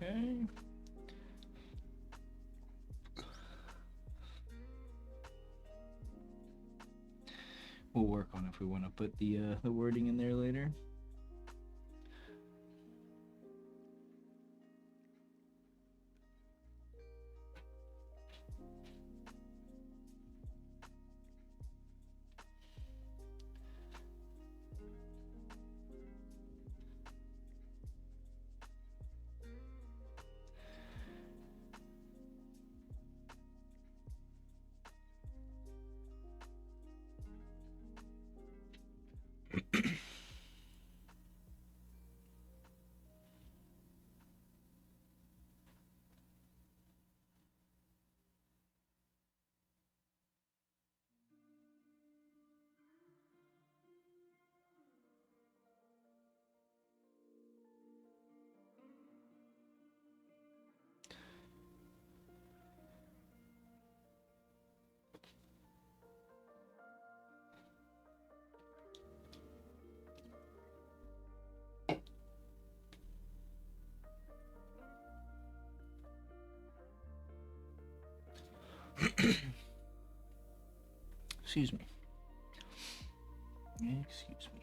Okay. We'll work on if we want to put the wording in there later. Excuse me. Excuse me.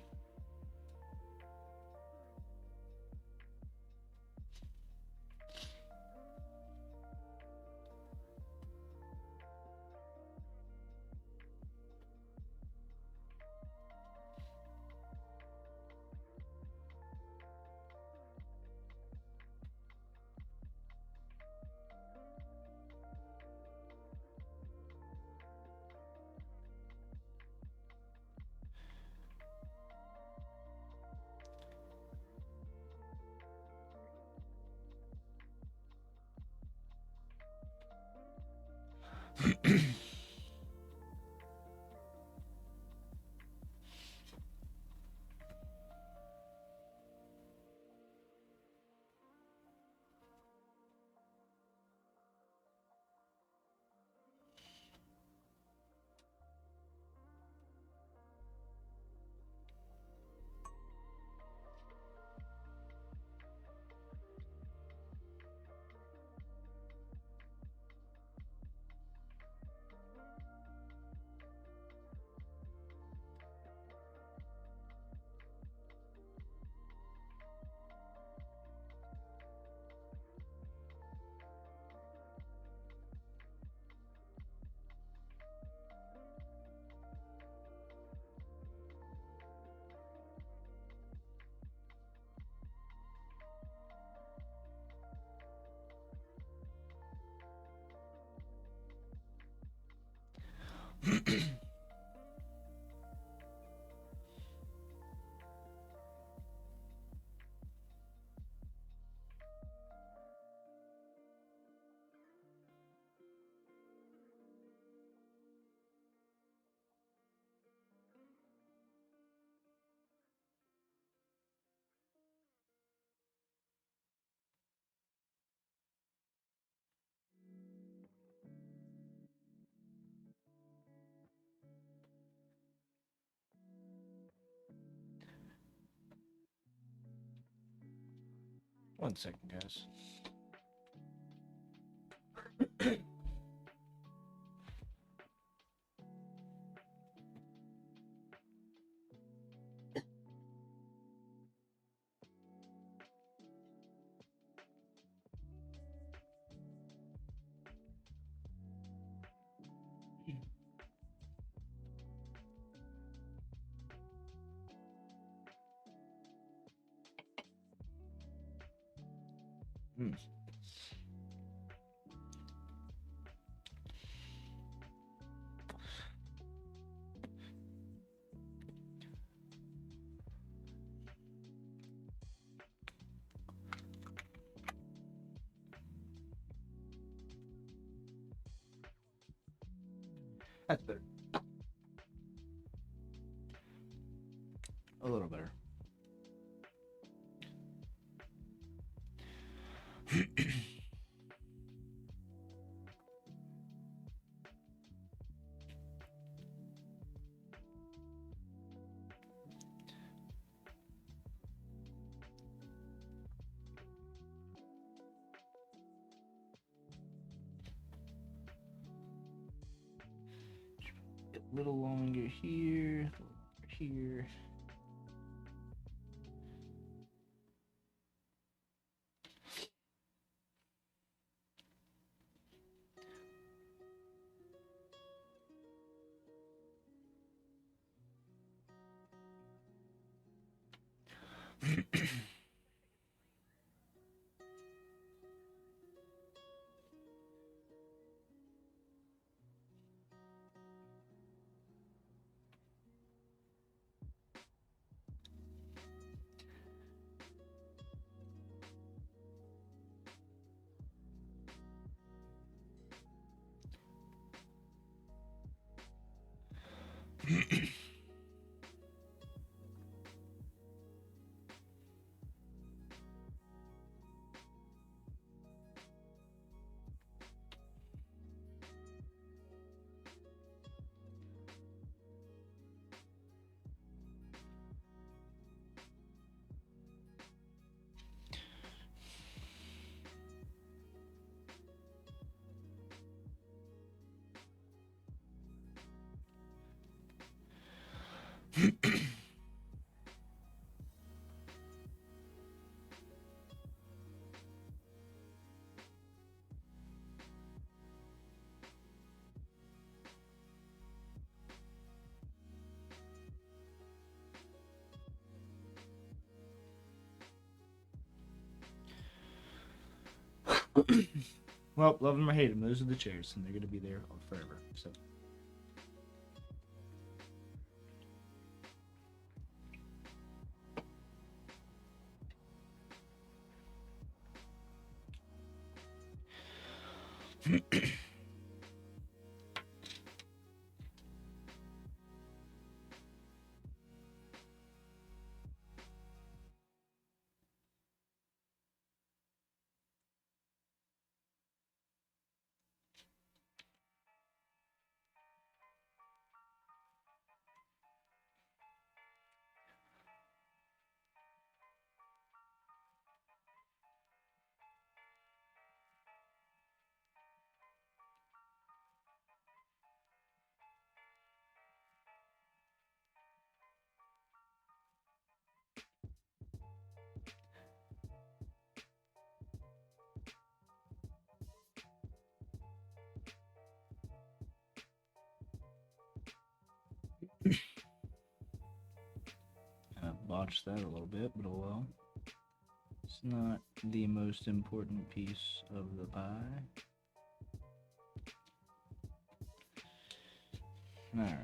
One second, guys. Hmm. That's better. A little better. little longer here, a little longer here. Well, love them or hate them, those are the chairs, and they're going to be there forever. So. I botched that a little bit, but oh well. It's not the most important piece of the pie. Alright.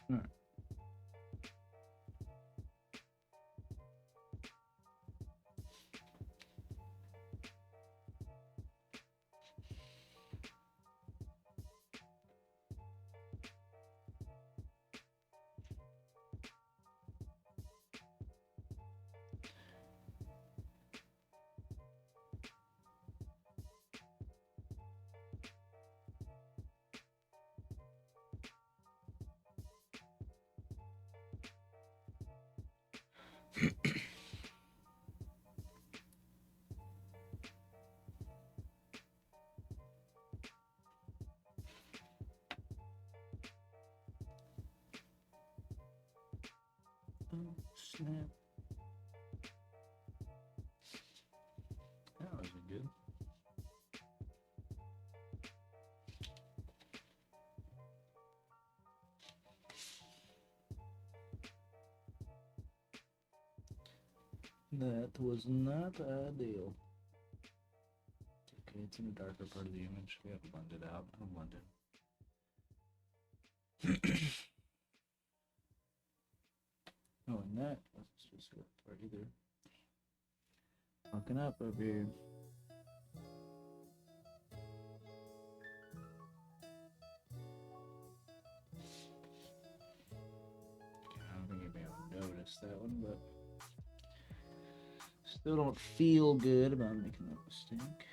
Alright. Oh, snap. That wasn't good. That was not ideal. Okay, it's in a darker part of the image. We have to blend it out. I'll blend it. Oh, and that, let's just go part either. Fucking up over here. I don't think anybody will notice that one, but still don't feel good about making that mistake.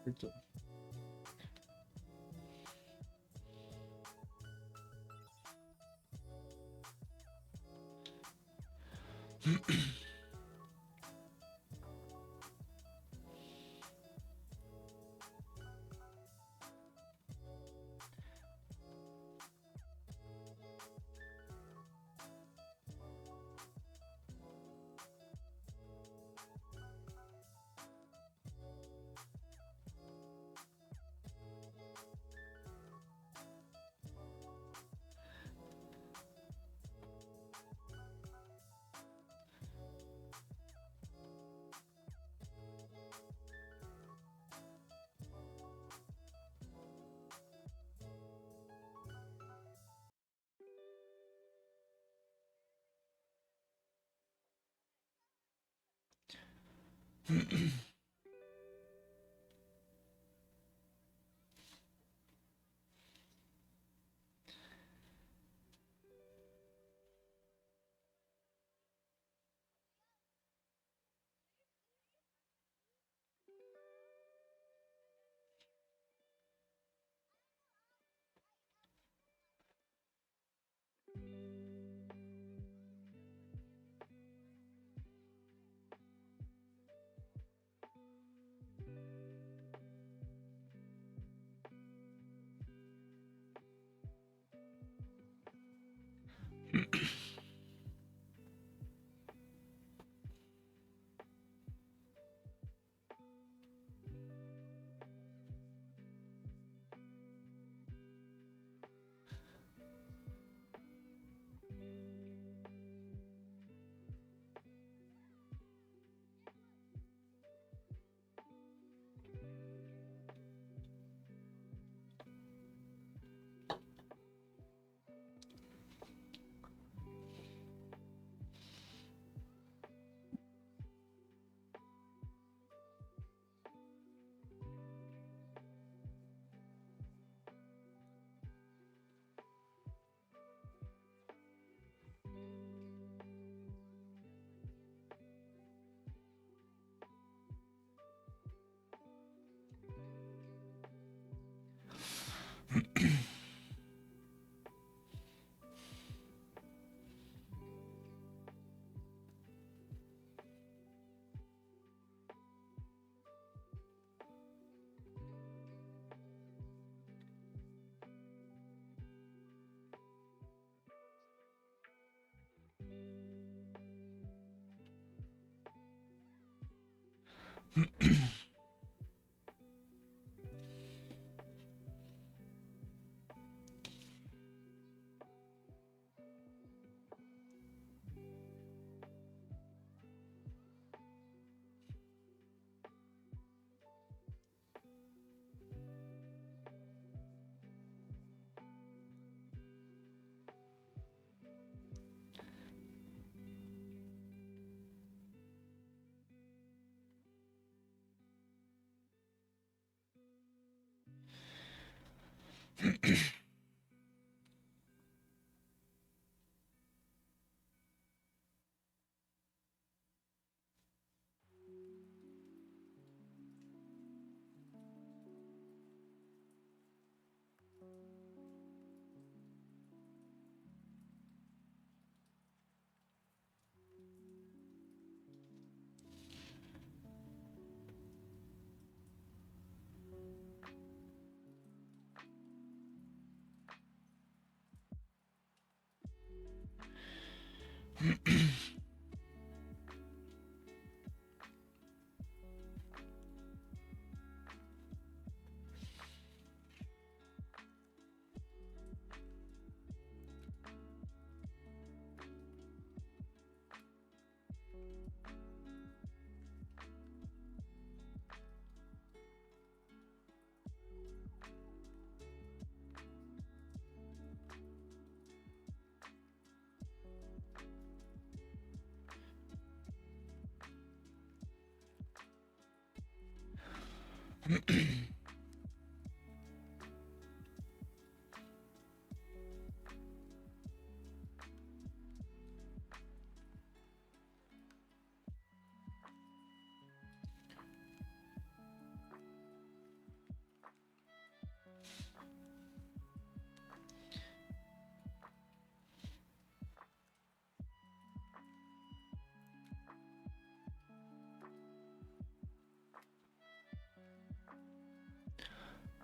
It's a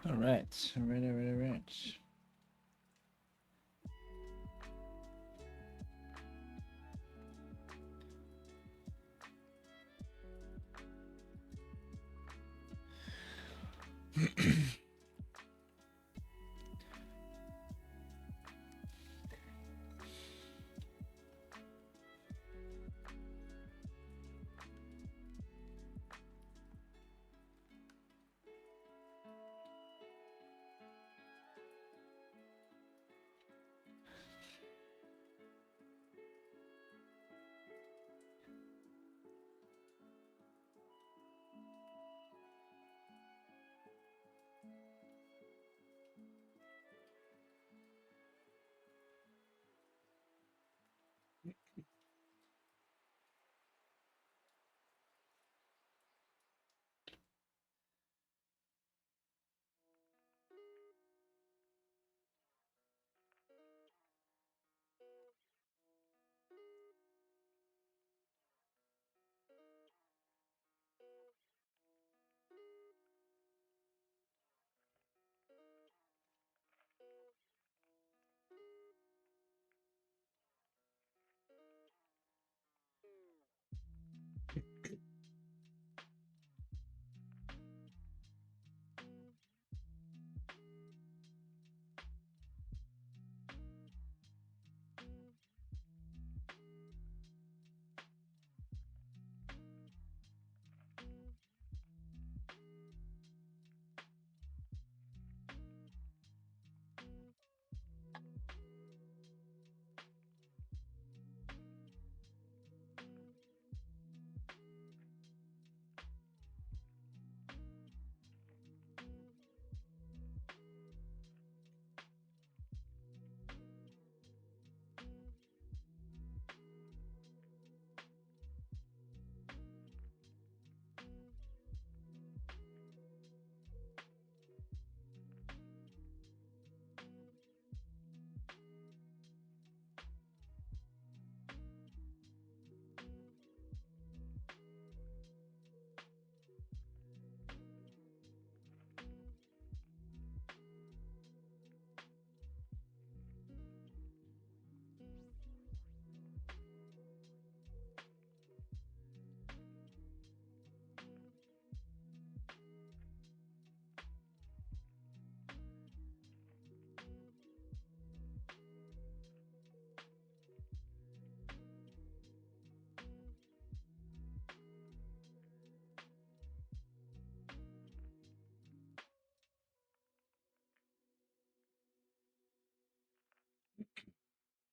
All right, all right, all right, all right.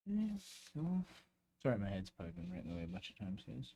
Yeah, cool. Sorry, my head's probably been right in the way a bunch of times, guys.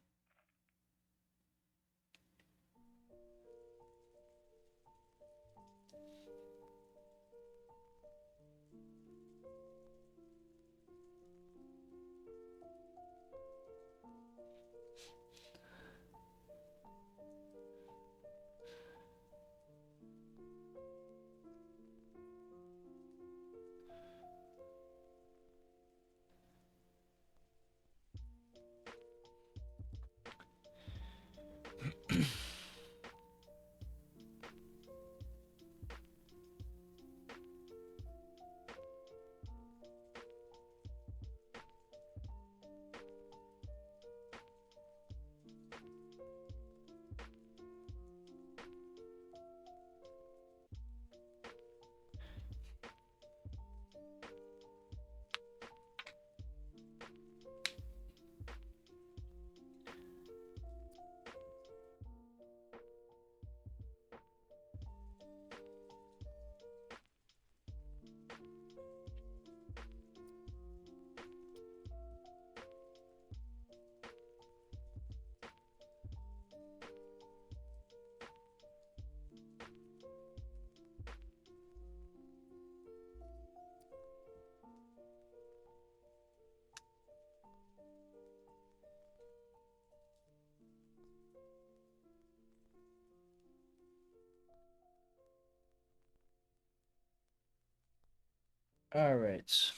All right. This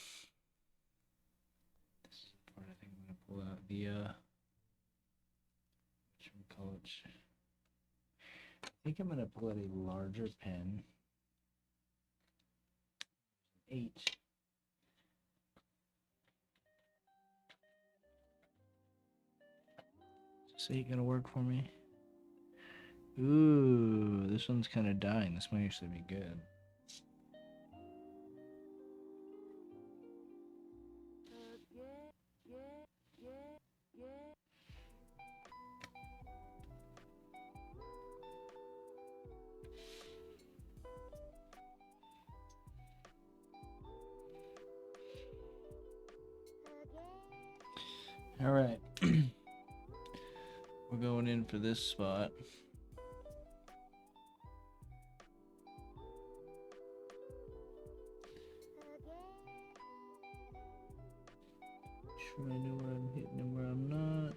is the part I think I'm gonna pull out the what should we call it? I think I'm gonna pull out a larger pen. 8. Is 8 gonna work for me? Ooh, this one's kind of dying. This might actually be good. All right. We're going in for this spot. Try to know where I'm hitting and where I'm not.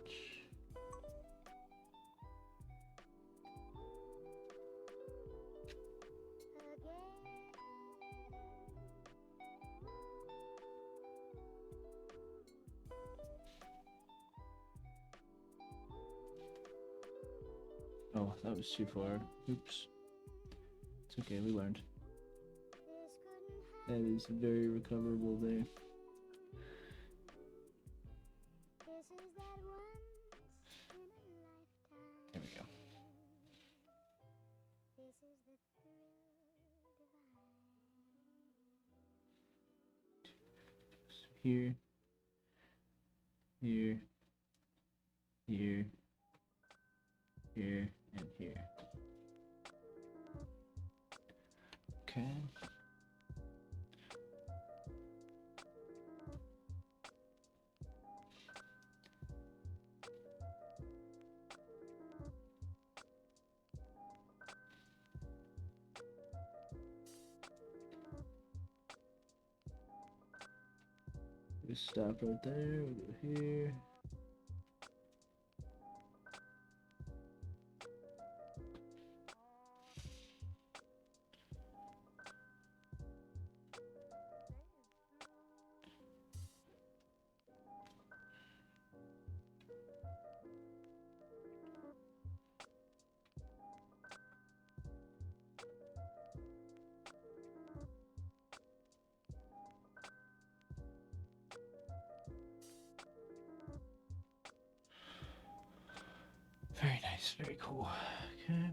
Oh, that was too far. Oops. It's okay, we learned. That is very recoverable there. There we go. Here, here, here, here, and here. Okay. We stop right there, we go here. Very nice, very cool. Okay.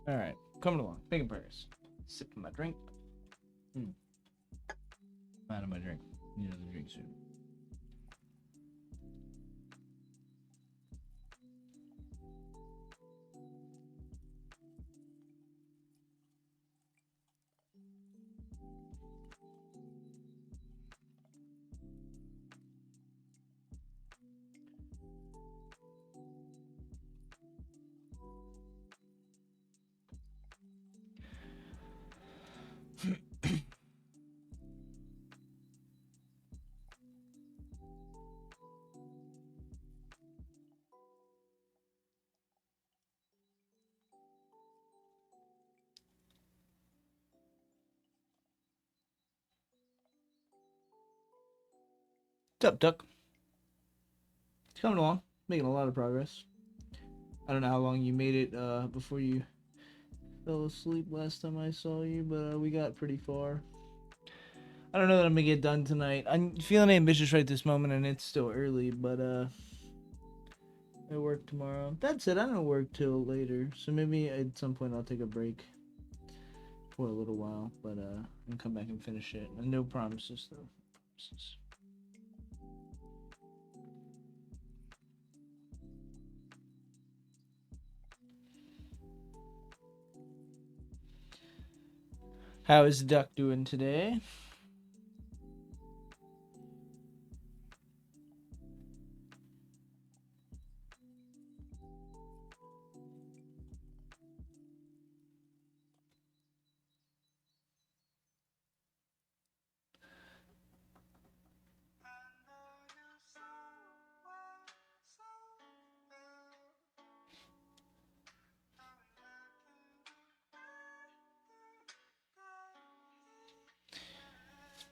All right, coming along, making progress. Sipping my drink. Out of my drink. Need another drink soon. What's up, Duck? It's coming along, making a lot of progress. I don't know how long you made it before you fell asleep last time I saw you, but we got pretty far. I don't know that I'm gonna get done tonight. I'm feeling ambitious right this moment, and it's still early, but I work tomorrow. That's it. I don't work till later, so maybe at some point I'll take a break for a little while, but and come back and finish it. And no promises though. Promises. How is Duck doing today?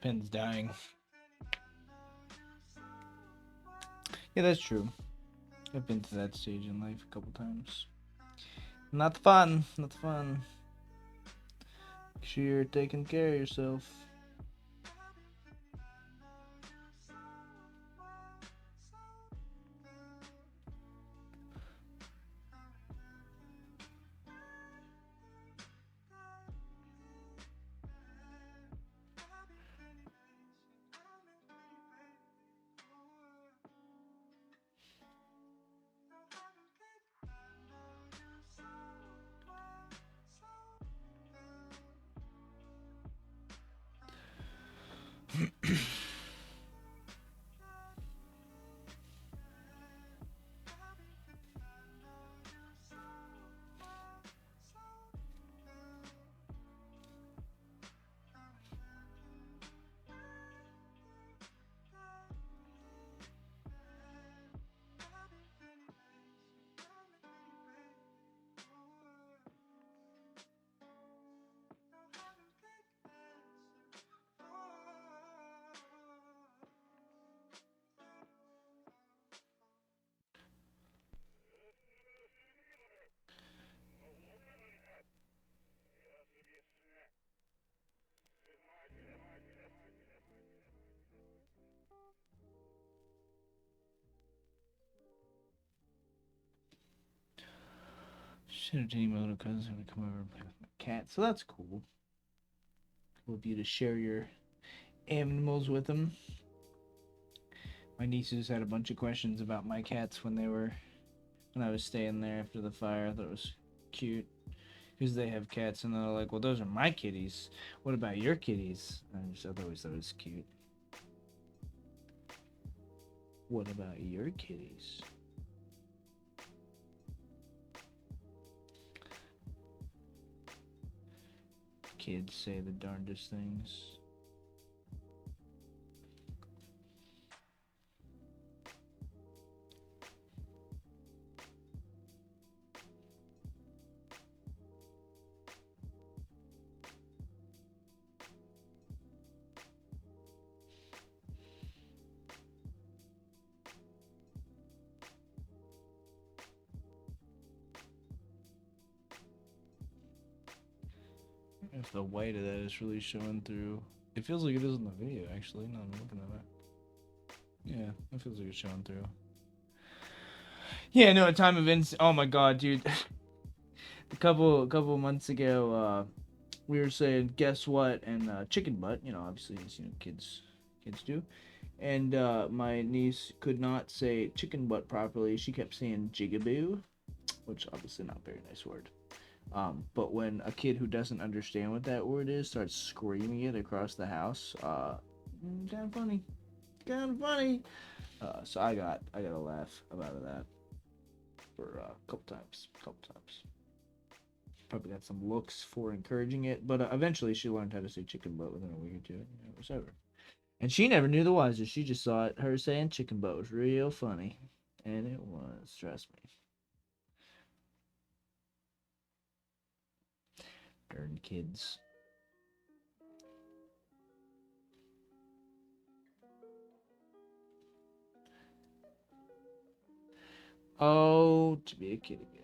Pen's dying. Yeah, that's true. I've been to that stage in life a couple times. Not fun. Not fun. Make sure you're taking care of yourself. Should have any little cousins who would come over and play with my cat. So that's cool. Cool of you to share your animals with them. My nieces had a bunch of questions about my cats when I was staying there after the fire. I thought it was cute because they have cats, and they're like, "Well, those are my kitties. What about your kitties?" And I always thought it was cute. What about your kitties? Kids say the darndest things. If the white of that is really showing through. It feels like it is in the video, actually. No, I'm looking at it. Yeah, it feels like it's showing through. Yeah, no, a time of oh my god, dude. a couple months ago, we were saying guess what and chicken butt. Obviously, as kids do. And my niece could not say chicken butt properly. She kept saying jigaboo, which obviously not a very nice word. But when a kid who doesn't understand what that word is starts screaming it across the house, kind of funny, kind of funny. So I got a laugh about that for a couple times. Probably got some looks for encouraging it, but eventually she learned how to say chicken butt within a week or two. It was over. And she never knew the wiser. She just thought her saying chicken butt was real funny, and it was. Trust me. Darn kids. Oh, to be a kid again.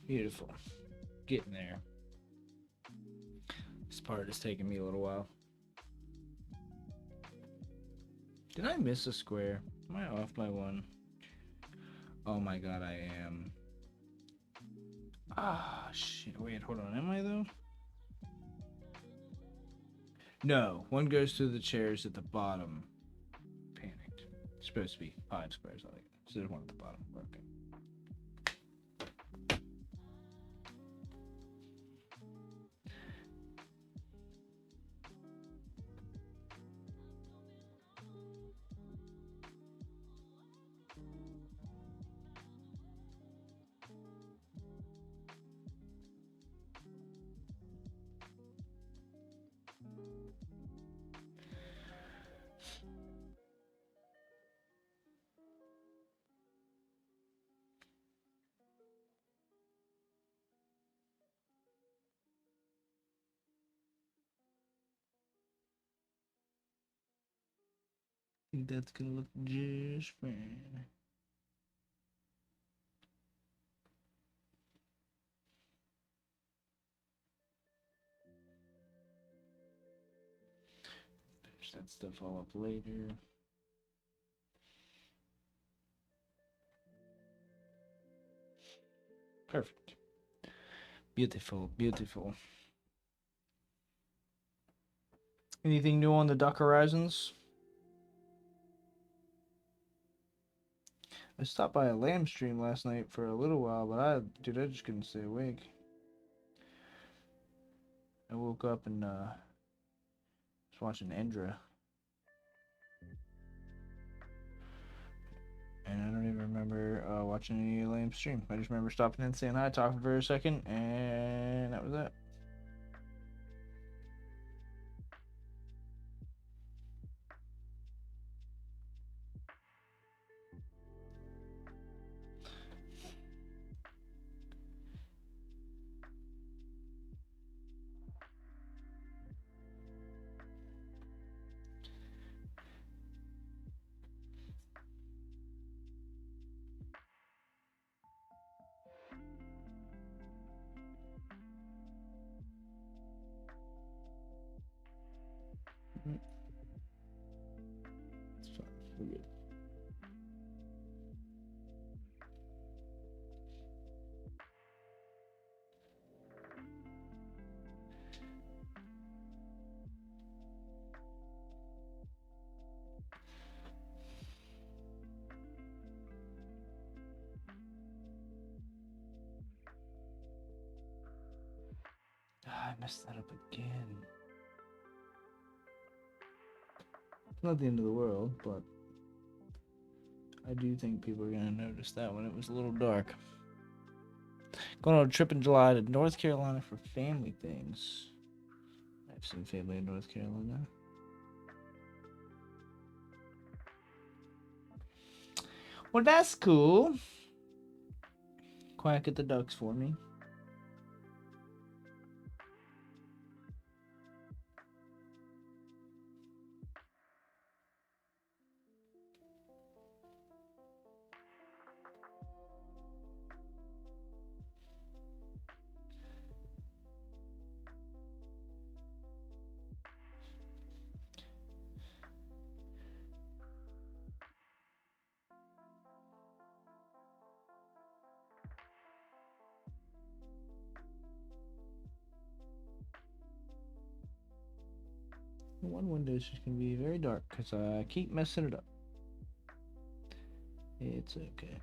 Beautiful. Getting there. This part is taking me a little while. Did I miss a square? Am I off by one? Oh my god, I am. Ah, shit. Wait, hold on. Am I though? No. One goes through the chairs at the bottom. Panicked. It's supposed to be 5 squares. I like it. So there's one at the bottom. Okay. I think that's gonna look just fine. Finish that stuff all up later. Perfect. Beautiful, beautiful. Anything new on the Duck Horizons? I stopped by a lamb stream last night for a little while, but I just couldn't stay awake. I woke up and was watching Endra. And I don't even remember watching any lamb stream. I just remember stopping in, saying hi, talking for a second, and that was that. It's fine. We're good. I messed that up again. It's not the end of the world, but I do think people are gonna notice that when it was a little dark. Going on a trip in July to North Carolina for family things. I've seen family in North Carolina. Well, that's cool. Quack at the ducks for me. One window is just gonna be very dark because I keep messing it up. It's okay.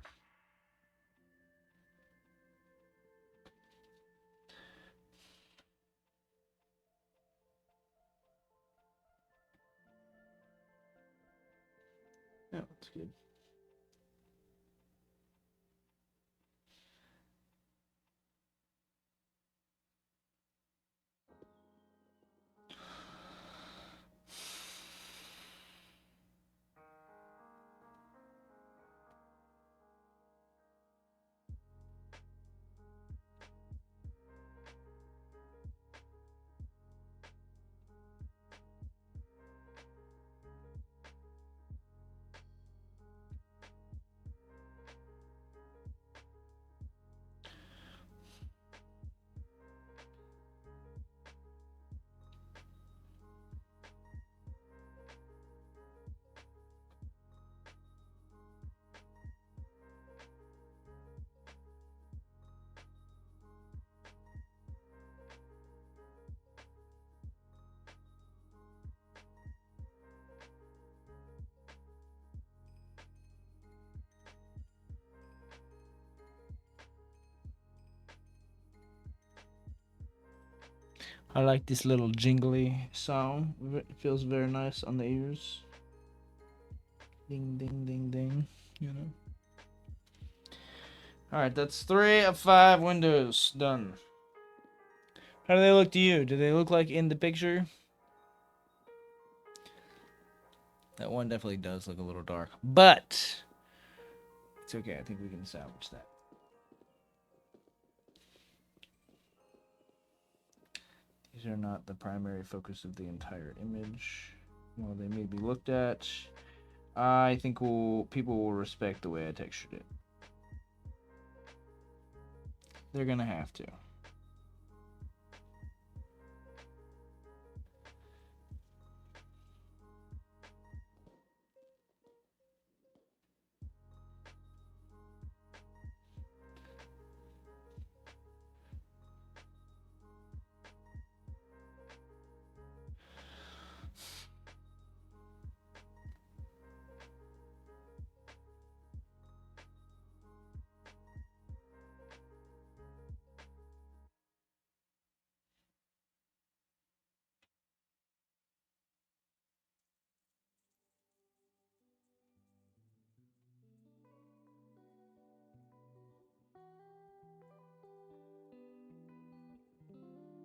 Oh, that's good. I like this little jingly sound. It feels very nice on the ears. Ding, ding, ding, ding. You know. All right, that's 3 of 5 windows done. How do they look to you? Do they look like in the picture? That one definitely does look a little dark, but it's okay. I think we can salvage that. These are not the primary focus of the entire image. Well, they may be looked at. I think people will respect the way I textured it. They're gonna have to.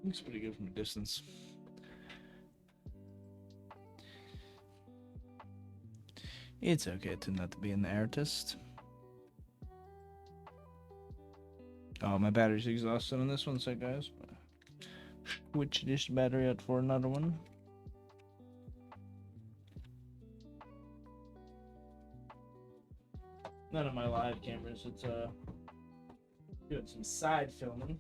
Looks pretty good from a distance. It's okay to not be an artist. Oh, my battery's exhausted on this one, so guys. Switch this battery out for another one. None of my live cameras. It's doing some side filming.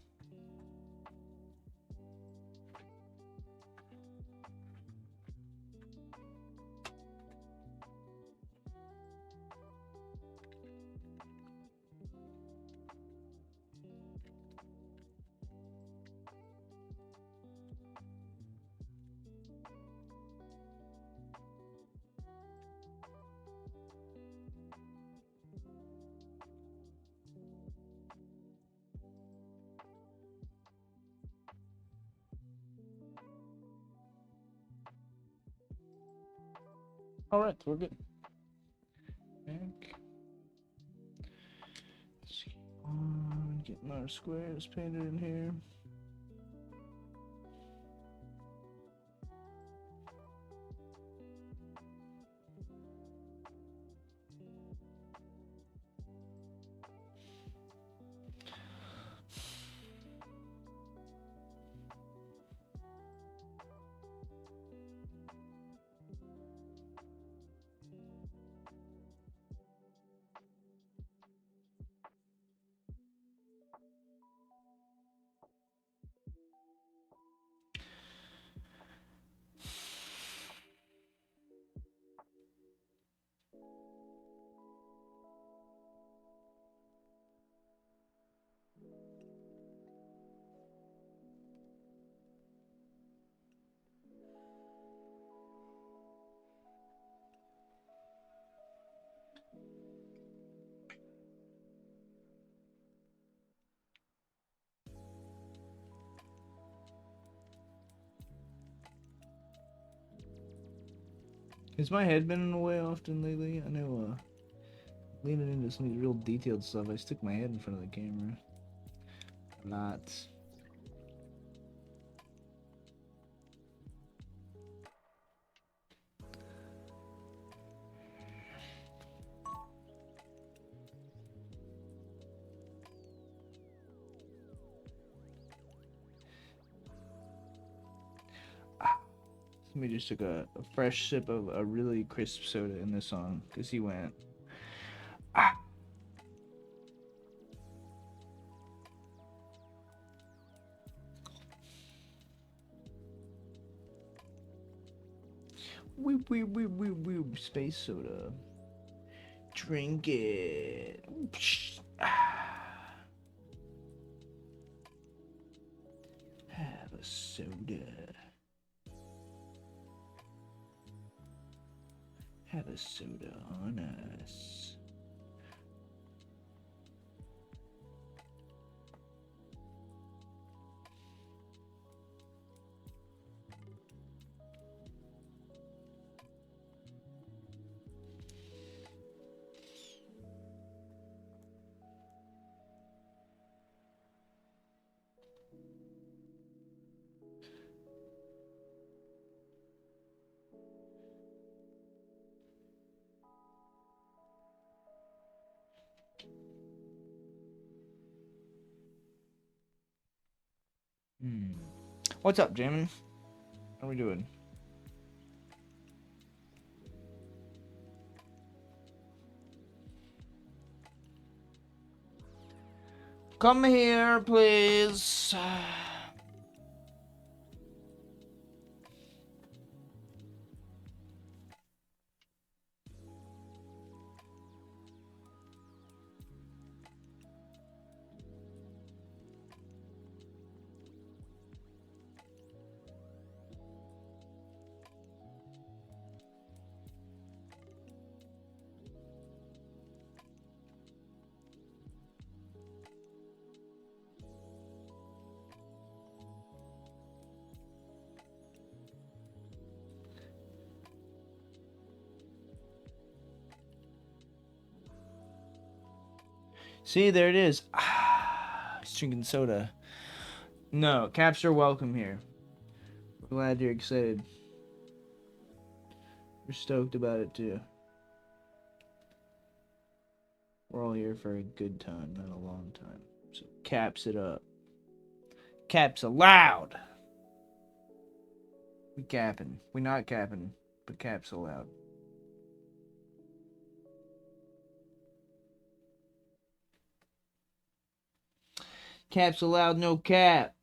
All right, we're good. Back. Our squares painted in here. Has my head been in the way often lately? I know, leaning into some of these real detailed stuff, I stick my head in front of the camera. Lots. Somebody just took a fresh sip of a really crisp soda in this song, because he went, ah! Whoop, whoop, whoop, whoop, whoop, space soda. Drink it. Have a soda. Have a soda on us. What's up, Jamin? How are we doing? Come here, please. See, there it is. He's drinking soda. No, caps are welcome here. We're glad you're excited. We're stoked about it too. We're all here for a good time, not a long time. So caps it up. Caps allowed. We capping. We not capping, but caps allowed. Caps allowed, no cap.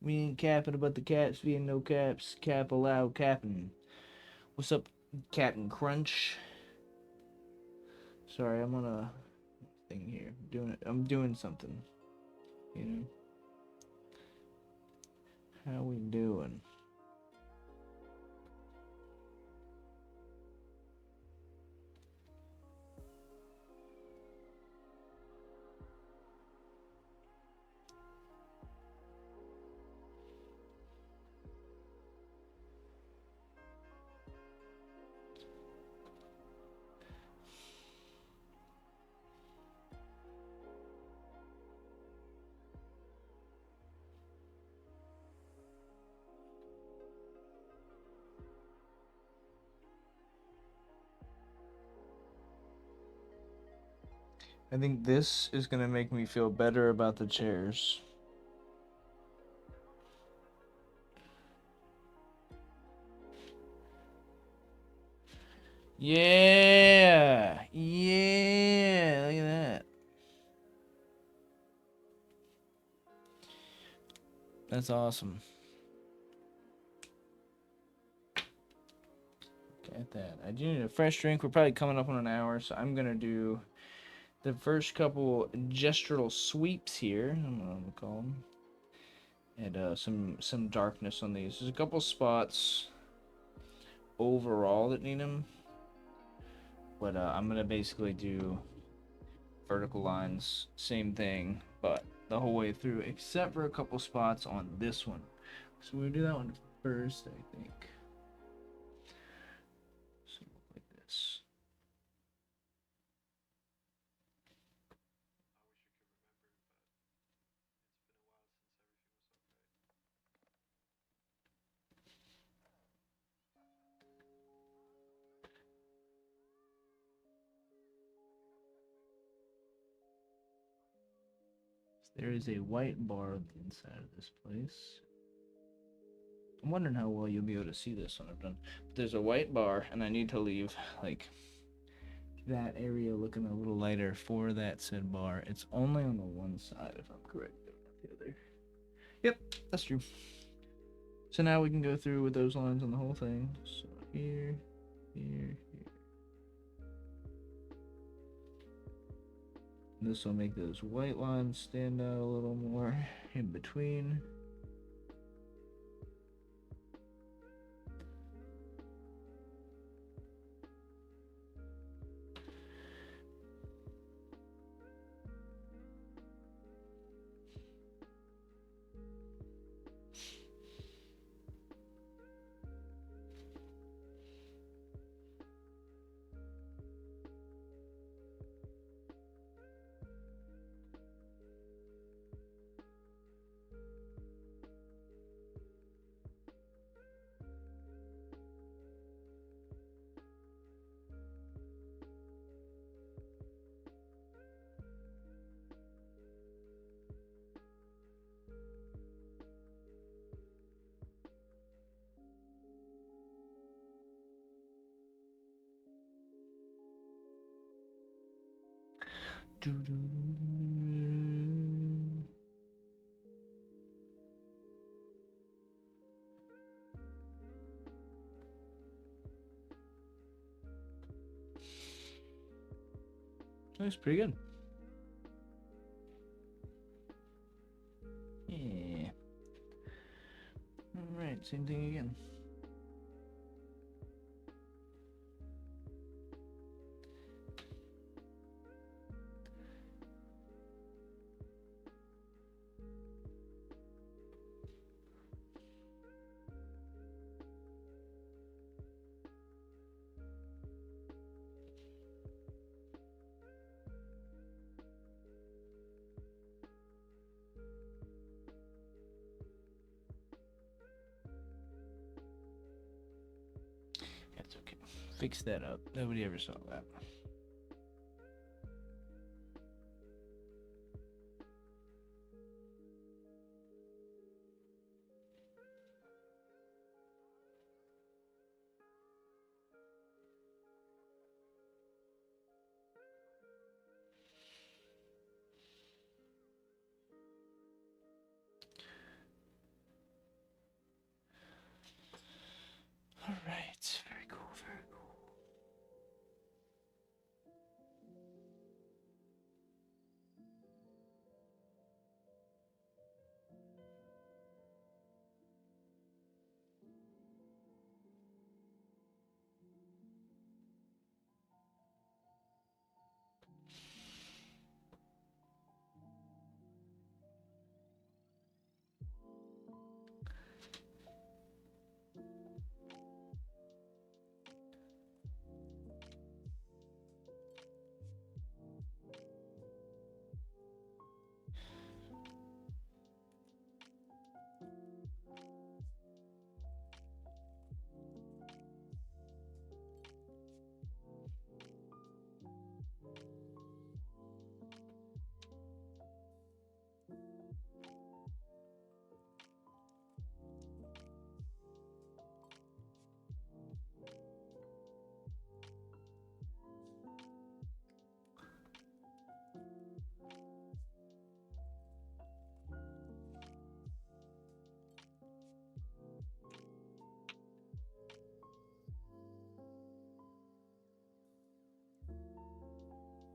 We ain't capping about the caps being no caps. Cap allowed, capping. What's up, Captain Crunch? Sorry, I'm on a thing here. I'm doing something. You know. How we doing? I think this is gonna make me feel better about the chairs. Yeah! Yeah! Look at that. That's awesome. Got that. I do need a fresh drink. We're probably coming up on an hour, so I'm gonna do the first couple gestural sweeps here. I don't know what I'm gonna call them. And some darkness on these. There's a couple spots overall that need them, but I'm gonna basically do vertical lines, same thing, but the whole way through, except for a couple spots on this one. So we'll do that one first, I think. So like this. There is a white bar on the inside of this place. I'm wondering how well you'll be able to see this when I'm done. But there's a white bar, and I need to leave like that area looking a little lighter for that said bar. It's only on the one side, if I'm correct. Not the other. Yep, that's true. So now we can go through with those lines on the whole thing. So here, here, here. And this will make those white lines stand out a little more in between. That's pretty good. Yeah. Alright, same thing again. That's okay. Fix that up. Nobody ever saw that. Alright, very cool, very cool.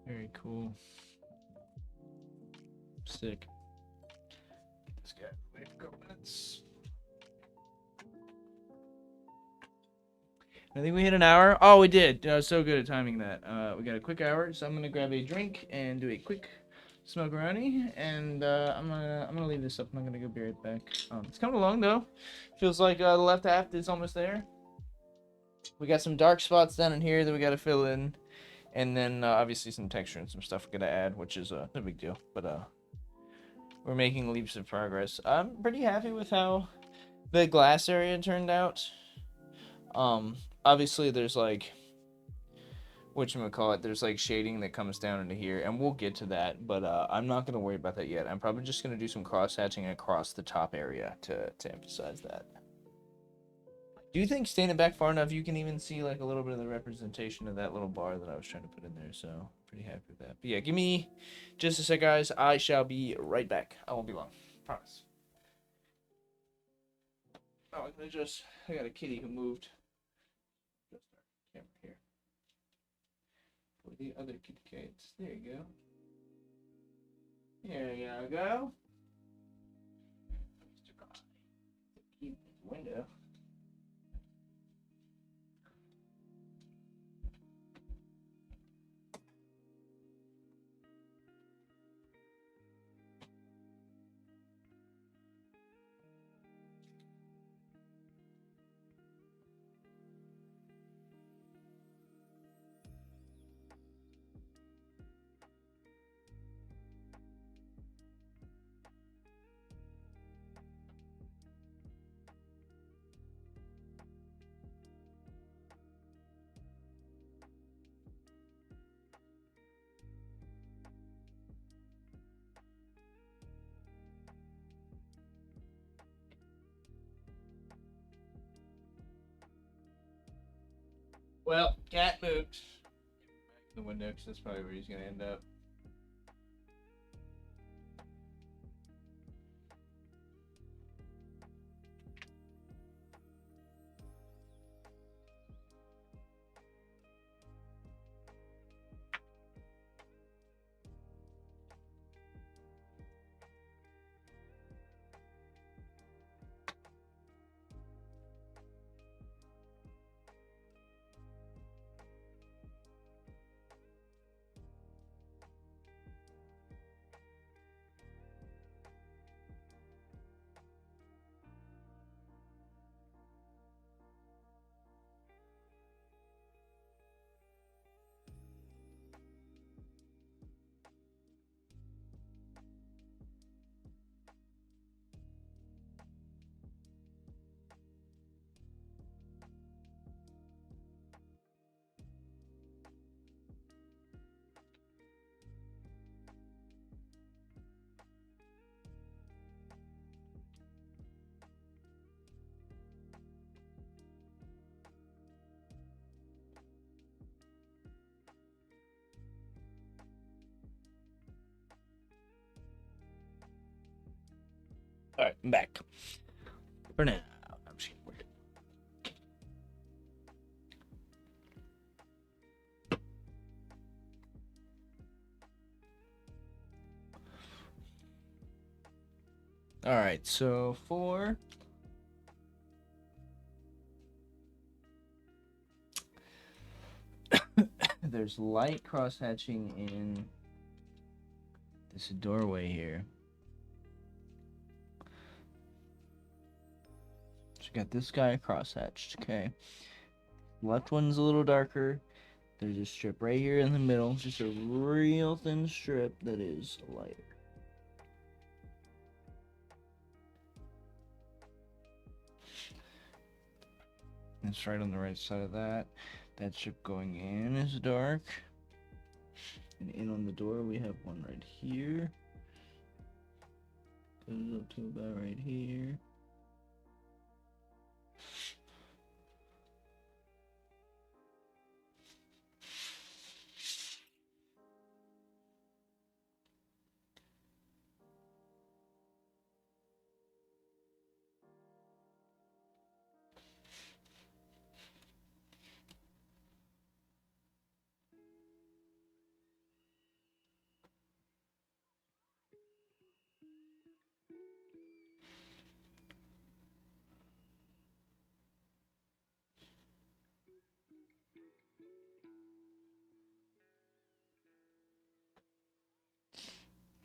Very cool. Sick. Get this guy away for a couple minutes. I think we hit an hour. Oh, we did. So good at timing that. We got a quick hour, so I'm gonna grab a drink and do a quick smoke-a-roni, and I'm gonna leave this up. And I'm gonna go be right back. It's coming along though. Feels like the left half is almost there. We got some dark spots down in here that we got to fill in, and then obviously some texture and some stuff we're gonna add, which is no big deal. But we're making leaps of progress. I'm pretty happy with how the glass area turned out. Obviously there's like, whatchamacallit, there's like shading that comes down into here, and we'll get to that, but I'm not going to worry about that yet. I'm probably just going to do some cross-hatching across the top area to emphasize that. Do you think staying it back far enough you can even see like a little bit of the representation of that little bar that I was trying to put in there? So pretty happy with that. But yeah, give me just a sec, guys. I shall be right back. I won't be long. Promise. Oh, I got a kitty who moved. Just our camera here. For the other kitty cats. There you go. There you go. Keep the window. Well, cat moved. Back in the window, because that's probably where he's going to end up. All right, I'm back. For now. I'm just gonna work it. All right, so for there's light cross-hatching in this doorway here. So you got this guy cross-hatched, okay. Left one's a little darker. There's a strip right here in the middle, just a real thin strip that is lighter. It's right on the right side of that. That strip going in is dark. And in on the door we have one right here. Goes up to about right here.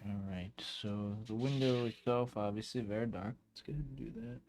Alright, so the window itself, obviously very dark. Let's go ahead and do that.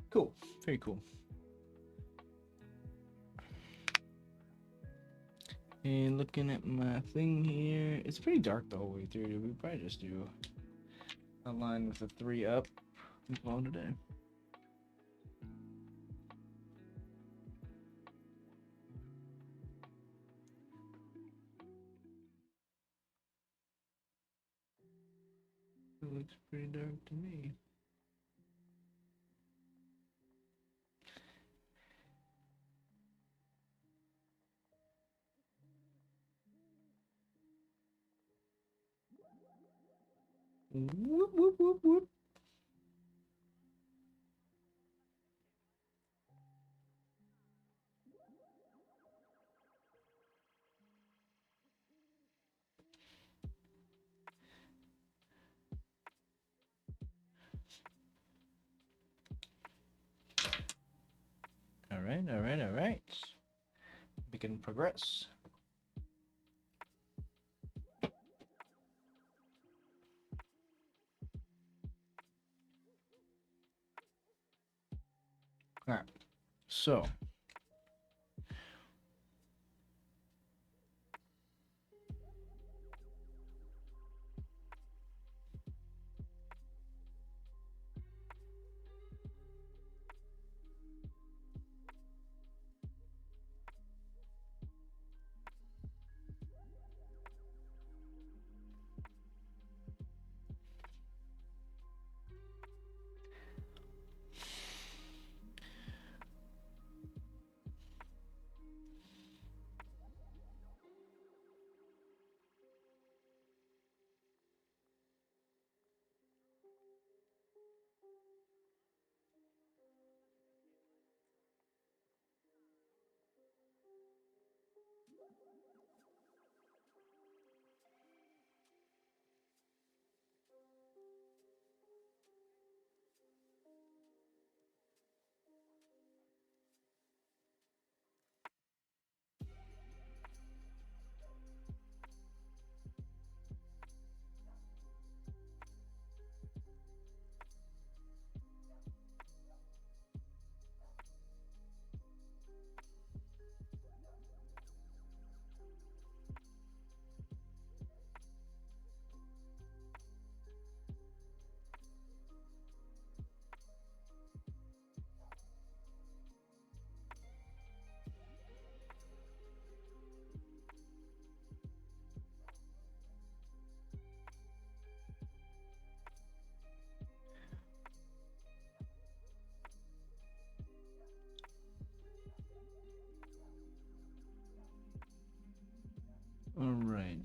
Cool, very cool. And looking at my thing here, it's pretty dark the whole way through. We probably just do a line with a 3 up and call it a day. It looks pretty dark to me. Whoop, whoop, whoop, whoop. All right, all right, all right. We can progress. All right, so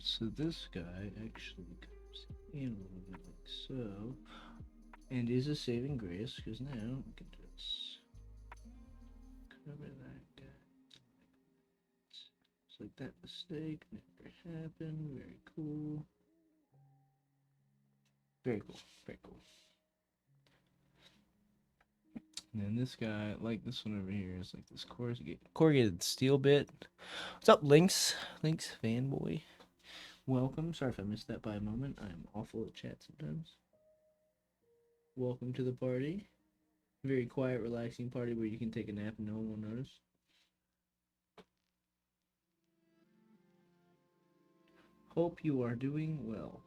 So this guy actually comes in a little bit like so, and is a saving grace because now we can just cover that guy. It's like that mistake never happened. Very cool. Very cool. Very cool. And then this guy, like this one over here, is like this corrugated steel bit. What's up, Lynx? Lynx fanboy. Welcome. Sorry if I missed that by a moment. I'm awful at chat sometimes. Welcome to the party. Very quiet, relaxing party where you can take a nap and no one will notice. Hope you are doing well.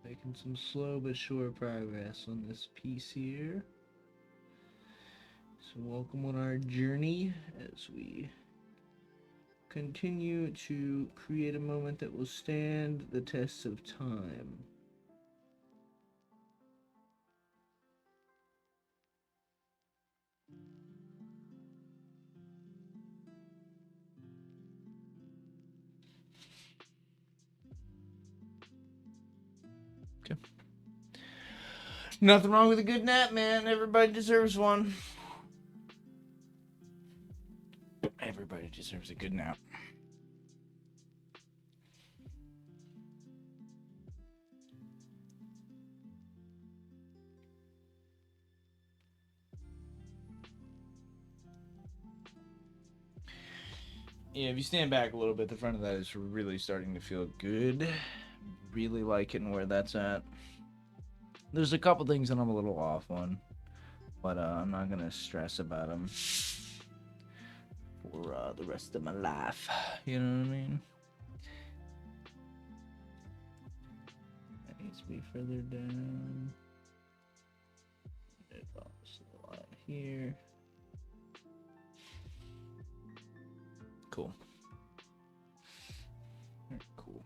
Making some slow but sure progress on this piece here. So welcome on our journey as we continue to create a moment that will stand the test of time. Okay. Nothing wrong with a good nap, man. Everybody deserves one. Everybody deserves a good nap. Yeah, if you stand back a little bit, the front of that is really starting to feel good. Really liking where that's at. There's a couple things that I'm a little off on, but I'm not gonna stress about them for the rest of my life. You know what I mean? That needs to be further down. It bumps a lot here. Cool. Very cool.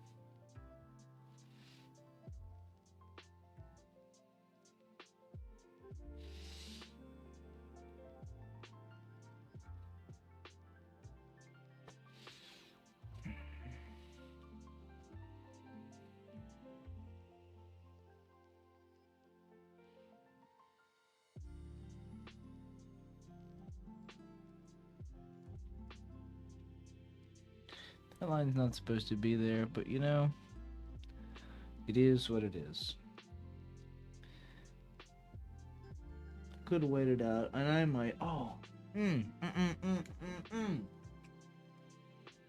That line's not supposed to be there, but you know, it is what it is. Could have waited out, and I might.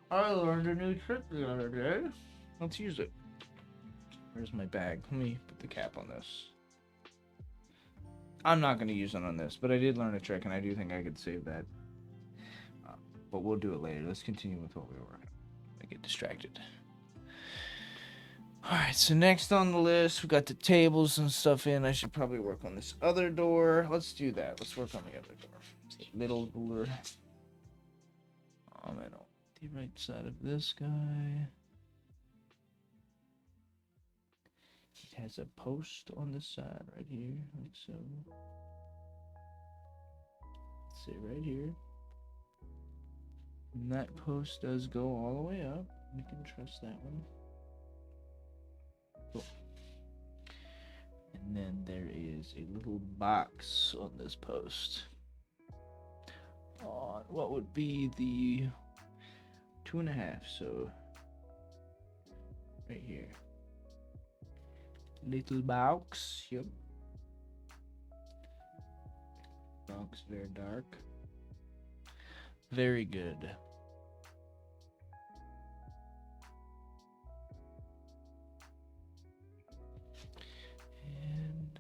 I learned a new trick the other day. Let's use it. Where's my bag? Let me put the cap on this. I'm not going to use it on this, but I did learn a trick, and I do think I could save that. But we'll do it later. Let's continue with what we were working on. I get distracted. Alright, so next on the list, we got the tables and stuff in. I should probably work on this other door. Let's do that. Let's work on the other door. It's a little ruler. I'm on the right side of this guy. It has a post on the side right here, like so. Let's say right here. And that post does go all the way up. We can trust that one. Cool. And then there is a little box on this post. On what would be the 2.5, so right here. Little box, yep. Box very dark. Very good. And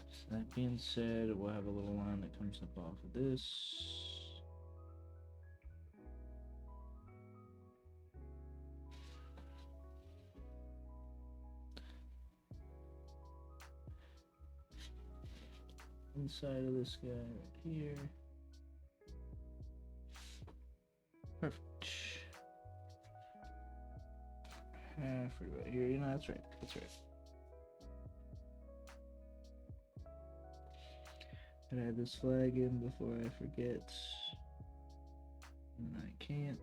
so that being said, we'll have a little line that comes up off of this. Inside of this guy right here. Perfect. Half right here. You know, that's right. That's right. Gotta add this flag in before I forget. And I can't.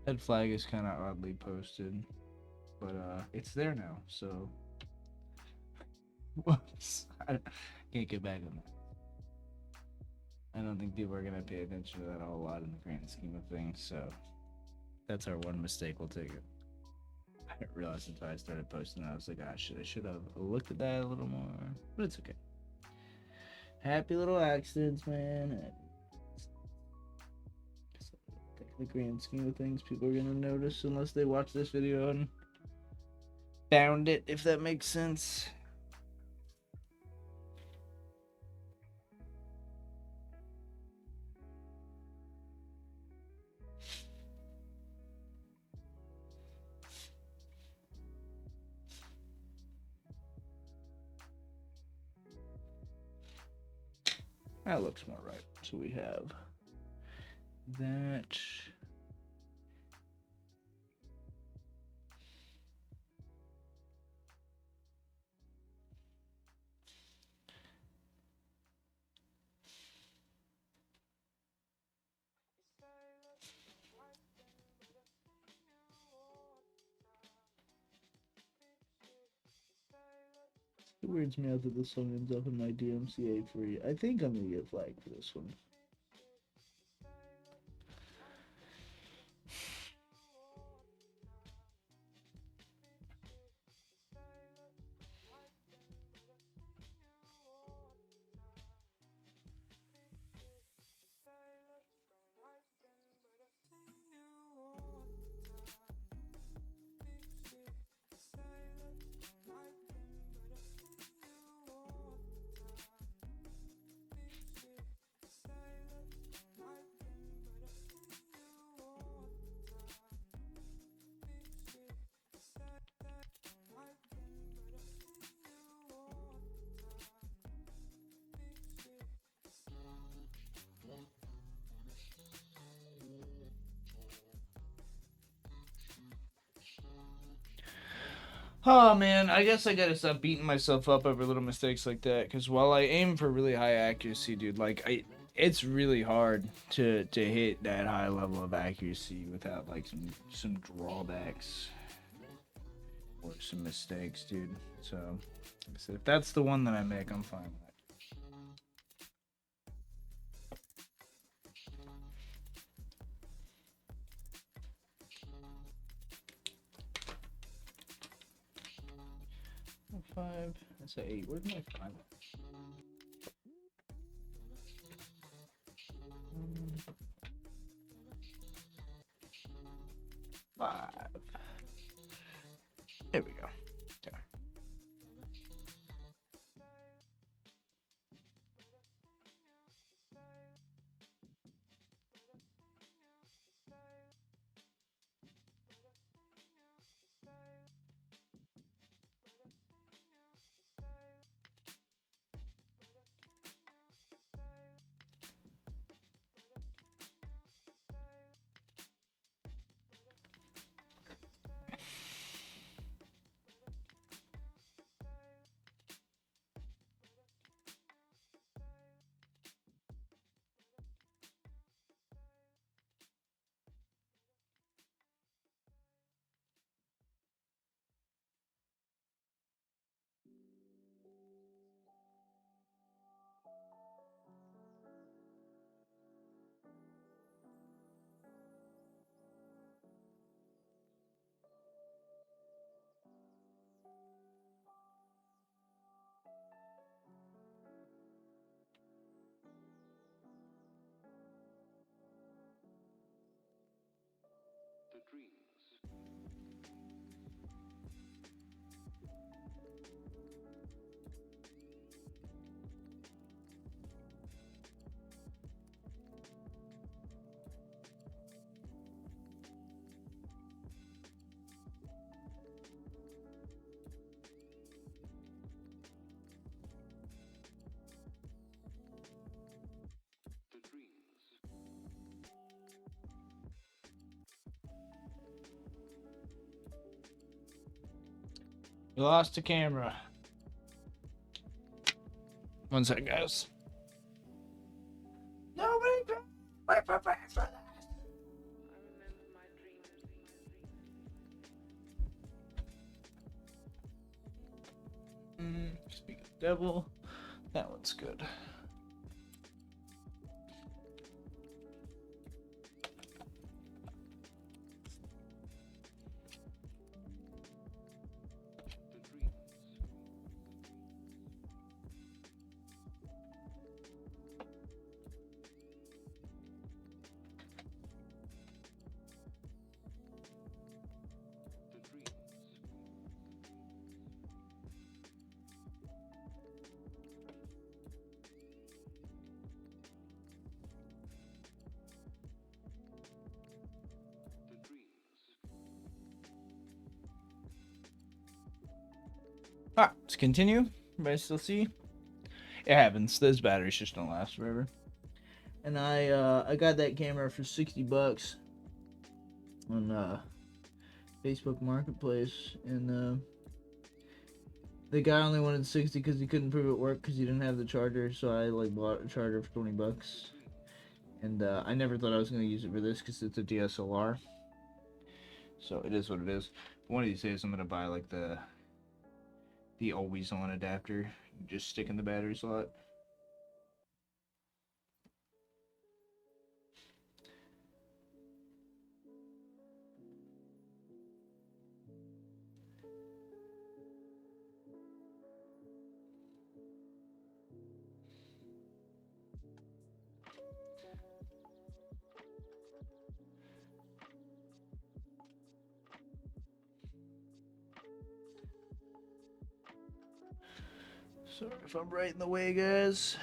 That flag is kind of oddly posted, but it's there now, so whoops. I can't get back on that. I don't think people are gonna pay attention to that a whole lot in the grand scheme of things, so that's our one mistake we'll take it. I didn't realize until I started posting. I was like, I should have looked at that a little more, but it's okay. Happy little accidents, man. The grand scheme of things, people are gonna notice unless they watch this video and found it, if that makes sense. That looks more right. So we have that. It weirds me out that this song ends up in my DMCA free. I think I'm gonna get flagged for this one. Oh man, I guess I gotta stop beating myself up over little mistakes like that. Because while I aim for really high accuracy, dude, like it's really hard to hit that high level of accuracy without like some drawbacks or some mistakes, dude. So, like I said, if that's the one that I make, I'm fine with it. 5. That's an 8. Where's my 5? 5. There we go. There. You lost the camera. One sec, guys. Nobody prepared for that. Speak of the devil. That one's good. Alright, let's continue. Everybody still see? It happens. Those batteries just don't last forever. And I got that camera for $60 on Facebook Marketplace, and the guy only wanted 60 because he couldn't prove it worked because he didn't have the charger. So I like bought a charger for $20, and I never thought I was gonna use it for this because it's a DSLR. So it is what it is. One of these days I'm gonna buy like the always on adapter. You just stick in the battery slot. Sorry if I'm right in the way, guys.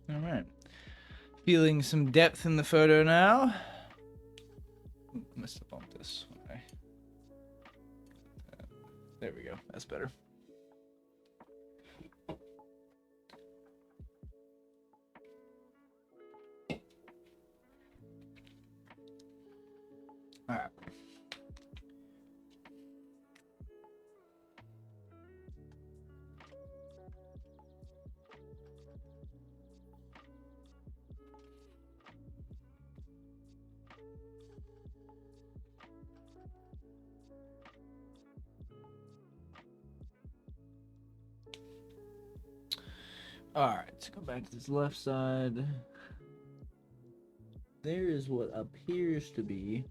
All right. Feeling some depth in the photo now. Ooh, must have bumped this. Okay. There we go. That's better. All right. Alright, let's go back to this left side. There is what appears to be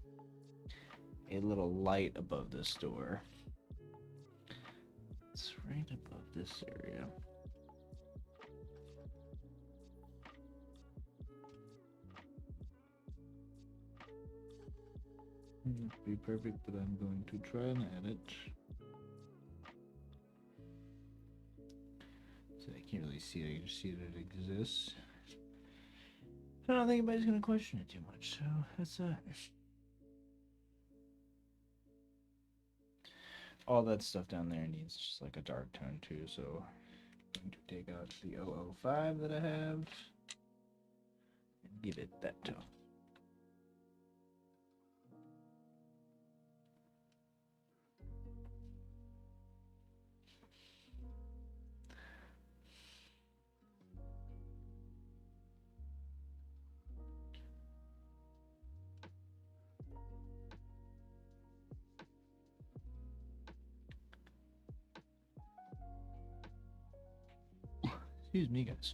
a little light above this door. It's right above this area. Won't be perfect, but I'm going to try and add it. So I can't really see it, I can just see that it exists. I don't think anybody's gonna question it too much, so that's all that stuff down there needs just like a dark tone too, so I'm going to take out the 005 that I have and give it that tone. Excuse me, guys.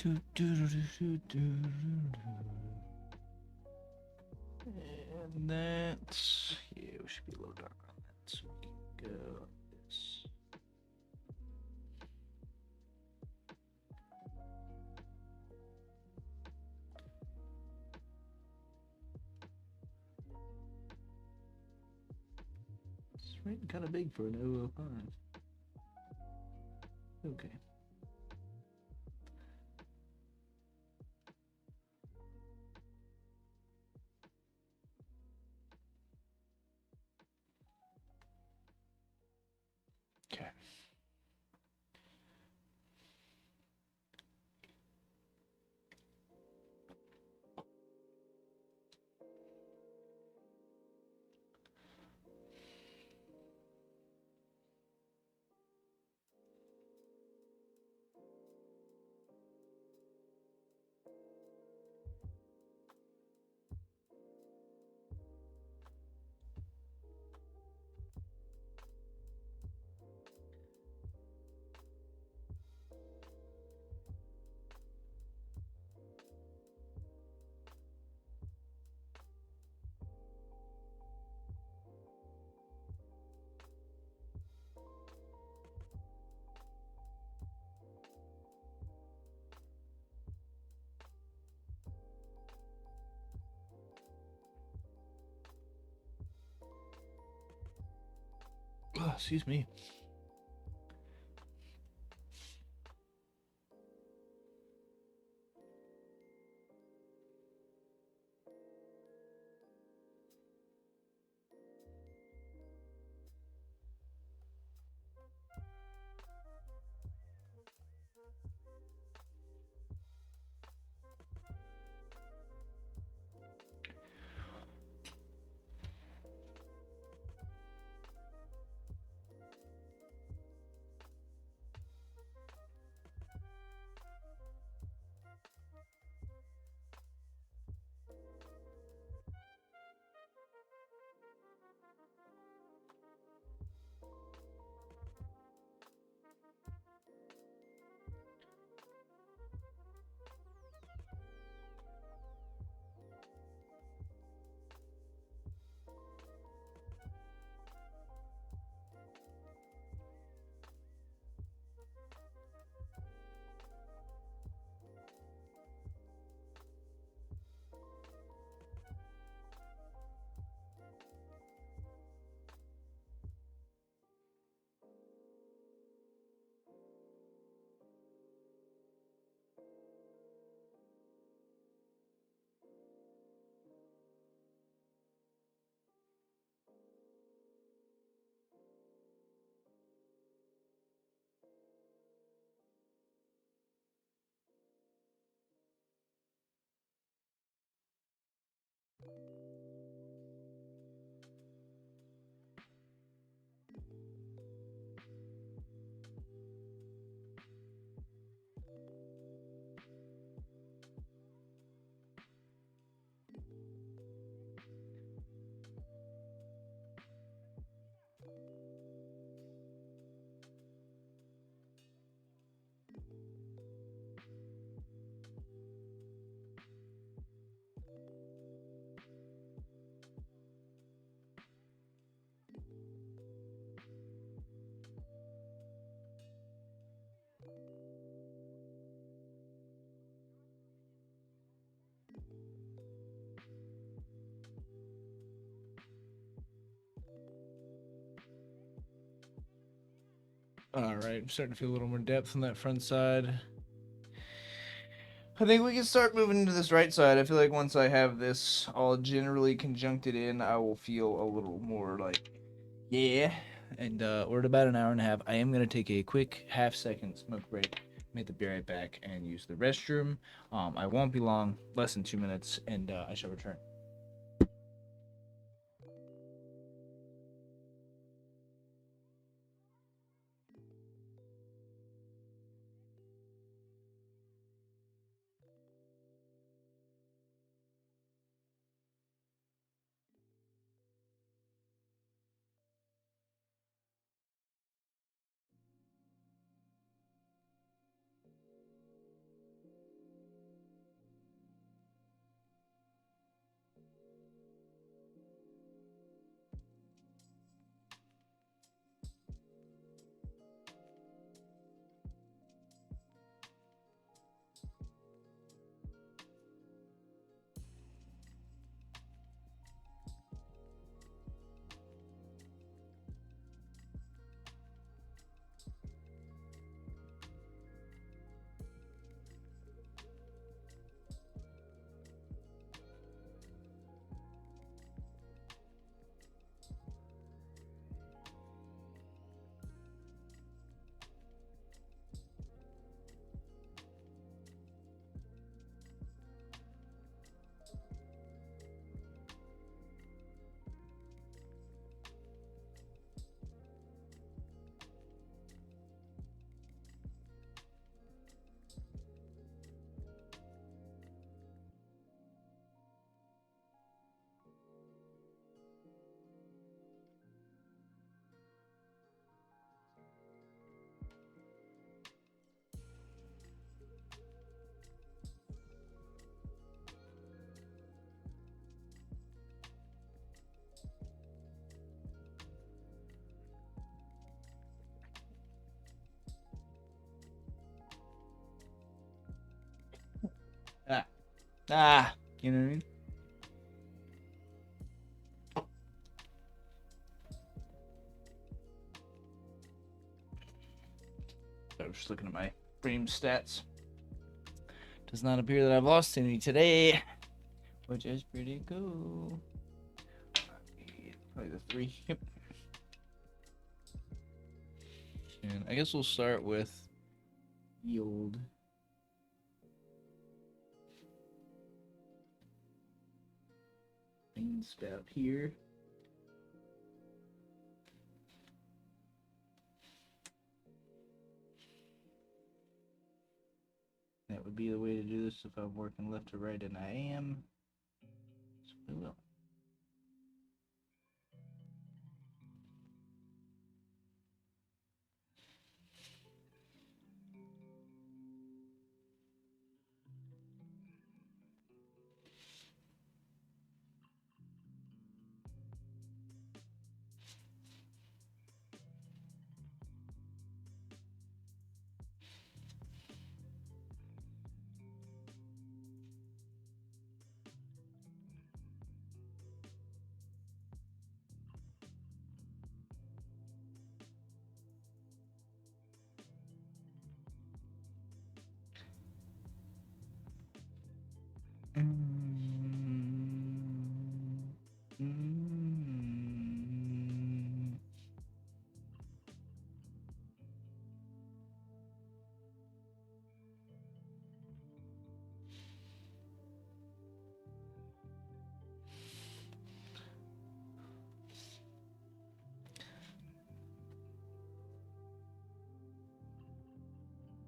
And that's, yeah, we should be a little dark on that, so we can go like this. It's written kind of big for an 005. Okay. Okay. Oh, excuse me. All right, I'm starting to feel a little more depth on that front side. I think we can start moving into this right side. I feel like once I have this all generally conjuncted in, I will feel a little more like, yeah. And we're at about an hour and a half. I am going to take a quick half-second smoke break. Make the be right back and use the restroom. I won't be long, less than 2 minutes, and I shall return. Ah, you know what I mean? I was just looking at my frame stats. Does not appear that I've lost any today, which is pretty cool. Probably the 3. Yep. And I guess we'll start with yield. Main spout here. That would be the way to do this if I'm working left to right, and I am. So we will.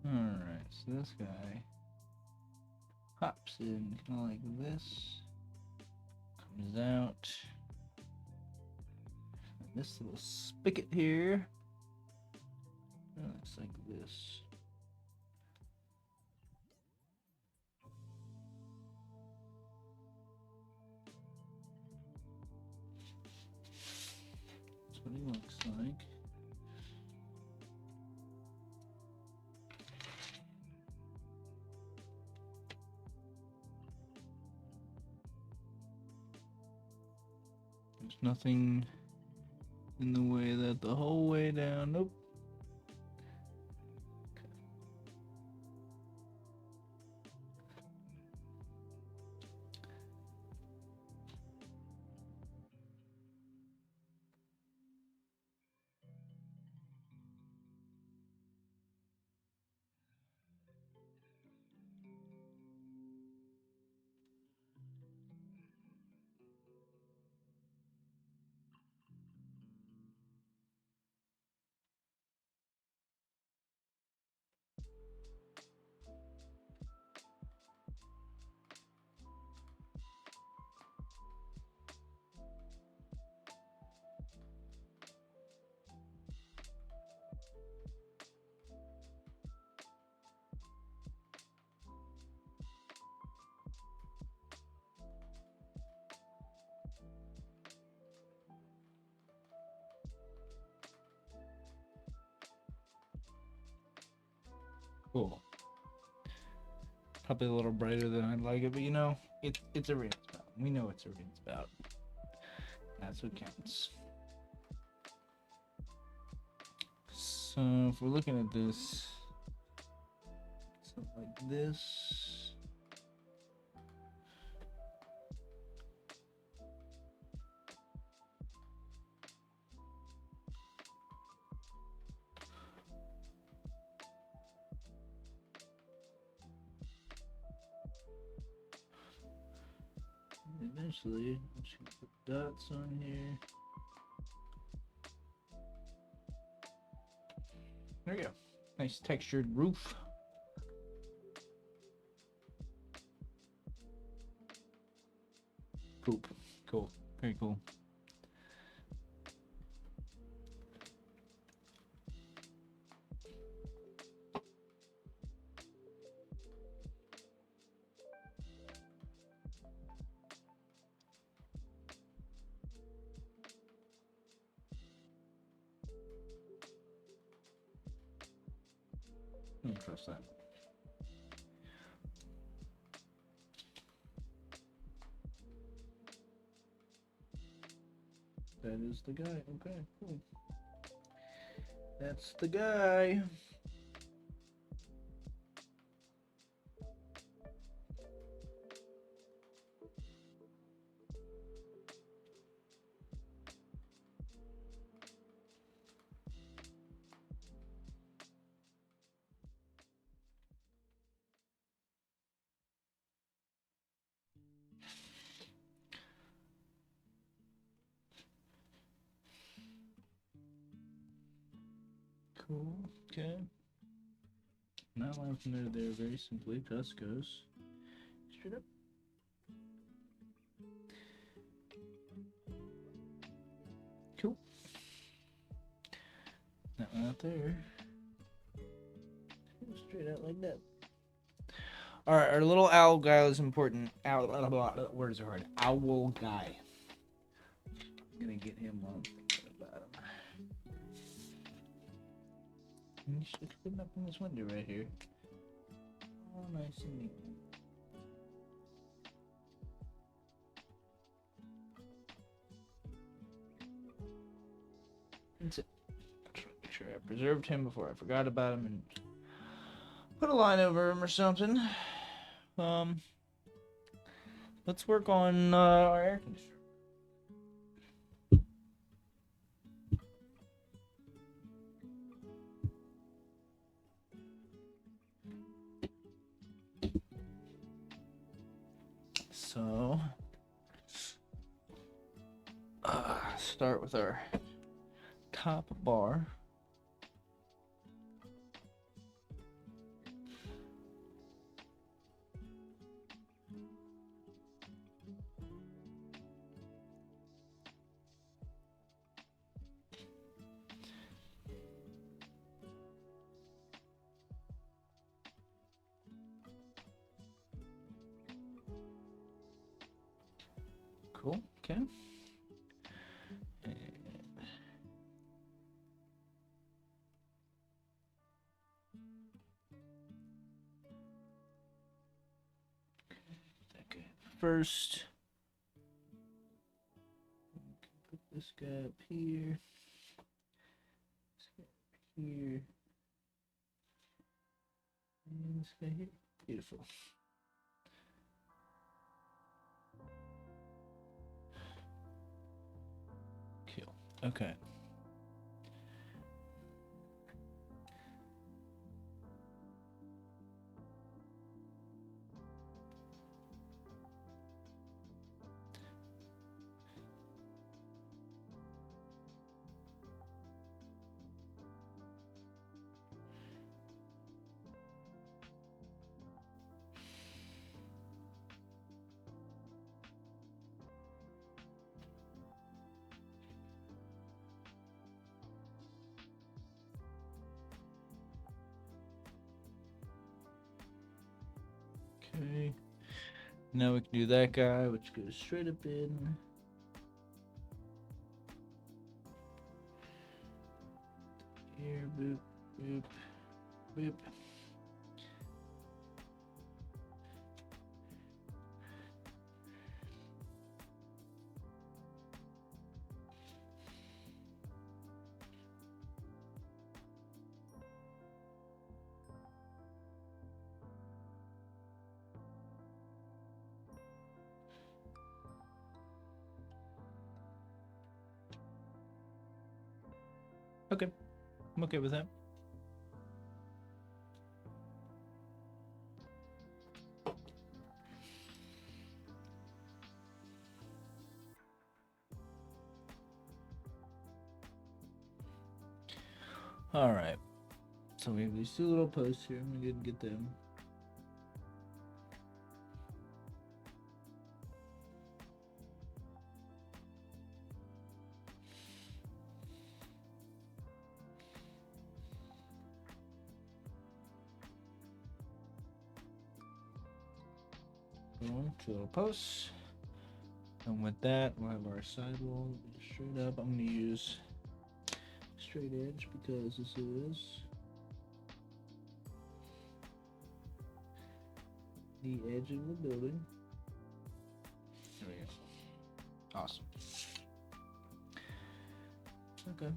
Alright, so this guy hops in kind of like this, comes out. And this little spigot here looks like this. That's what he looks like. There's nothing in the way that the whole way down. Nope. Cool. Probably a little brighter than I'd like it, but you know, it's a ring spout. We know it's a ring spout. That's what counts. So if we're looking at this, something like this. Eventually, I should put dots on here. There we go. Nice textured roof. Cool. Cool. Very cool. I don't trust that. That is the guy. Okay, cool. That's the guy. Cool. Okay. Not left noted there very simply. Tuscos. Straight up. Cool. That one out there. Straight out like that. Alright, our little owl guy is important. Owl, words are hard. Owl guy. I'm gonna get him while I'm thinking about him. He's just putting up in this window right here. Oh, nice and neat. That's it. Try to make sure I preserved him before I forgot about him and put a line over him or something. Let's work on our air conditioner. So, start with our top bar. Cool, okay. First, put this guy up here. This guy up here. And this guy here. Beautiful. Cool. Okay. Okay. Now we can do that guy, which goes straight up in. Here, boop, boop, boop. Okay, I'm okay with that. All right, so we have these two little posts here. I'm gonna get them. Boom, two little posts. And with that, we'll have our sidewall straight up. I'm gonna use straight edge because this is the edge of the building. There we go. Awesome. Okay.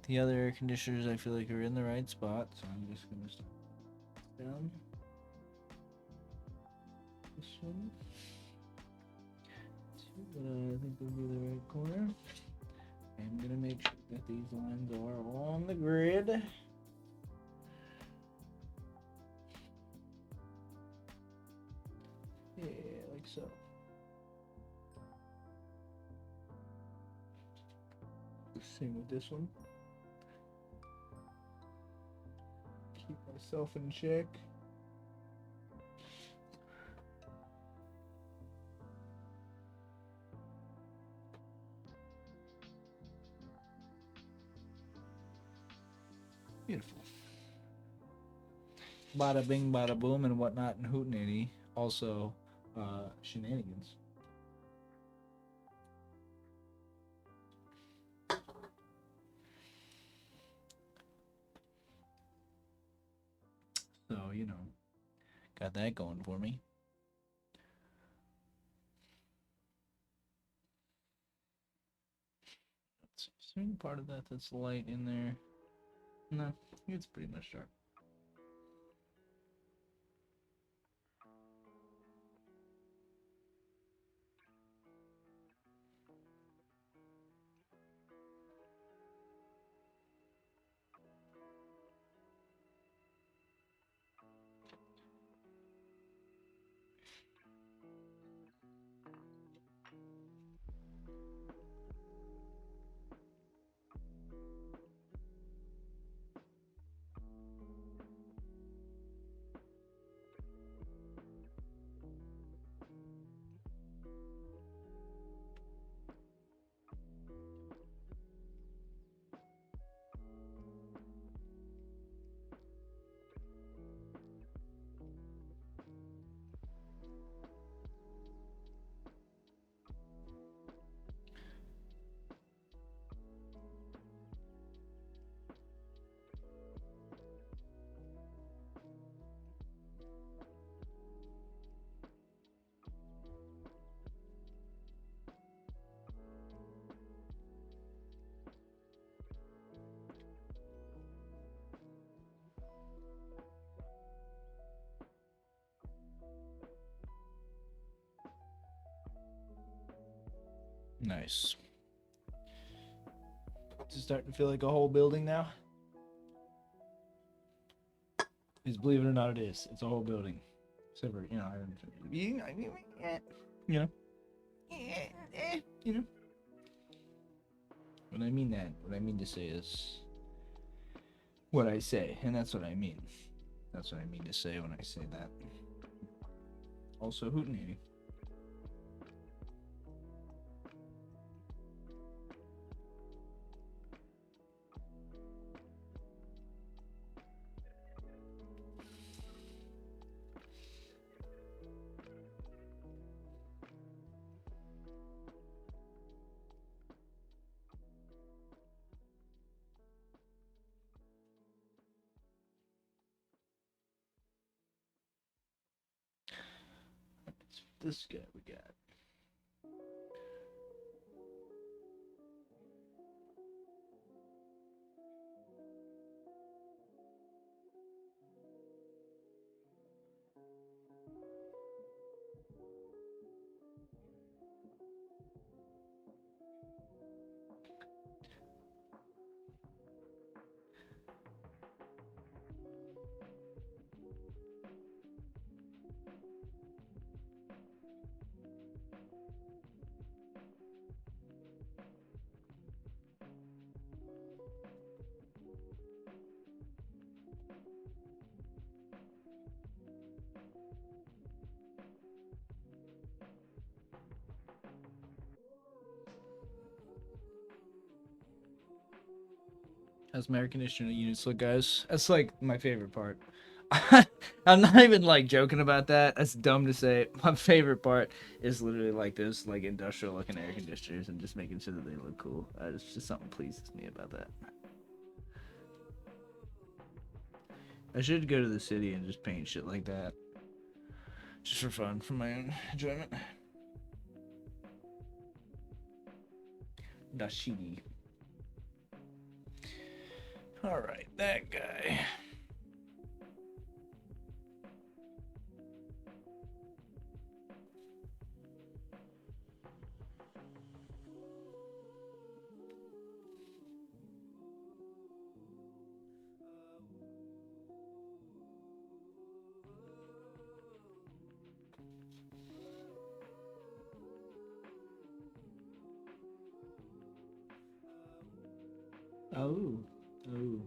The other air conditioners I feel like are in the right spot, so I'm just gonna start down this one to what I think will be the right corner. I'm gonna make sure that these lines are on the grid. Yeah, like so. Same with this one. Keep myself in check. Beautiful. Bada bing, bada boom, and whatnot, and hootenanny. Also, shenanigans. So, you know, got that going for me. Is there any part of that that's light in there? No, it's pretty much dark. Nice. It's starting to feel like a whole building now. Because believe it or not, it is. It's a whole building. Except for, you know, you know. When I mean that, what I mean to say is what I say, and that's what I mean. That's what I mean to say when I say that. Also, hootenanny. This guy we got. How's my air conditioning units look, guys? That's like my favorite part. I'm not even like joking about that. That's dumb to say. My favorite part is literally like those like industrial looking air conditioners and just making sure that they look cool. It's just something pleases me about that. I should go to the city and just paint shit like that. Just for fun, for my own enjoyment. Dashiki. Alright, that guy. Oh. Oh.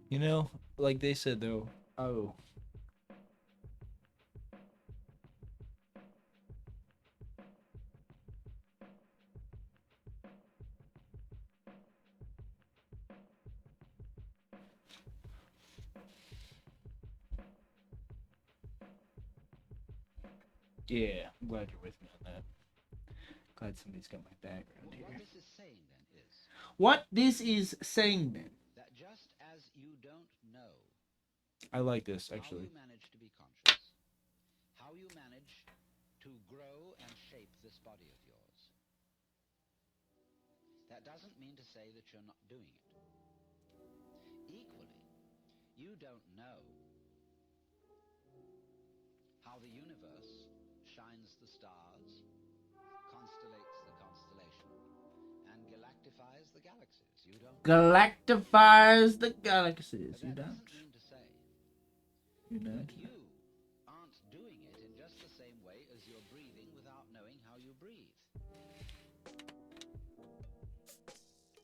You know, like they said though, oh. Yeah, I'm glad you're with me on that. Glad somebody's got my background here. What this is saying then is What this is saying then. that just as you don't know I like this actually. how you manage to be conscious, how you manage to grow and shape this body of yours, that doesn't mean to say that you're not doing it. Equally, you don't know how the universe shines the stars, constellates the constellation, and galactifies the galaxies. You don't Galactifies the galaxies. But You that don't. doesn't mean to say You don't. that you aren't doing it in just the same way as you're breathing without knowing how you breathe.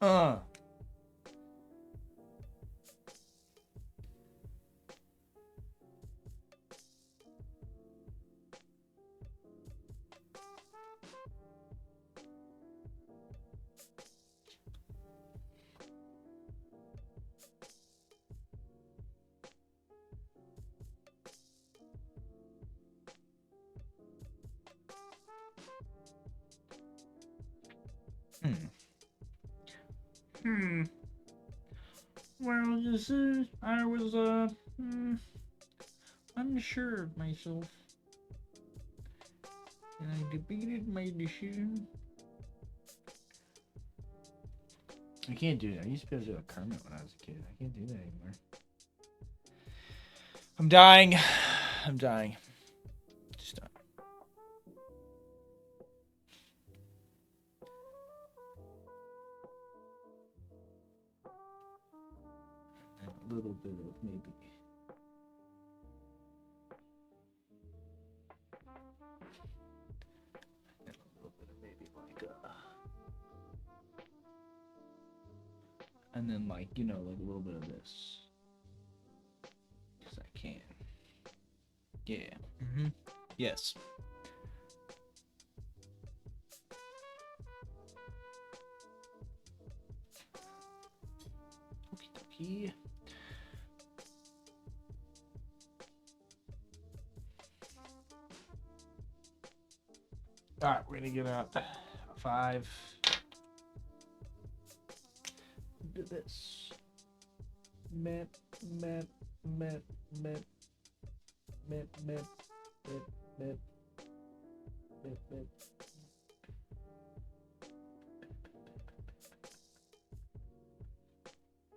Well, I was unsure of myself, and I debated my decision. I can't do that. I used to be able to do a Kermit when I was a kid. I can't do that anymore. I'm dying. I'm dying. Stop. And a little bit of maybe. And a little bit of maybe like and then like, you know, like a little bit of this. Because I can. Yeah. Mm-hmm. Yes. Okie dokie. Alright, we're gonna get out 5. Do this. Map, map, map, map, map, map, map, map, map, map.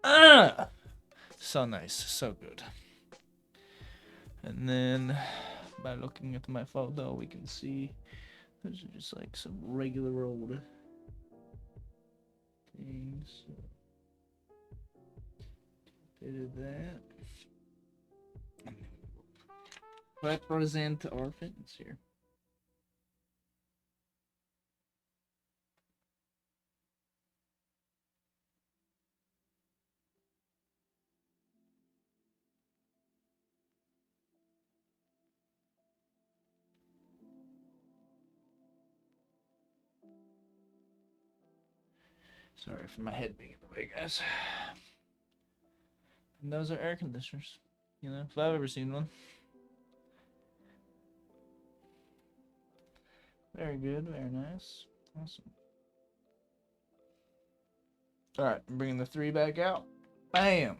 Ah! So nice, so good. And then by looking at my photo, we can see those are just like some regular old things. Did that. Represent orphans here. Sorry for my head being in the way, guys. And those are air conditioners. You know, if I've ever seen one. Very good, very nice. Awesome. Alright, I'm bringing the 3 back out. Bam!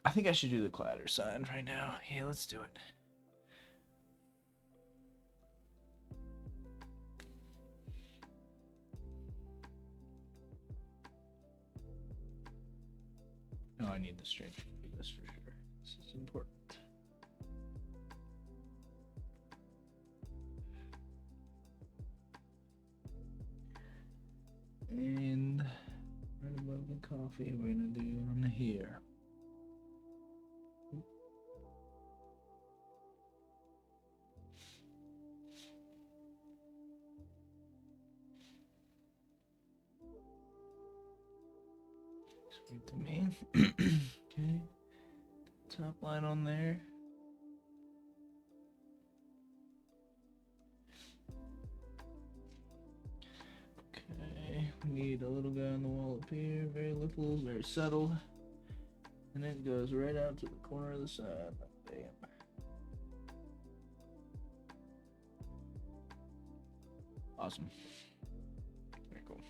I think I should do the clatter sign right now. Yeah, let's do it. No, I need the stranger to do this for sure. This is important. And right above the coffee, we're gonna do on here. Sweet to me. Okay. Top line on there. Okay. We need a little guy on the wall up here. Very little, very subtle. And it goes right out to the corner of the side. Bam. Awesome. Very cool.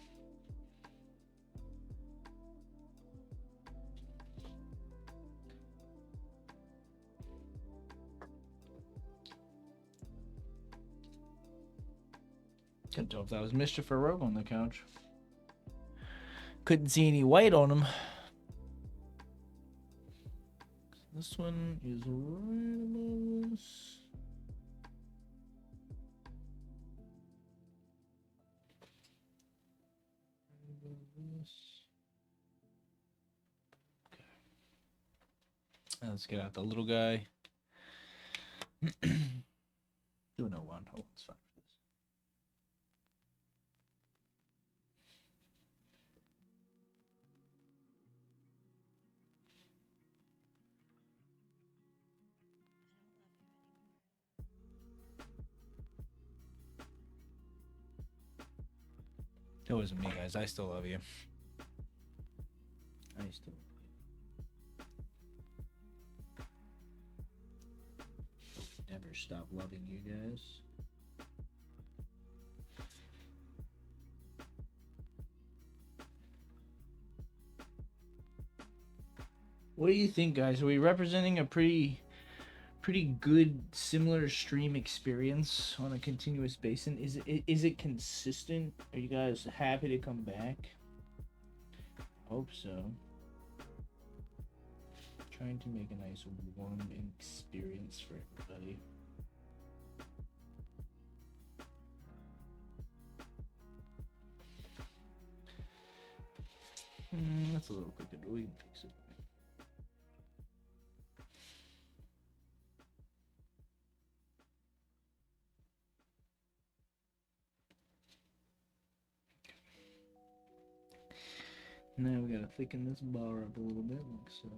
Couldn't tell if that was Mischief or Rogue on the couch. Couldn't see any white on him. This one is right above us. Right above this. Okay. Now let's get out the little guy. 201. Oh, it's fine for this. It wasn't me, guys. I still love you. I still never stop loving you guys. What do you think, guys? Are we representing a pretty good similar stream experience on a continuous basis? Is it consistent? Are you guys happy to come back? Hope so. Trying to make a nice warm experience for everybody. That's a little crooked, but we can fix it. Now we gotta thicken this bar up a little bit, like so.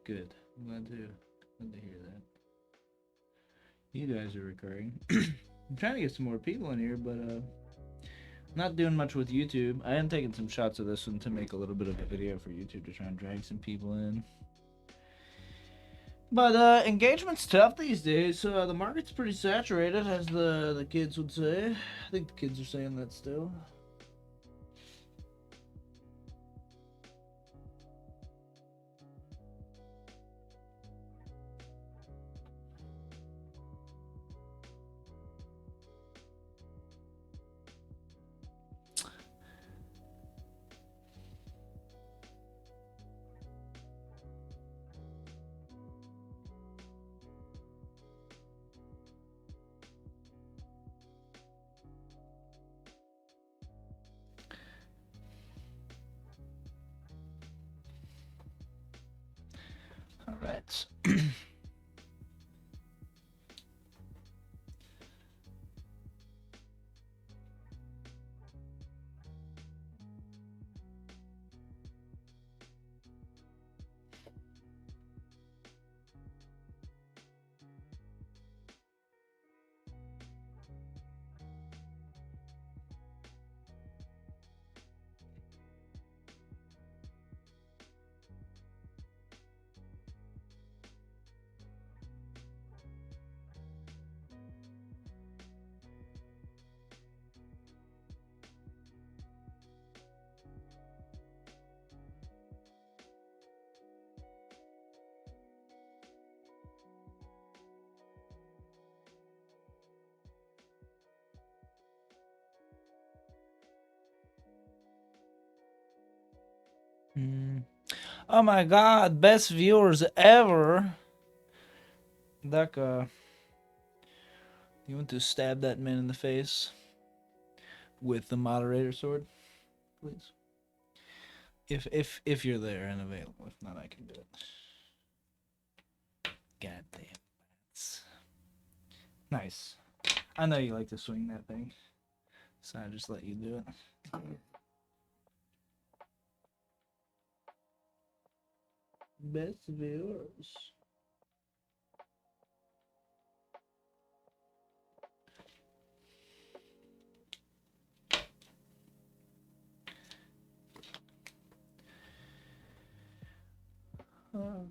Good. I'm glad to hear that. You guys are recurring. I'm trying to get some more people in here, but not doing much with YouTube. I am taking some shots of this one to make a little bit of a video for YouTube to try and drag some people in. But engagement's tough these days. The market's pretty saturated, as the kids would say. I think the kids are saying that still. All right. Oh my god, best viewers ever. Duck, you want to stab that man in the face with the moderator sword, please? If you're there and available. If not, I can do it. God damn. That's nice. I know you like to swing that thing, so I just let you do it. Best viewers.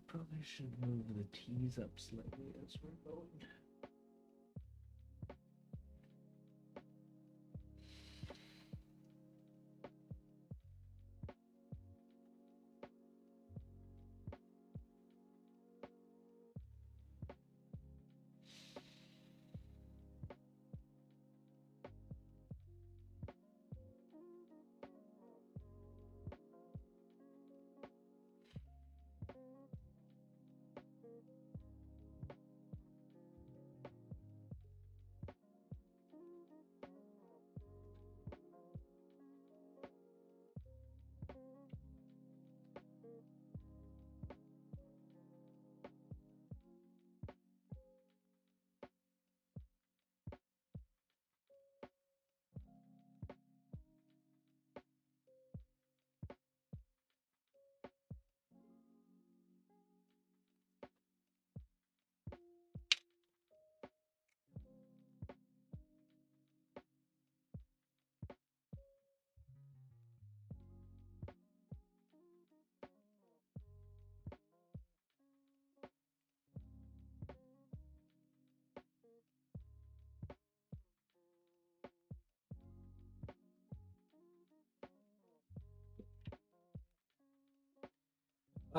Probably should move the T's up slightly as we're going.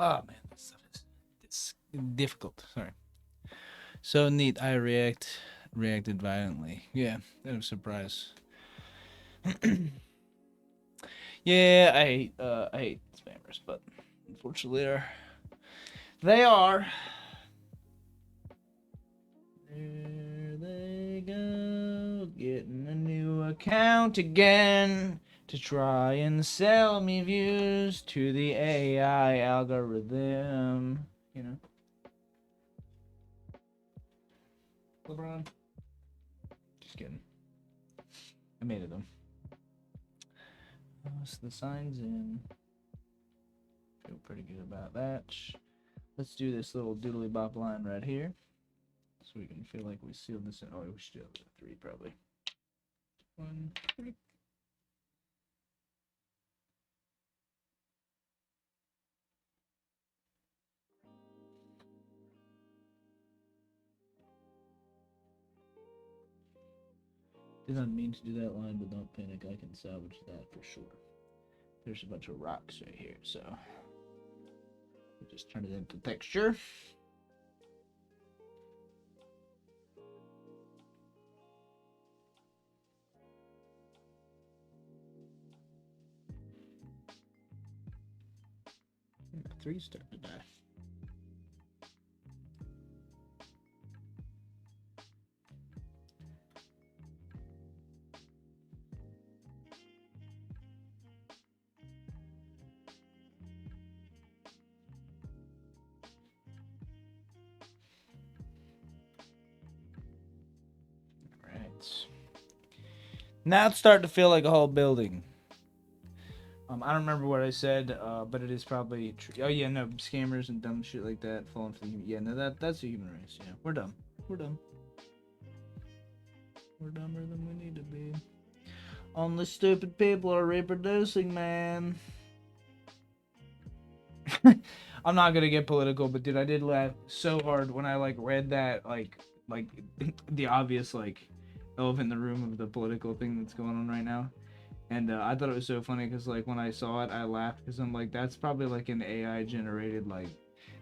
Oh man, this stuff is it's difficult. Sorry. So neat. I reacted violently. Yeah, that was a surprise. Yeah, I hate spammers, but unfortunately they are. There they go, getting a new account again to try and sell me views to the AI algorithm. You know, LeBron. Just kidding. I made it them. So the sign's in. Feel pretty good about that. Let's do this little doodly bop line right here. So we can feel like we sealed this in. Oh, we should do it 3 probably. 1, 3. Did not mean to do that line, but don't panic. I can salvage that for sure. There's a bunch of rocks right here, so we'll just turn it into texture. My 3's starting to die. Alright. Now it's starting to feel like a whole building. I don't remember what I said, but it is probably true. Oh yeah, no, scammers and dumb shit like that falling for the human. Yeah, no, that's the human race. Yeah, we're dumb. We're dumb. We're dumber than we need to be. Only stupid people are reproducing, man. I'm not gonna get political, but dude, I did laugh so hard when I like read that like the obvious like elephant in the room of the political thing that's going on right now. And I thought it was so funny because like when I saw it, I laughed because I'm like, that's probably like an AI generated like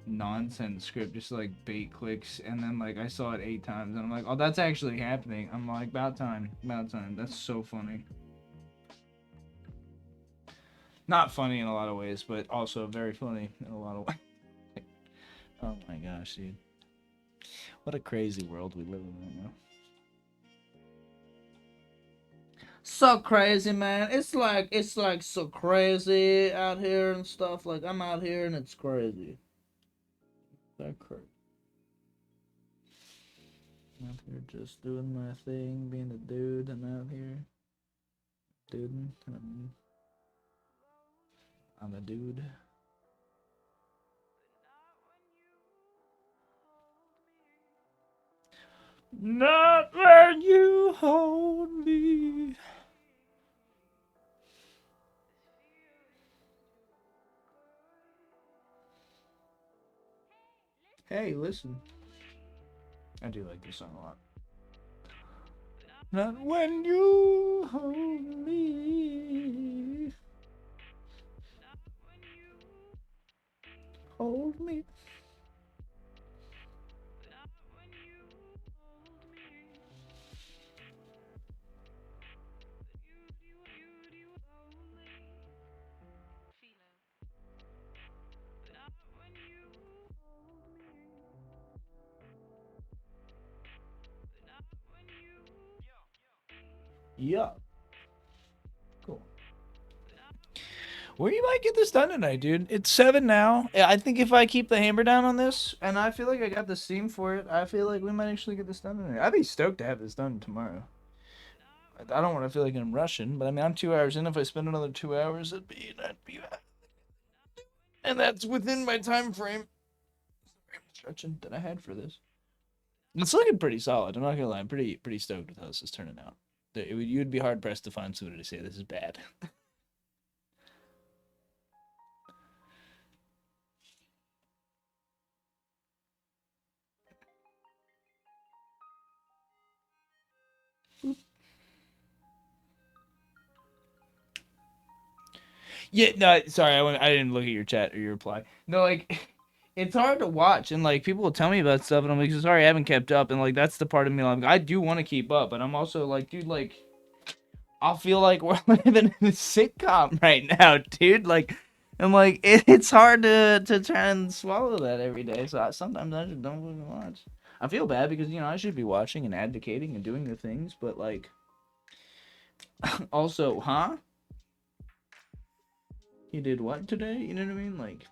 nonsense script, just like bait clicks. And then like I saw it 8 times, and I'm like, oh, that's actually happening. I'm like, about time, about time. That's so funny. Not funny in a lot of ways, but also very funny in a lot of ways. Oh my gosh, dude. What a crazy world we live in right now. So crazy, man. It's like so crazy out here and stuff. Like I'm out here and it's crazy. That crazy. I'm out here just doing my thing, being a dude. I'm out here, duding. I'm a dude. Not when you hold me. Hey, listen. I do like this song a lot. Not when you hold me. Hold me. Yeah. Cool. Where you might get this done tonight, dude. It's 7 now. I think if I keep the hammer down on this, and I feel like I got the steam for it, I feel like we might actually get this done tonight. I'd be stoked to have this done tomorrow. I don't want to feel like I'm rushing, but I mean, I'm 2 hours in. If I spend another 2 hours, that'd be, and that's within my time frame stretching that I had for this. It's looking pretty solid. I'm not gonna lie. I'm pretty stoked with how this is turning out. You'd be hard pressed to find somebody to say this is bad. Yeah, no, sorry, I didn't look at your chat or your reply. No, like, it's hard to watch, and like people will tell me about stuff, and I'm like, sorry, I haven't kept up, and like that's the part of me like I do want to keep up, but I'm also like, dude, like, I feel like we're living in a sitcom right now, dude. Like, I'm like, it's hard to try and swallow that every day. So sometimes I just don't fucking watch. I feel bad because I should be watching and advocating and doing the things, but like, also, huh? You did what today? You know what I mean? Like,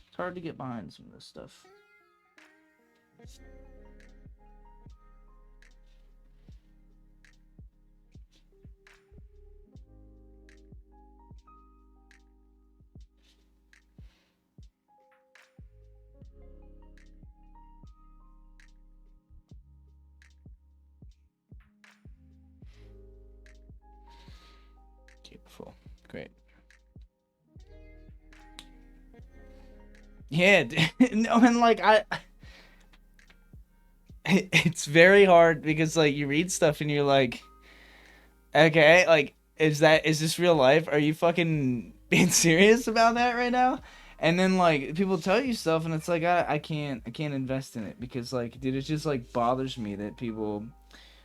it's hard to get behind some of this stuff. Beautiful, great. Yeah, no, and like it's very hard because like you read stuff and you're like, okay, like is this real life? Are you fucking being serious about that right now? And then like people tell you stuff and it's like I can't invest in it because like dude it just like bothers me that people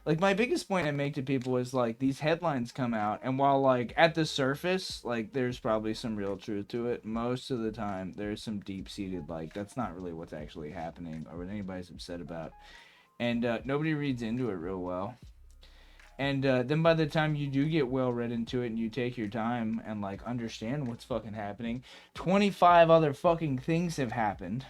like my biggest point I make to people is like these headlines come out and while like at the surface like there's probably some real truth to it, most of the time there's some deep seated like that's not really what's actually happening or what anybody's upset about. And nobody reads into it real well. And then by the time you do get well read into it and you take your time and like understand what's fucking happening, 25 other fucking things have happened.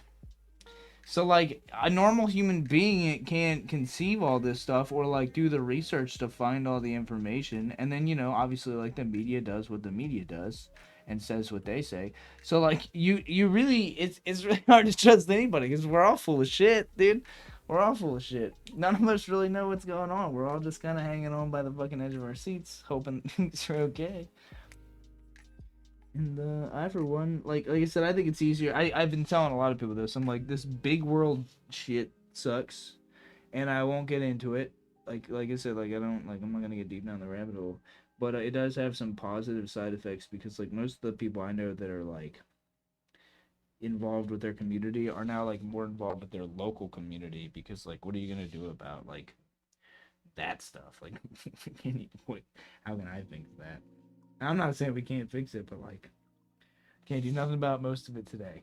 So like a normal human being can't conceive all this stuff or like do the research to find all the information. And then obviously like the media does what the media does and says what they say. So like you really it's really hard to trust anybody because we're all full of shit, dude. We're all full of shit. None of us really know what's going on. We're all just kind of hanging on by the fucking edge of our seats, hoping things are okay. And I, for one, like I said, I think it's easier. I've been telling a lot of people this. I'm like, this big world shit sucks, and I won't get into it. Like I said, like I don't like I'm not gonna get deep down the rabbit hole, but it does have some positive side effects because like most of the people I know that are like involved with their community are now like more involved with their local community because like what are you gonna do about like that stuff? Like, how can I think of that? I'm not saying we can't fix it, but like, can't do nothing about most of it today.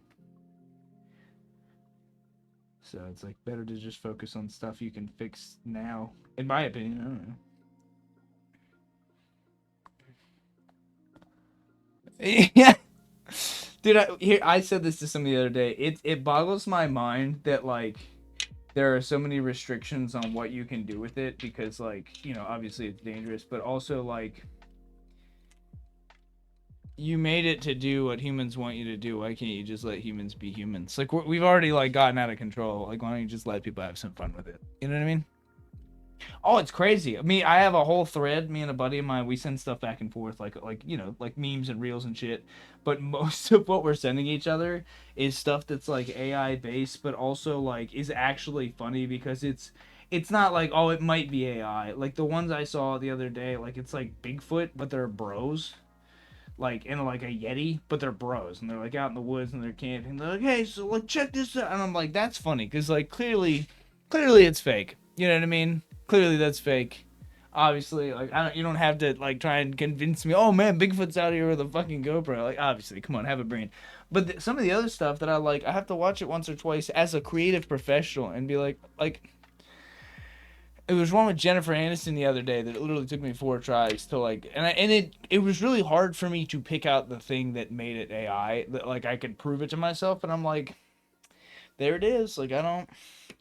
So it's like better to just focus on stuff you can fix now. In my opinion, I don't know. Yeah. Dude, I said this to somebody the other day. It boggles my mind that like there are so many restrictions on what you can do with it because like, you know, obviously it's dangerous, but also like you made it to do what humans want you to do. Why can't you just let humans be humans? Like we've already like gotten out of control. Like why don't you just let people have some fun with it? You know what I mean? Oh, it's crazy. I have a whole thread. Me and a buddy of mine, we send stuff back and forth, like you know, like memes and reels and shit. But most of what we're sending each other is stuff that's like AI based, but also like is actually funny because it's not like oh it might be AI. Like the ones I saw the other day, like it's like Bigfoot, but they're bros. Like in like a Yeti, but they're bros and they're like out in the woods and they're camping. They're like, hey, so like check this out, and I'm like, that's funny because like clearly it's fake. You know what I mean? Clearly that's fake. Obviously, like you don't have to like try and convince me. Oh man, Bigfoot's out here with a fucking GoPro. Like obviously, come on, have a brain. But some of the other stuff that I like, I have to watch it once or twice as a creative professional and be like it was one with Jennifer Aniston the other day that it literally took me 4 tries to like, and it was really hard for me to pick out the thing that made it AI that like I could prove it to myself, and I'm like, there it is. Like I don't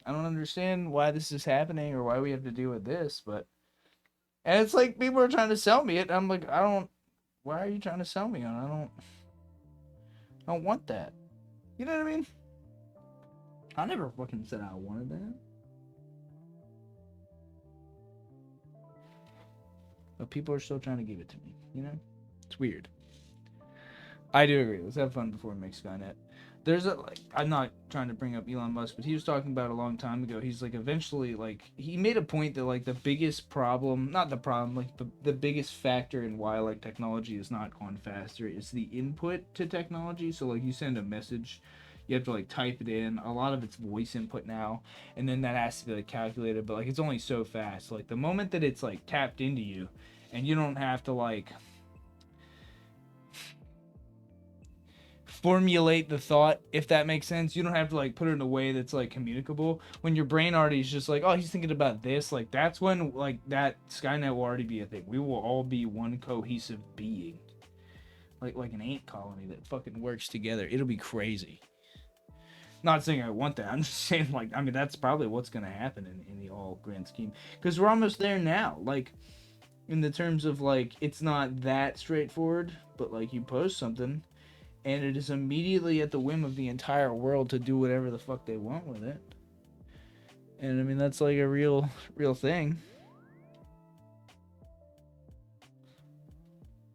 understand why this is happening or why we have to deal with this, but and it's like people are trying to sell me it. I'm like, I don't. Why are you trying to sell me on? I don't want that. You know what I mean? I never fucking said I wanted that. But people are still trying to give it to me. You know, it's weird. I do agree. Let's have fun before we make Skynet. There's a like I'm not trying to bring up Elon Musk, but he was talking about a long time ago. He's like eventually like he made a point that like the biggest problem, not the problem, like the biggest factor in why like technology has not gone faster is the input to technology. So like you send a message, you have to like type it in. A lot of it's voice input now, and then that has to be like calculated. But like it's only so fast. Like the moment that it's like tapped into you, and you don't have to like formulate the thought, if that makes sense. You don't have to like put it in a way that's like communicable. When your brain already is just like, oh, he's thinking about this, like that's when like that Skynet will already be a thing. We will all be one cohesive being. Like an ant colony that fucking works together. It'll be crazy. Not saying I want that. I'm just saying like I mean that's probably what's gonna happen in the all grand scheme. Because we're almost there now. Like in the terms of like it's not that straightforward, but like you post something and it is immediately at the whim of the entire world to do whatever the fuck they want with it. And I mean that's like a real thing.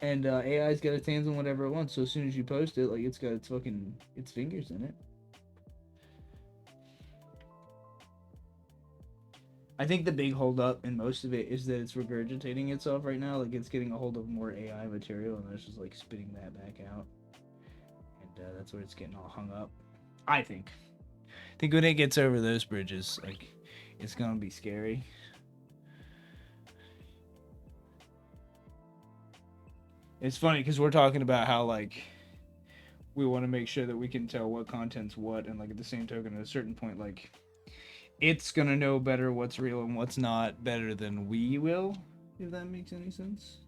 And AI's got its hands on whatever it wants. So as soon as you post it, like it's got its fucking its fingers in it. I think the big holdup in most of it is that it's regurgitating itself right now. Like it's getting a hold of more AI material and it's just like spitting that back out. And that's where it's getting all hung up. I think. I think when it gets over those bridges, like it's gonna be scary. It's funny because we're talking about how like we want to make sure that we can tell what content's what, and like at the same token, at a certain point, like it's gonna know better what's real and what's not better than we will, if that makes any sense.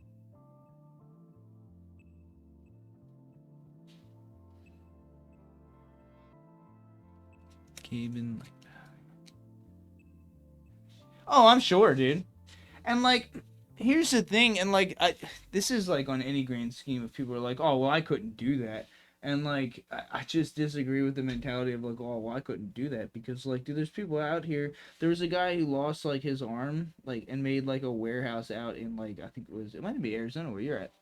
Cabin. Oh, I'm sure, dude. And like, here's the thing, and like, this is like on any grand scheme. If people are like, oh, well, I couldn't do that, and like, I just disagree with the mentality of like, oh, well, I couldn't do that because like, dude, there's people out here. There was a guy who lost like his arm, like, and made like a warehouse out in like, I think it might be Arizona where you're at.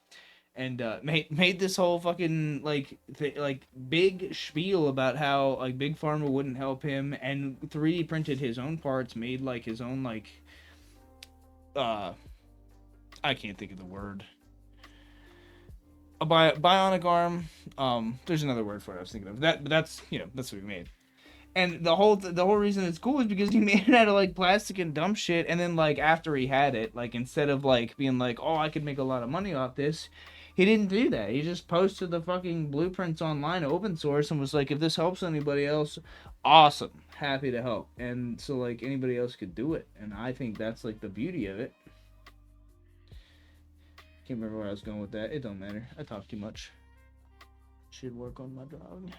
And made this whole fucking like big spiel about how like big pharma wouldn't help him, and 3D printed his own parts, made like his own like uh I can't think of the word. A bionic arm. There's another word for it I was thinking of. That, but that's that's what we made. And the whole reason it's cool is because he made it out of like plastic and dumb shit. And then like after he had it, like instead of like being like, oh, I could make a lot of money off this, He didn't do that. He just posted the fucking blueprints online, open source, and was like, if this helps anybody else, awesome, happy to help. And so like anybody else could do it, and I think that's like the beauty of it. Can't remember where I was going with that. It don't matter. I talk too much. Should work on my dog.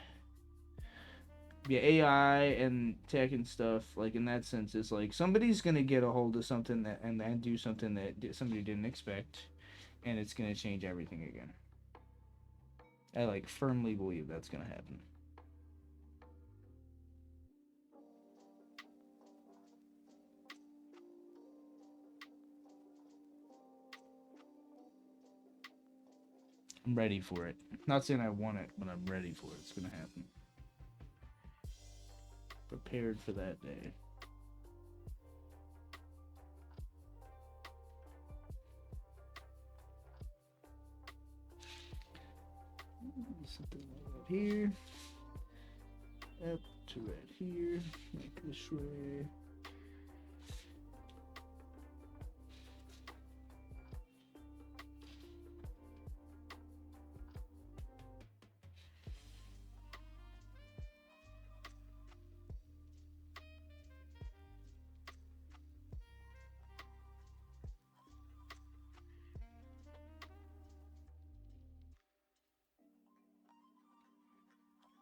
Yeah, AI and tech and stuff, like in that sense, is like somebody's gonna get a hold of something that and do something that somebody didn't expect, and it's gonna change everything again. I like firmly believe that's gonna happen. I'm ready for it. Not saying I want it, but I'm ready for it. It's gonna happen. Prepared for that day. Something like that here. Up to right here. Like this way.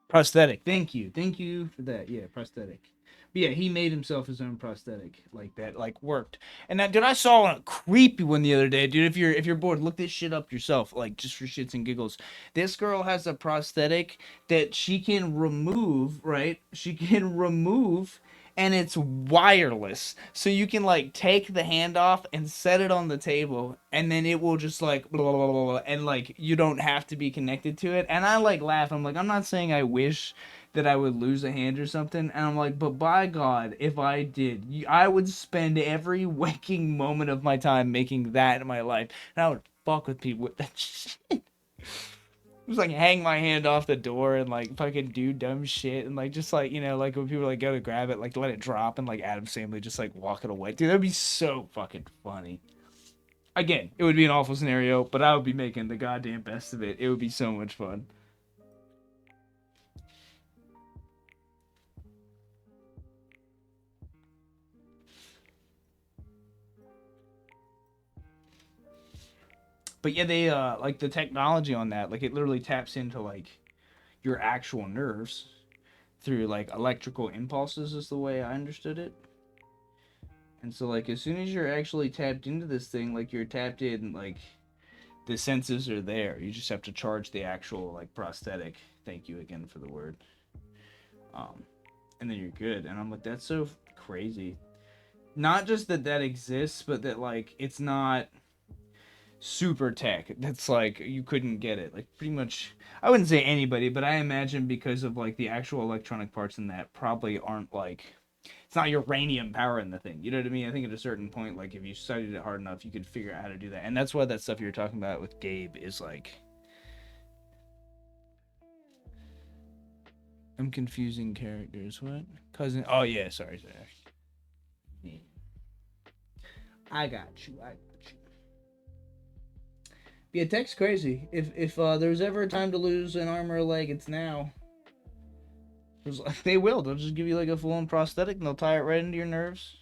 Prosthetic. Thank you. Thank you for that. Yeah, prosthetic. But yeah, he made himself his own prosthetic like that, like worked. And that, dude, I saw a creepy one the other day, dude. If you're bored, look this shit up yourself, like just for shits and giggles. This girl has a prosthetic that she can remove, right? She can remove and it's wireless. So you can like take the hand off and set it on the table and then it will just like blah, blah, blah, blah, and like you don't have to be connected to it. And I like laugh. I'm like, I'm not saying I wish that I would lose a hand or something. And I'm like, but by God, if I did, I would spend every waking moment of my time making that in my life. And I would fuck with people with that shit. Just like hang my hand off the door and like fucking do dumb shit and like just like, you know, like when people like go to grab it, like let it drop and like Adam Sandler just like walk it away. Dude, that'd be so fucking funny. Again, it would be an awful scenario, but I would be making the goddamn best of it. It would be so much fun. But yeah, they like the technology on that, like it literally taps into like your actual nerves through like electrical impulses is the way I understood it. And so like as soon as you're actually tapped into this thing, like you're tapped in, like the senses are there. You just have to charge the actual like prosthetic. Thank you again for the word. Um, and then you're good. And I'm like, that's so crazy. Not just that that exists, but that like it's not super tech. That's like you couldn't get it. Like pretty much, I wouldn't say anybody, but I imagine because of like the actual electronic parts in that probably aren't like it's not uranium power in the thing. You know what I mean? I think at a certain point, like if you studied it hard enough, you could figure out how to do that. And that's why that stuff you're talking about with Gabe is like. I'm confusing characters. What? Cousin. Oh yeah, sorry. Yeah. I got you. I got you. Yeah, tech's crazy. If there's ever a time to lose an arm or a leg, it's now. They will. They'll just give you like a full-on prosthetic and they'll tie it right into your nerves.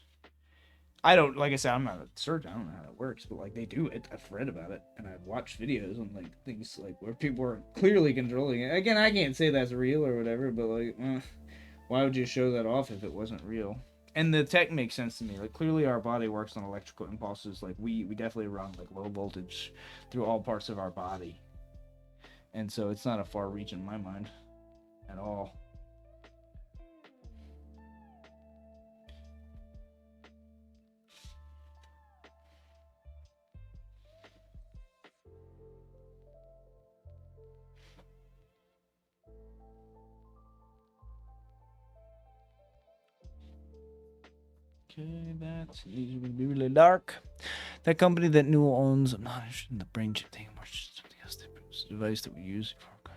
I don't, like I said, I'm not a surgeon. I don't know how it works, but like they do it. I've read about it and I've watched videos on like things like where people are clearly controlling it. Again, I can't say that's real or whatever, but like, why would you show that off if it wasn't real? And the tech makes sense to me. Like clearly, our body works on electrical impulses. Like we definitely run like low voltage through all parts of our body, and so it's not a far reach in my mind at all. Okay, that's these are gonna be really dark. That company that Newell owns, I'm not interested in the brain chip thing. More something else. It's a device that we use for.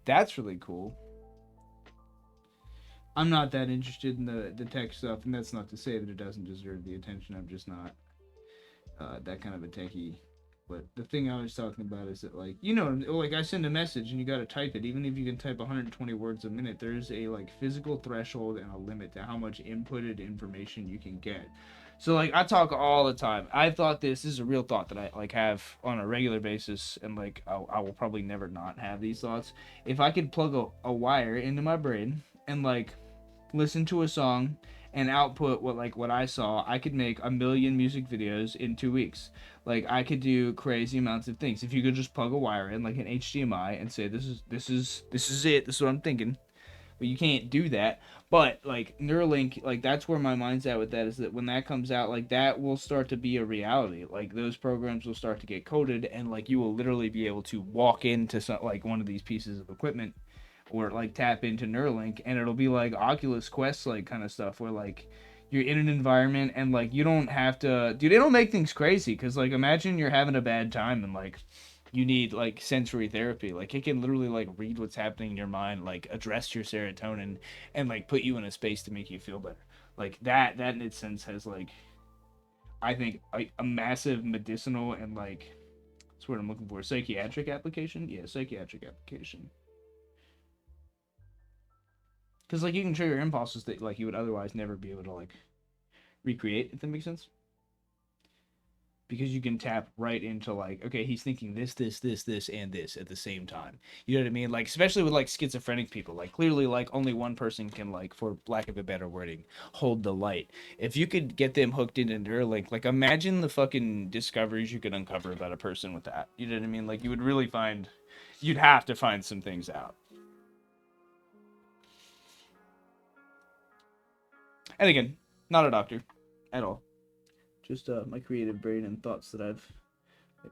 That's really cool. I'm not that interested in the tech stuff, and that's not to say that it doesn't deserve the attention. I'm just not that kind of a techie. But the thing I was talking about is that, like, you know, like I send a message and you gotta type it. Even if you can type 120 words a minute, there's a like physical threshold and a limit to how much inputted information you can get. So like I talk all the time. I thought this is a real thought that I like have on a regular basis, and like I will probably never not have these thoughts. If I could plug a wire into my brain and like listen to a song and output what I saw, I could make 1 million music videos in 2 weeks. Like I could do crazy amounts of things if you could just plug a wire in like an HDMI and say this is it. This is what I'm thinking. But you can't do that. But like Neuralink, like that's where my mind's at with that, is that when that comes out, like that will start to be a reality. Like those programs will start to get coded, and like you will literally be able to walk into some like one of these pieces of equipment or like tap into Neuralink, and it'll be like Oculus Quest like kind of stuff where like you're in an environment and like you don't have to, dude, it'll make things crazy because like imagine you're having a bad time and like you need like sensory therapy. Like it can literally like read what's happening in your mind, like address your serotonin and like put you in a space to make you feel better. Like that in its sense has like, I think a massive medicinal and like that's what I'm looking for, psychiatric application. Yeah, psychiatric application. Because like you can trigger impulses that like you would otherwise never be able to like recreate, if that makes sense. Because you can tap right into like, okay, he's thinking this, and this at the same time. You know what I mean? Like especially with like schizophrenic people, like clearly like only one person can, like, for lack of a better wording, hold the light. If you could get them hooked into Neuralink, like imagine the fucking discoveries you could uncover about a person with that. You know what I mean? Like you would really find, you'd have to find some things out. And again, not a doctor at all. Just my creative brain and thoughts that I've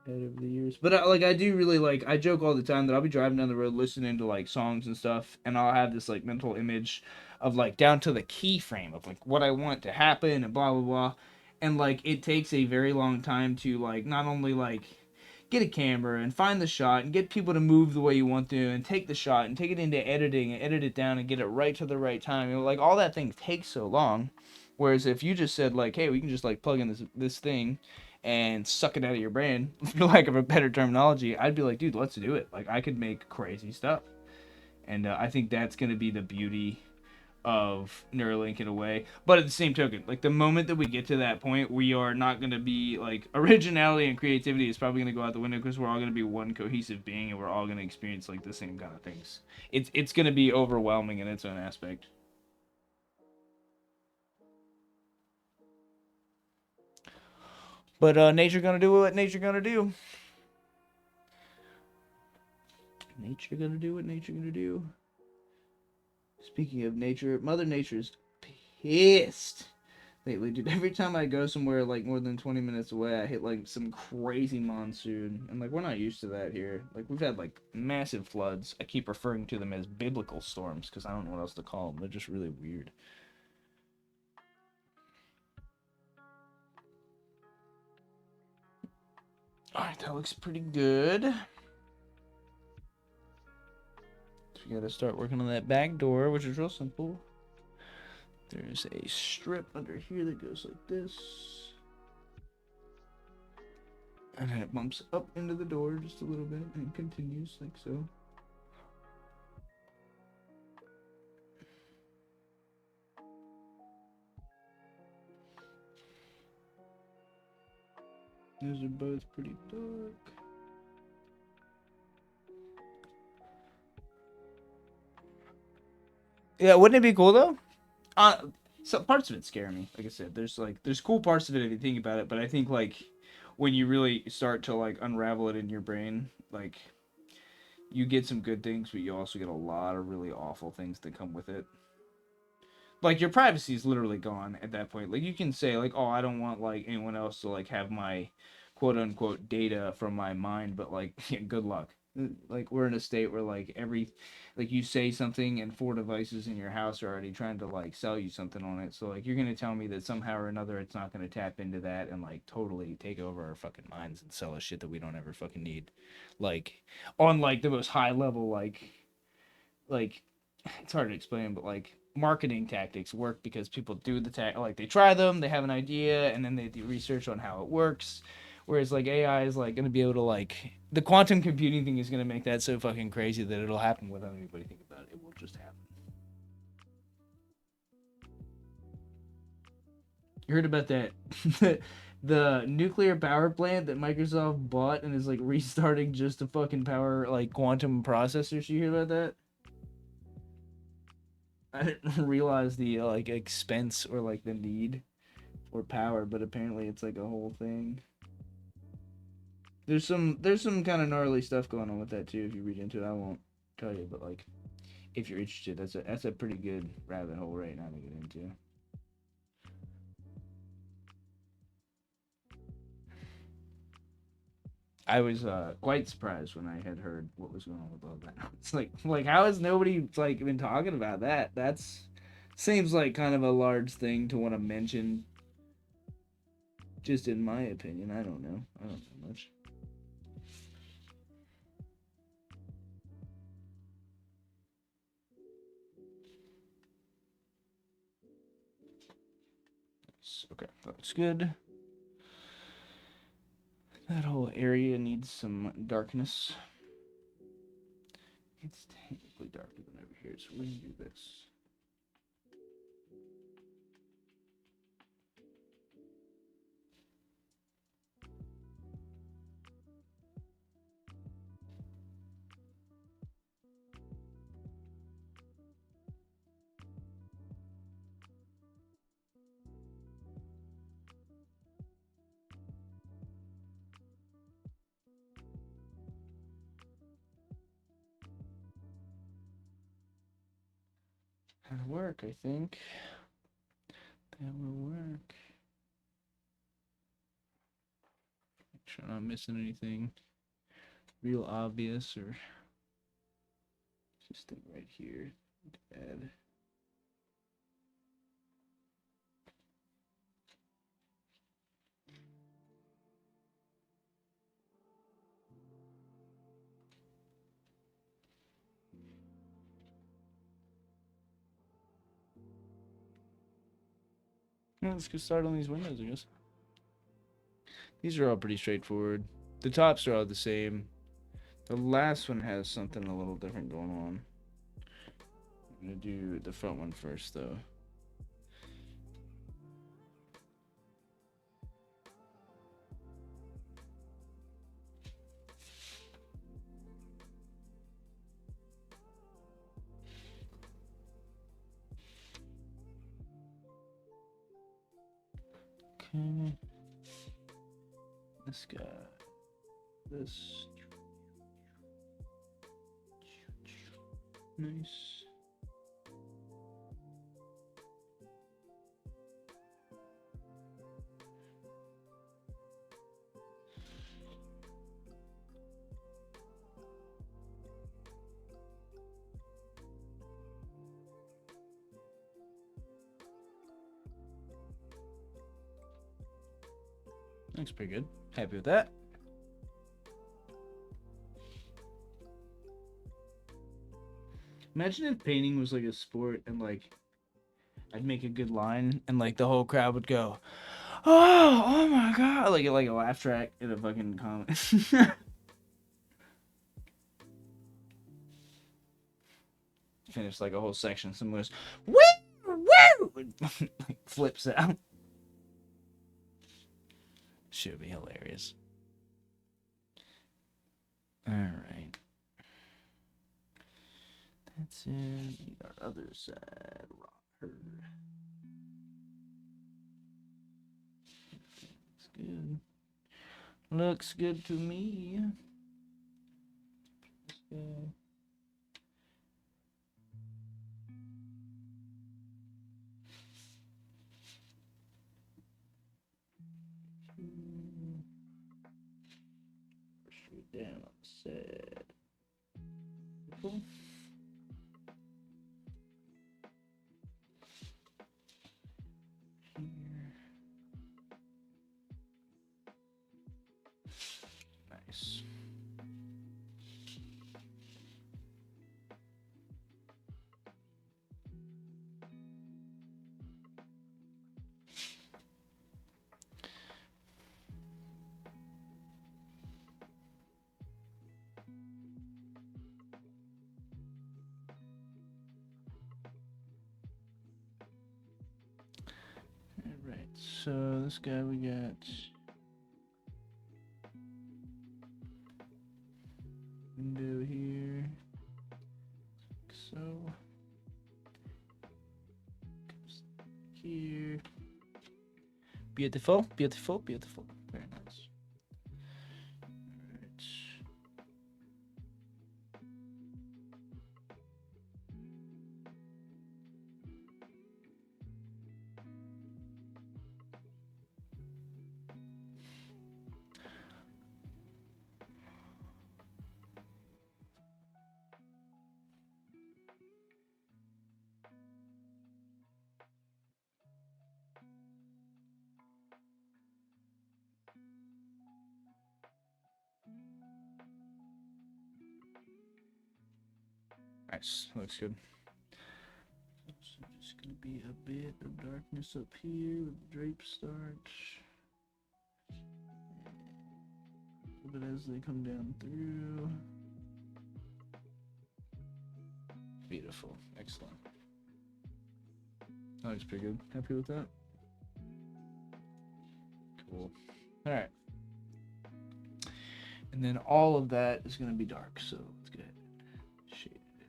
had over the years. But like I do really like, I joke all the time that I'll be driving down the road listening to like songs and stuff, and I'll have this like mental image of like down to the keyframe of like what I want to happen and blah blah blah. And like it takes a very long time to like not only like get a camera and find the shot and get people to move the way you want to and take the shot and take it into editing and edit it down and get it right to the right time. You know, like all that thing takes so long. Whereas if you just said like, hey, we can just like plug in this thing and suck it out of your brain, for lack of a better terminology, I'd be like, dude, let's do it. Like I could make crazy stuff. And I think that's going to be the beauty of Neuralink in a way. But at the same token, like the moment that we get to that point, we are not going to be like, originality and creativity is probably going to go out the window because we're all going to be one cohesive being and we're all going to experience like the same kind of things. It's going to be overwhelming in its own aspect. But nature gonna do what nature gonna do. Nature gonna do what nature gonna do. Speaking of nature, Mother Nature's pissed lately, dude. Every time I go somewhere like more than 20 minutes away, I hit like some crazy monsoon. And like we're not used to that here. Like we've had like massive floods. I keep referring to them as biblical storms because I don't know what else to call them. They're just really weird. Alright, that looks pretty good. So we gotta start working on that back door, which is real simple. There's a strip under here that goes like this. And then it bumps up into the door just a little bit and continues like so. Those are both pretty dark. Yeah, wouldn't it be cool though? So parts of it scare me. Like I said, there's cool parts of it if you think about it, but I think like when you really start to like unravel it in your brain, like you get some good things, but you also get a lot of really awful things that come with it. Like your privacy is literally gone at that point. Like you can say like, oh, I don't want like anyone else to like have my quote unquote data from my mind, but like yeah, good luck. Like we're in a state where like like you say something and 4 devices in your house are already trying to like sell you something on it. So like you're gonna tell me that somehow or another it's not gonna tap into that and like totally take over our fucking minds and sell us shit that we don't ever fucking need. Like on like the most high level like it's hard to explain, but like marketing tactics work because people do like they try them, they have an idea, and then they do research on how it works. Whereas like AI is like gonna be able to like the quantum computing thing is gonna make that so fucking crazy that it'll happen without anybody thinking about it. It will just happen. You heard about that? The nuclear power plant that Microsoft bought and is like restarting just to fucking power like quantum processors. You hear about that? I didn't realize the like expense or like the need for power, but apparently it's like a whole thing. There's some kind of gnarly stuff going on with that too. If you read into it, I won't tell you, but like if you're interested, that's a pretty good rabbit hole right now to get into. I was quite surprised when I had heard what was going on with all that. It's like how has nobody like been talking about that? That's seems like kind of a large thing to want to mention. Just in my opinion, I don't know. I don't know much. Okay, that's good. That whole area needs some darkness. It's technically darker than over here, so we're gonna do this. That'll work, I think. That will work. Make sure I'm not missing anything real obvious or just think right here. Add. Yeah, let's get started on these windows, I guess. These are all pretty straightforward. The tops are all the same. The last one has something a little different going on. I'm gonna do the front one first, though. Okay. This guy. This. Nice. Looks pretty good. Happy with that. Imagine if painting was like a sport and like I'd make a good line and like the whole crowd would go, oh my god, like a laugh track in a fucking comment. Finish like a whole section. Someone goes, woo, woo, like flips out. Should be hilarious. All right. That's it. Need our other side. Rocker. Looks good. Looks good to me. Okay. Straight down on the side. Cool. Here. Nice. Alright, so this guy we got. Window here. So. Here. Beautiful, beautiful, beautiful. Very nice. Alright. Nice, looks good. So just gonna be a bit of darkness up here with the drape start. A little bit as they come down through. Beautiful, excellent. That looks pretty good. Happy with that? Cool. Alright. And then all of that is gonna be dark, so let's go ahead and shade it in.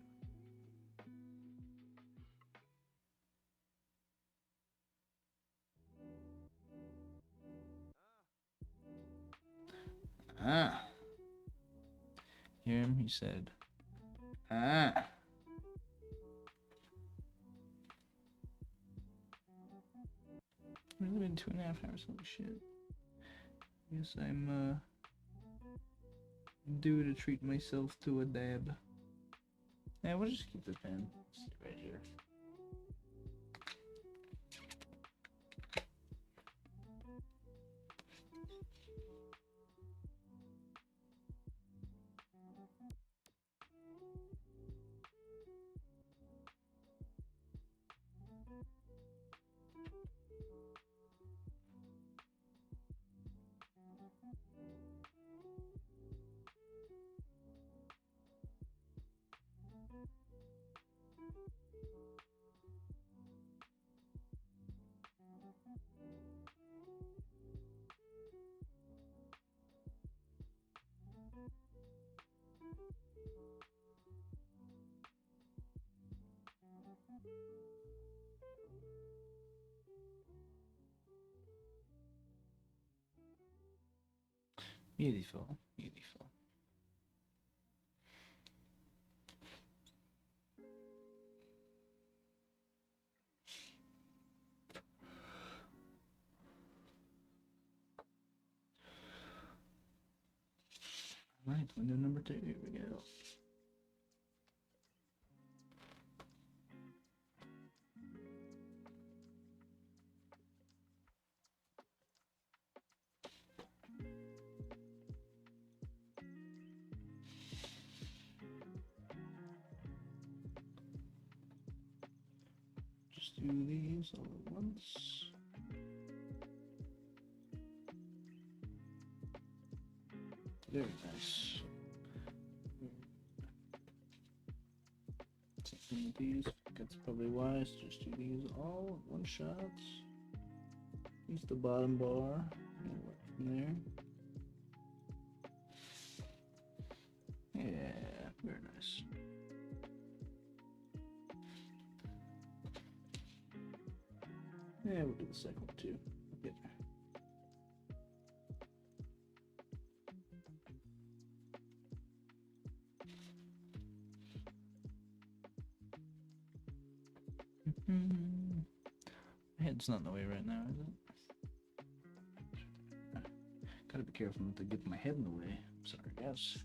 Ah. Hear him? He said, ah. Really been 2.5 hours. Holy shit. Guess I'm due to treat myself to a dab. Yeah, we'll just keep the pen. Let's see right here. Beautiful, beautiful. All right, window number 2. Here we go. Just do these all at once. Very nice. Taking these, that's probably wise. Just do these all at one shot. Use the bottom bar and work from there. Yeah, very nice. Yeah, we'll do the second one too. Okay. My head's not in the way right now, is it? Gotta be careful not to get my head in the way. Sorry, guys.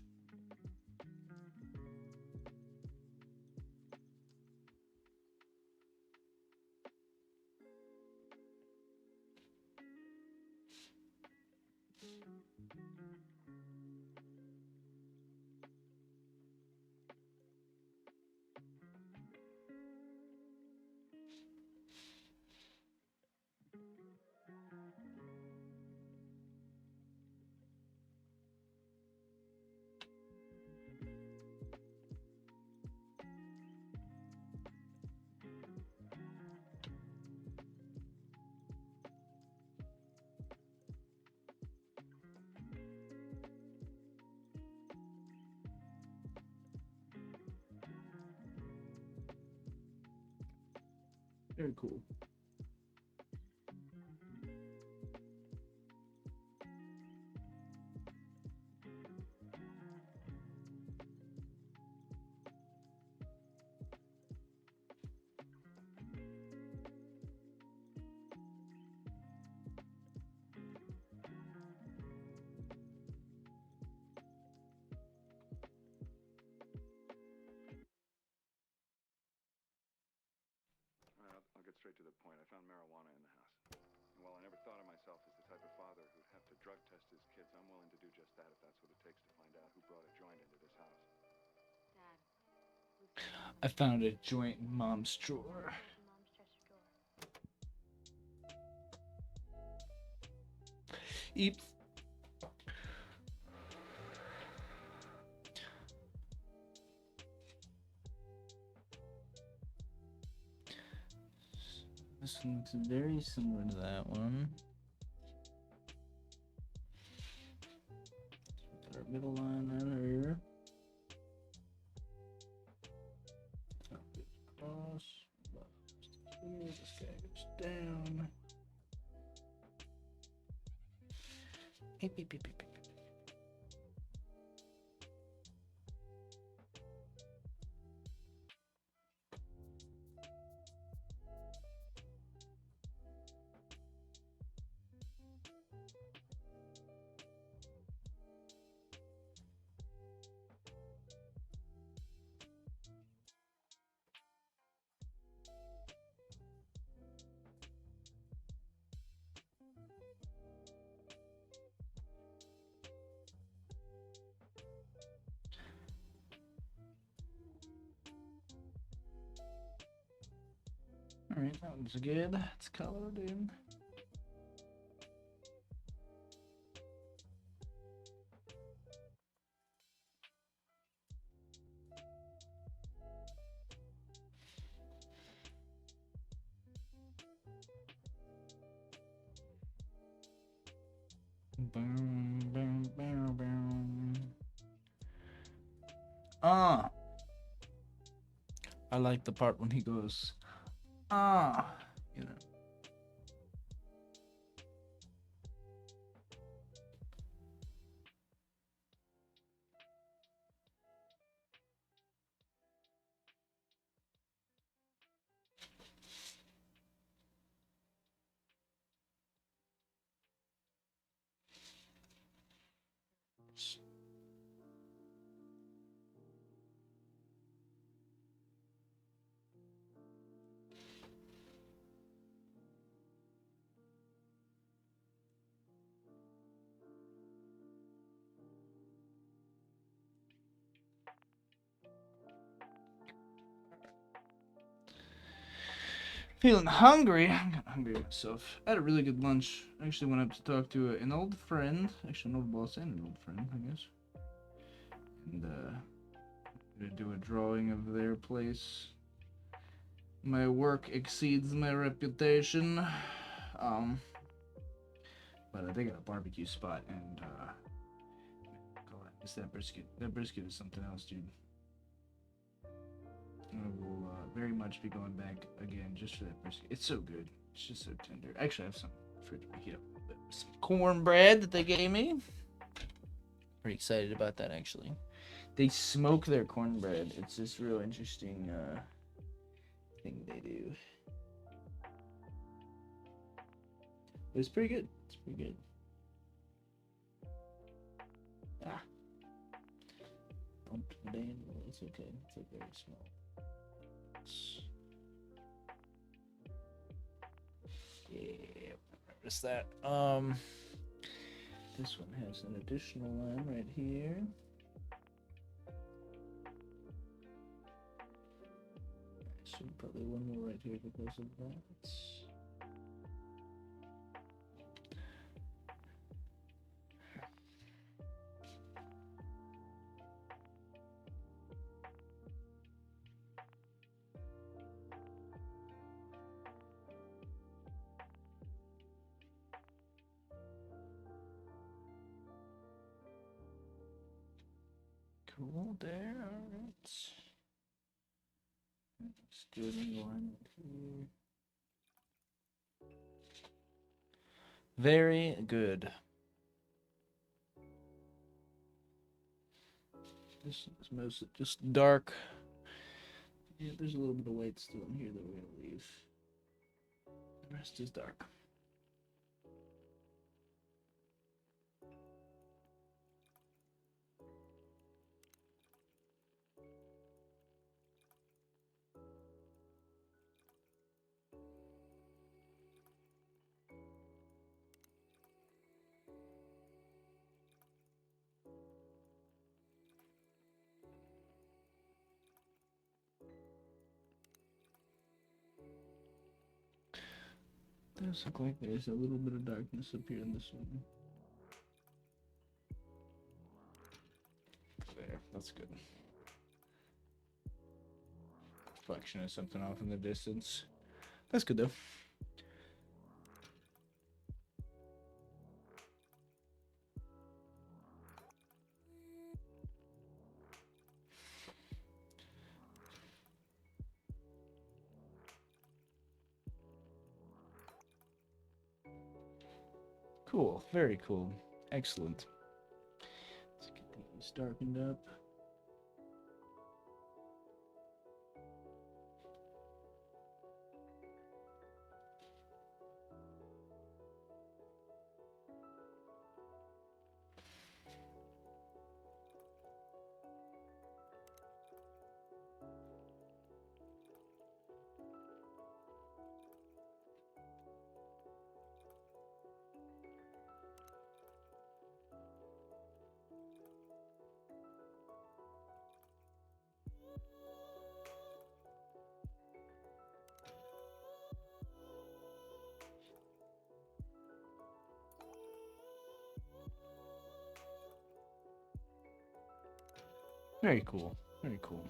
Very cool. I'll get straight to the point. I found marijuana in the house. And while I never thought of myself as the type of father who'd have to drug test his kids, I'm willing to do just that if that's what it takes to find out who brought a joint into this house. Dad, I found a joint in Mom's drawer. Mom's dresser drawer. Eep. This one looks very similar to that one. Put our middle line right here. Top goes across. Here, this guy goes down. Beep, beep, beep, beep, beep. All right, that one's good. It's colored in. Boom, boom, boom, boom. Ah, I like the part when he goes, ah, you know. Feeling hungry. I'm getting hungry myself. I had a really good lunch. I actually went up to talk to an old friend, actually an old boss and an old friend, I guess. And gonna do a drawing of their place. My work exceeds my reputation. But they got a barbecue spot, and God, it's that brisket. That brisket is something else, dude. I will very much be going back again just for that brisket. It's so good. It's just so tender. Actually, I have some fridge heat up. Some cornbread that they gave me. Pretty excited about that, actually. They smoke their cornbread. It's this real interesting thing they do. But it's pretty good. It's pretty good. Ah. Bumped the band. Well, it's okay. It's like very small. Yeah, what's that? This one has an additional line right here. So probably one more right here because of that. Cool there, alright. Let's do another one here. Very good. This is mostly just dark. Yeah, there's a little bit of white still in here that we're gonna leave. The rest is dark. Does look like there's a little bit of darkness up here in this one. There, that's good. Reflection of something off in the distance. That's good though. Cool, very cool. Excellent. Let's get these darkened up. Very cool. Very cool.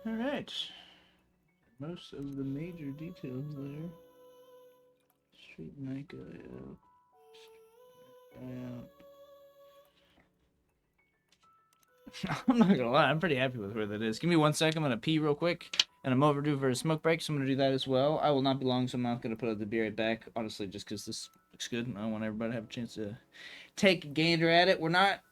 All right. Most of the major details there. Straighten that guy out. I'm not gonna lie, I'm pretty happy with where that is. Give me 1 second, I'm gonna pee real quick, and I'm overdue for a smoke break, so I'm gonna do that as well. I will not be long, so I'm not gonna put up the beer right back. Honestly, just because this looks good, and I want everybody to have a chance to take a gander at it. We're not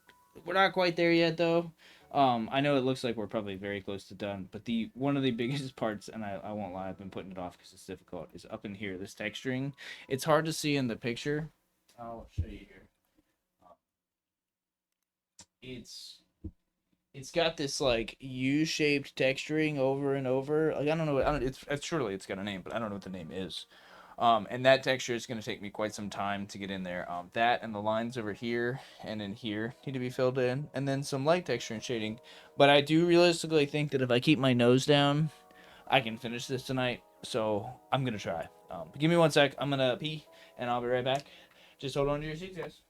quite there yet, though. I know it looks like we're probably very close to done, but the one of the biggest parts, and I won't lie, I've been putting it off because it's difficult, is up in here, this texturing. It's hard to see in the picture. I'll show you here. It's got this like U-shaped texturing over and over. Like I don't know. It's surely it's got a name, but I don't know what the name is. And that texture is going to take me quite some time to get in there. That and the lines over here and in here need to be filled in, and then some light texture and shading. But I do realistically think that if I keep my nose down, I can finish this tonight. So I'm gonna try. But give me 1 sec. I'm gonna pee, and I'll be right back. Just hold on to your seats, guys.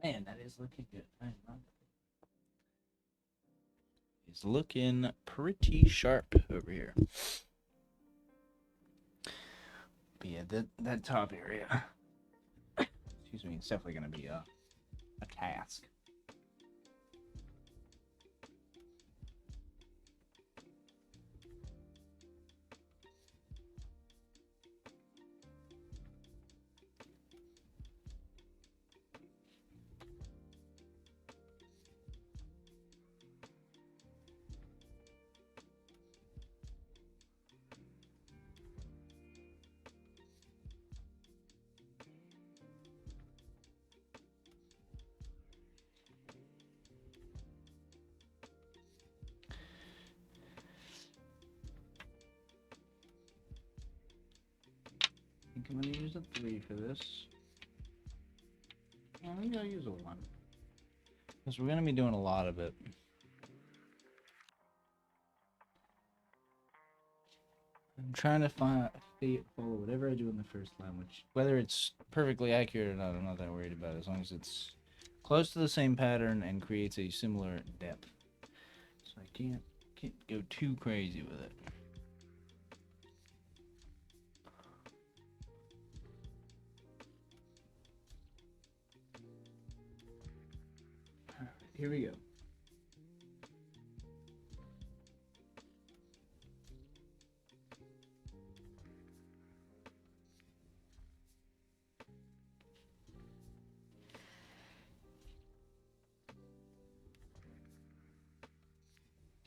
Man, that is looking good. It's looking pretty sharp over here. But yeah, that top area, excuse me, it's definitely gonna be a task. I think I'm gonna use a 3 for this. I think I'll use a 1. Because we're gonna be doing a lot of it. I'm trying to follow whatever I do in the first line, which, whether it's perfectly accurate or not, I'm not that worried about, as long as it's close to the same pattern and creates a similar depth. So I can't go too crazy with it. All right, here we go.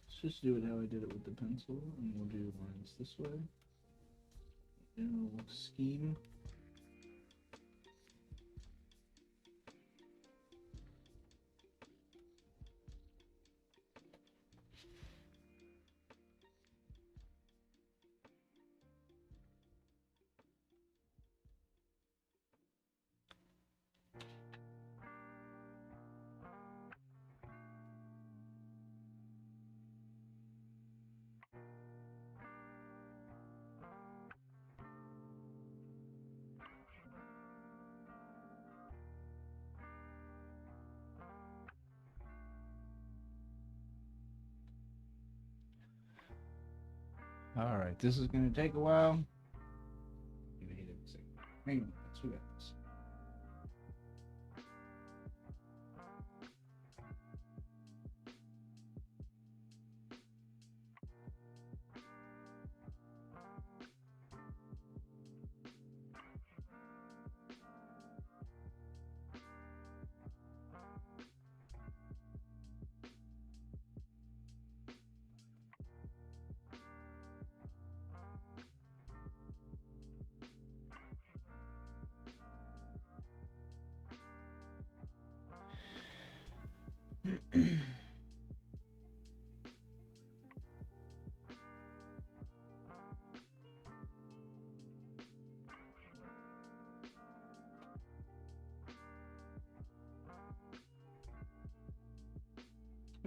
Let's just do it how I did it with the pencil, and we'll do lines this way. Scheme. All right, this is gonna take a while. Hang on, we got this.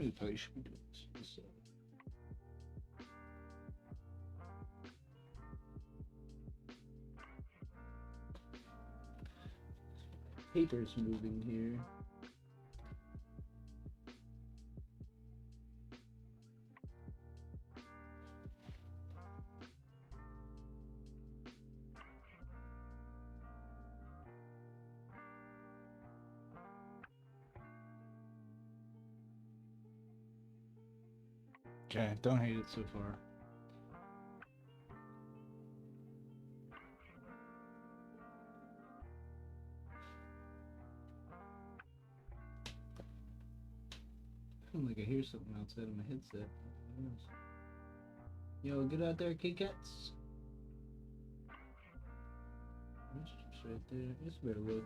I probably should be doing this. Paper's moving here. Okay, don't hate it so far. I feel like I hear something outside of my headset. Yo, get out there, Kit Kats. It's right there. It's a better look.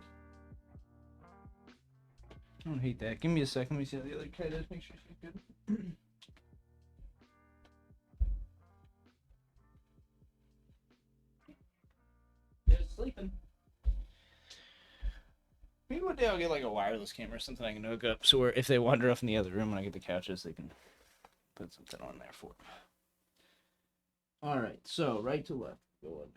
I don't hate that. Give me a second. Let me see how the other cat is. Make sure she's good. Yeah, it's sleeping. Maybe one day I'll get like a wireless camera or something I can hook up, so if they wander off in the other room when I get the couches, they can put something on there for them. All right, so right to left. Go on.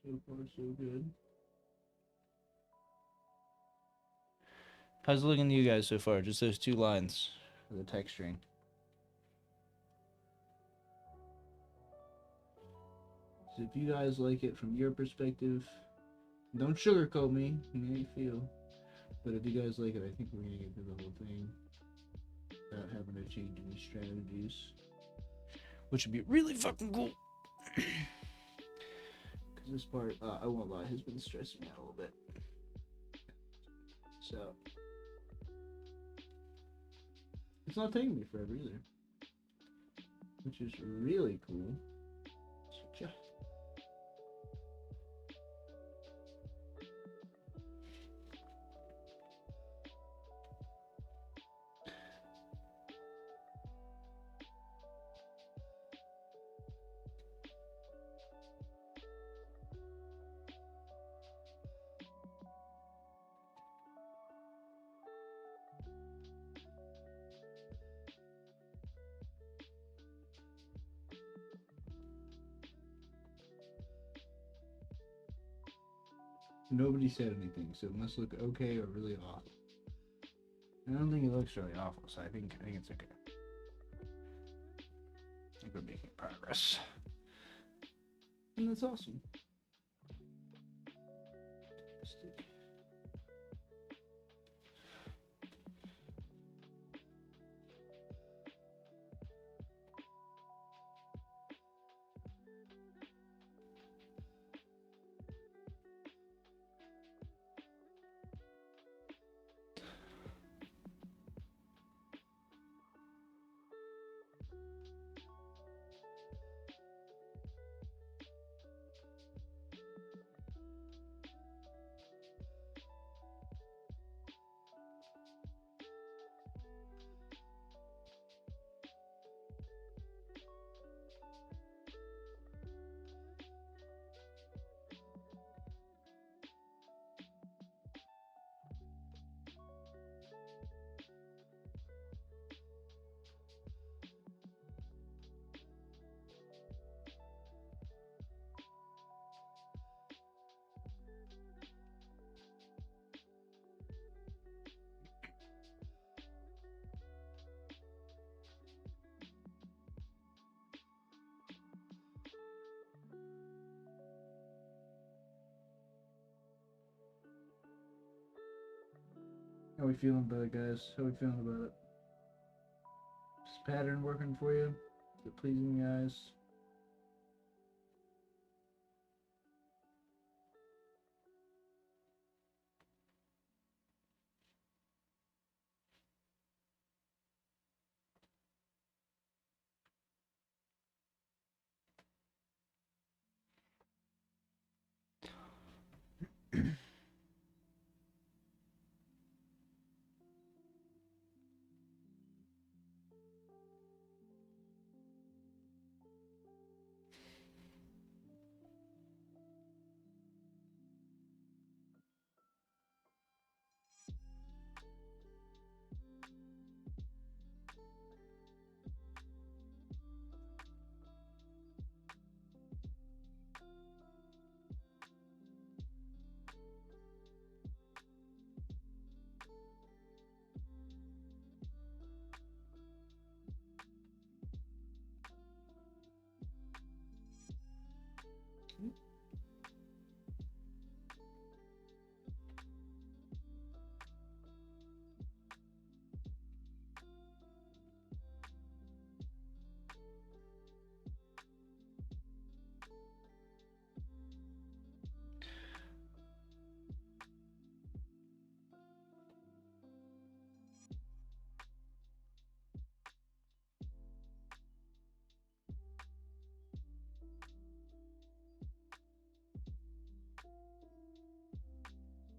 So far, so good. How's it looking to you guys so far? Just those two lines for the texturing. So if you guys like it from your perspective, don't sugarcoat me. You know how you feel. But if you guys like it, I think we're gonna get through the whole thing without having to change any strategies, which would be really fucking cool. Because this part, I won't lie, has been stressing me out a little bit. So it's not taking me forever either, which is really cool. So, yeah. Nobody said anything, so it must look okay or really awful. I don't think it looks really awful, so I think it's okay. I think we're making progress, and that's awesome. How we feeling about it, guys? How we feeling about it? Is this pattern working for you? Is it pleasing you guys?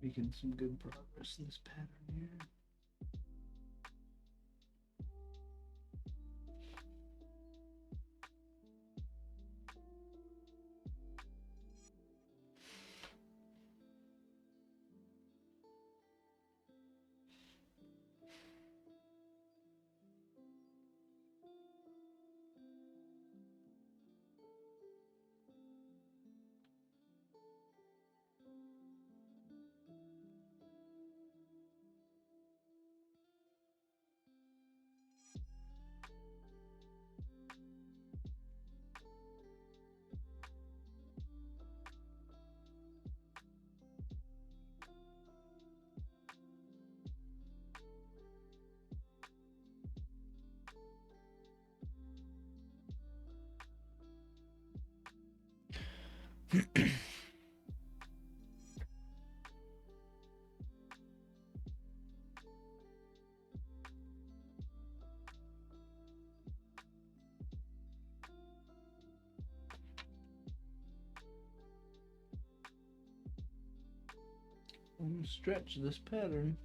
Making some good progress in this pattern here. Stretch this pattern.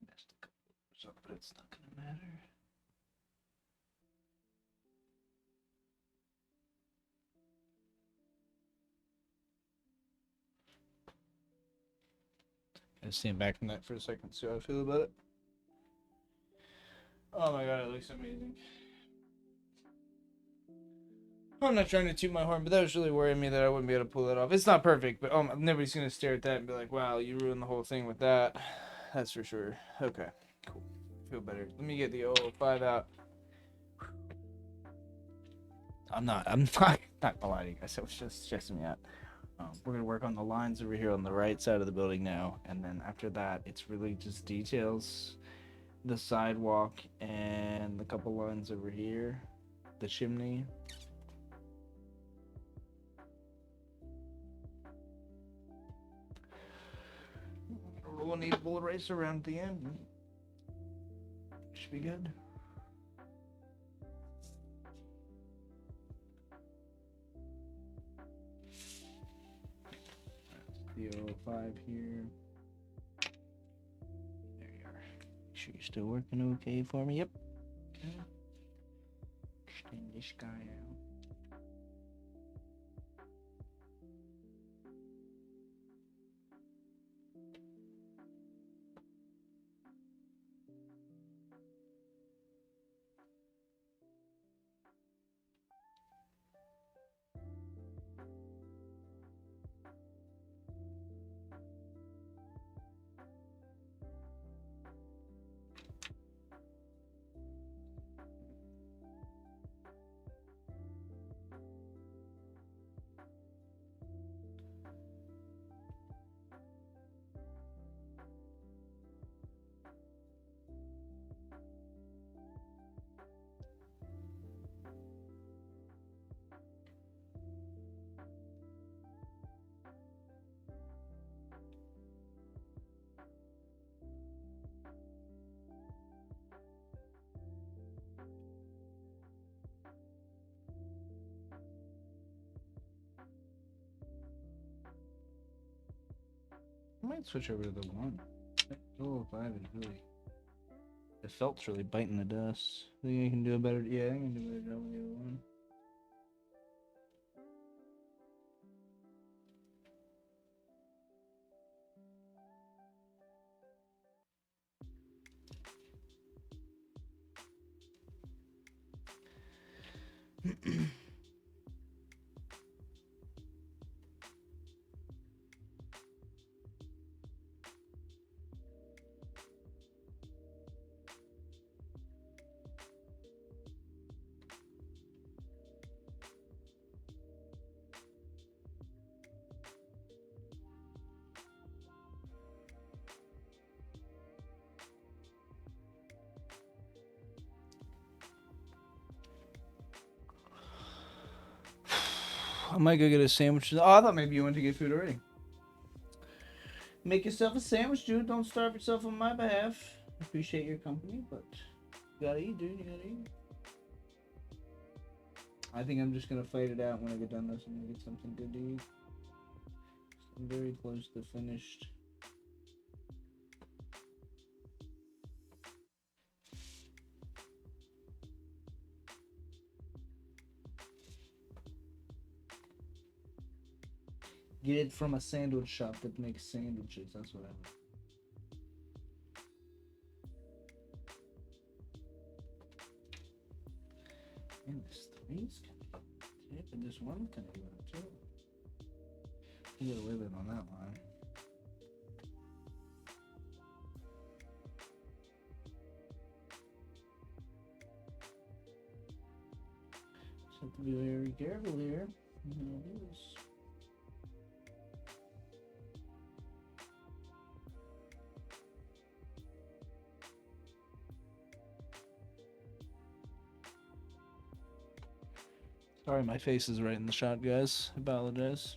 Messed a couple of those up, but it's not gonna matter. Gotta stand back from that for a second, see how I feel about it. Oh my god, it looks amazing. I'm not trying to toot my horn, but that was really worrying me that I wouldn't be able to pull that off. It's not perfect, but nobody's gonna stare at that and be like, wow, you ruined the whole thing with that. That's for sure. Okay, cool. Feel better. Let me get the 005 out. I'm not gonna lie to you guys. That was just stressing me out. We're gonna work on the lines over here on the right side of the building now, and then after that, it's really just details, the sidewalk, and a couple lines over here, the chimney. We'll need a bullet eraser around the end. Should be good. The 005 here. There you are. Make sure you're still working okay for me. Yep. Okay. Extend this guy out. I might switch over to the one. Oh, 05 is really. The felt's really biting the dust. Think I can do a better. Yeah, I think I can do a better job with the other one. I might go get a sandwich. Oh, I thought maybe you went to get food already. Make yourself a sandwich, dude. Don't starve yourself on my behalf. Appreciate your company, but you gotta eat, dude. You gotta eat. I think I'm just gonna fight it out when I get done this. I'm gonna get something good to eat. I'm very close to finished. Get it from a sandwich shop that makes sandwiches. That's what I mean. And this three's kind of tip, and this one kind of good too. You get a limit on that line. Just have to be very careful here. It is. Sorry, my face is right in the shot, guys. I apologize.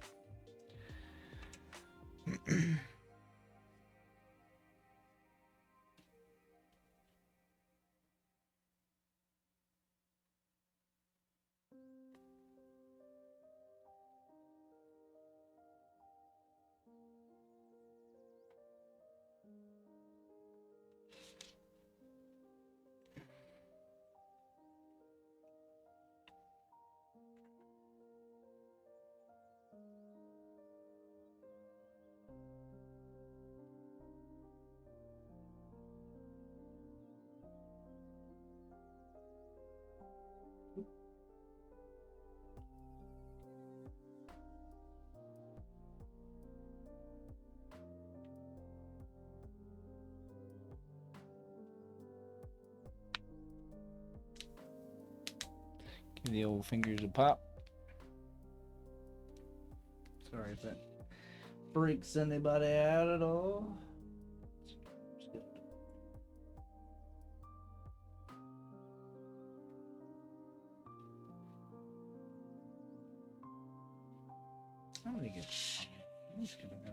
Give the old fingers a pop. Sorry if that freaks anybody out at all. I'm gonna get. I'm just gonna go.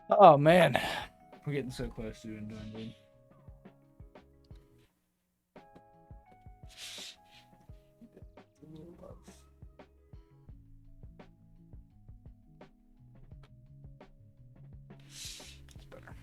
Oh man, we're getting so close to doing good. It's better.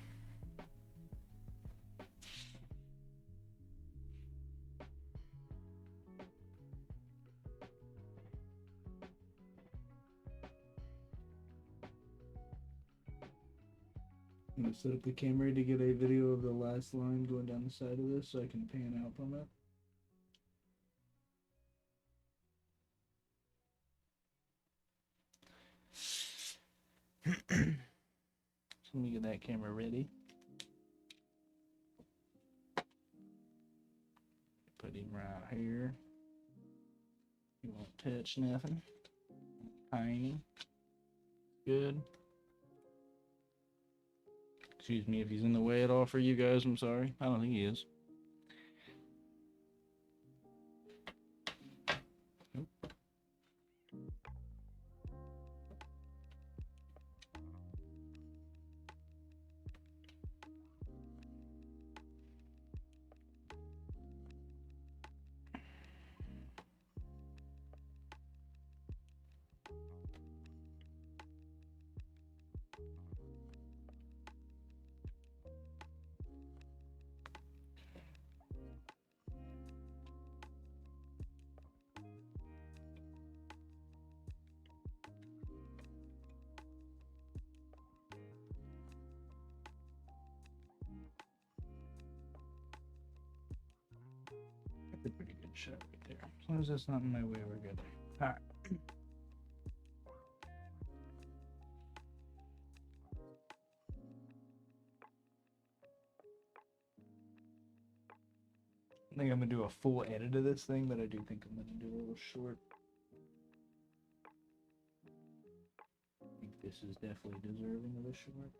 I'm gonna set up the camera to get a video of the last line going down the side of this so I can pan out from it. So let me get that camera ready. Put him right here. You won't touch nothing. Tiny. Good. Excuse me if he's in the way at all for you guys. I'm sorry. I don't think he is. Nope. Shut up right there. As long as that's not in my way, we're good. Alright. I think I'm gonna do a full edit of this thing, but I do think I'm gonna do a little short. I think this is definitely deserving of a short.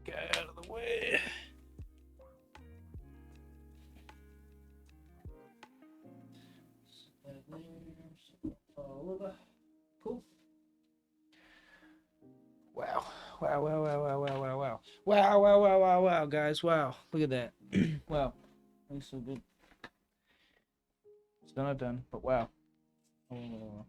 Get out of the way. Cool. Wow. Wow, guys. Wow. Look at that. Wow. Looks so good. Still not done, but wow. Oh.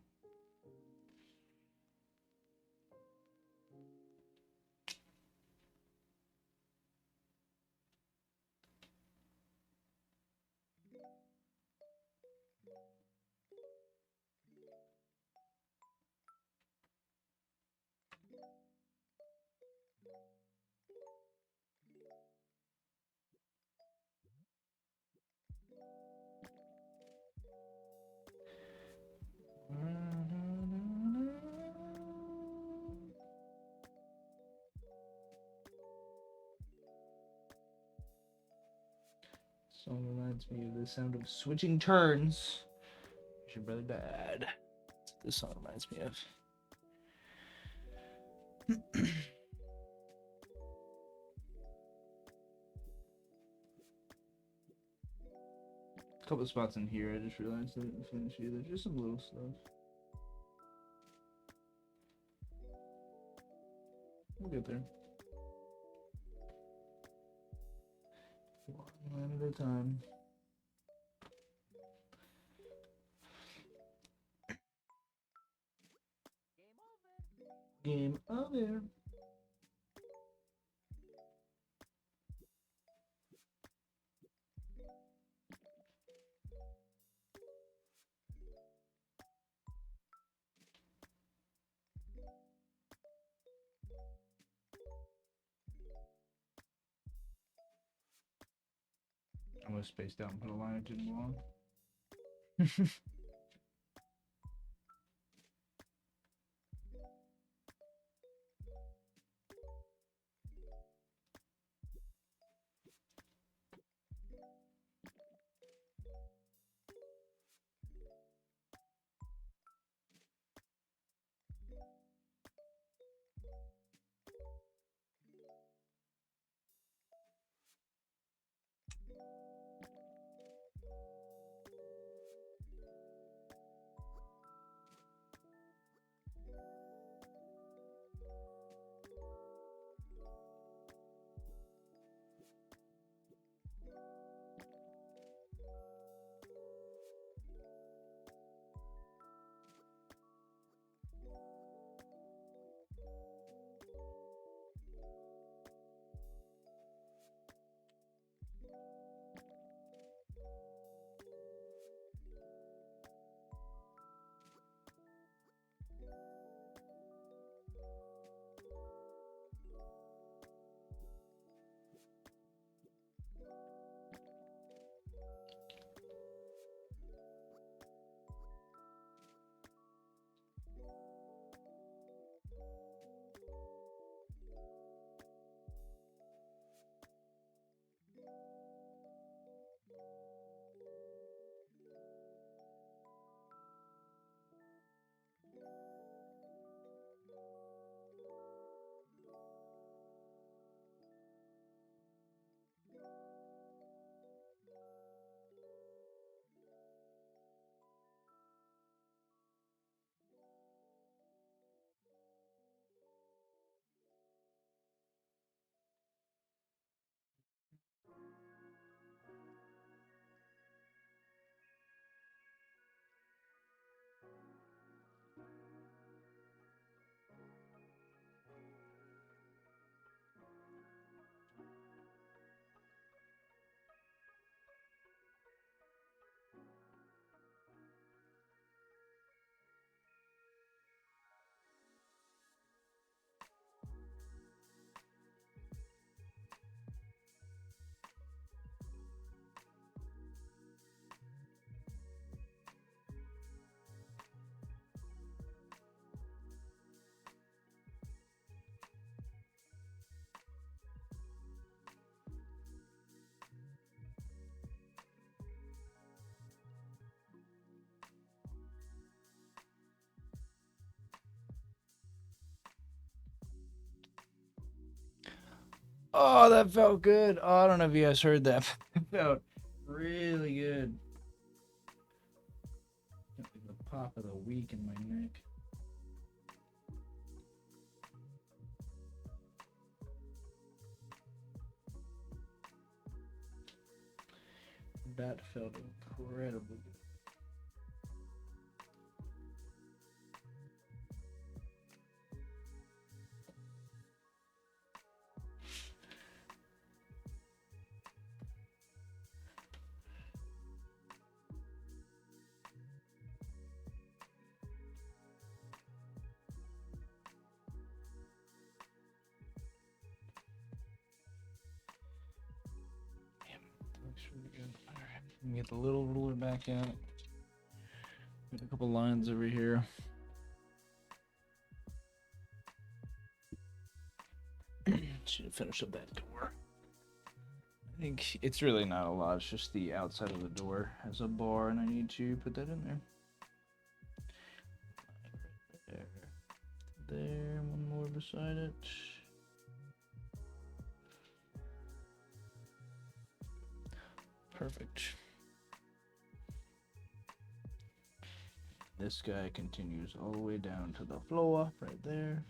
Song reminds me of the sound of switching turns. Your brother bad. That's what this song reminds me of. A couple spots in here, I just realized I didn't finish either. Just some little stuff. We'll get there. One line at a time. Game over. I almost spaced out and put a line that didn't belong. Oh, that felt good. Oh, I don't know if you guys heard that. It felt really good. The pop of the week in my neck. That felt incredibly good. Looks really good. All right, let me get the little ruler back out. Get a couple lines over here. Should finish up that door. I think it's really not a lot. It's just the outside of the door has a bar, and I need to put that in there. There, one more beside it. Perfect. This guy continues all the way down to the floor, right there.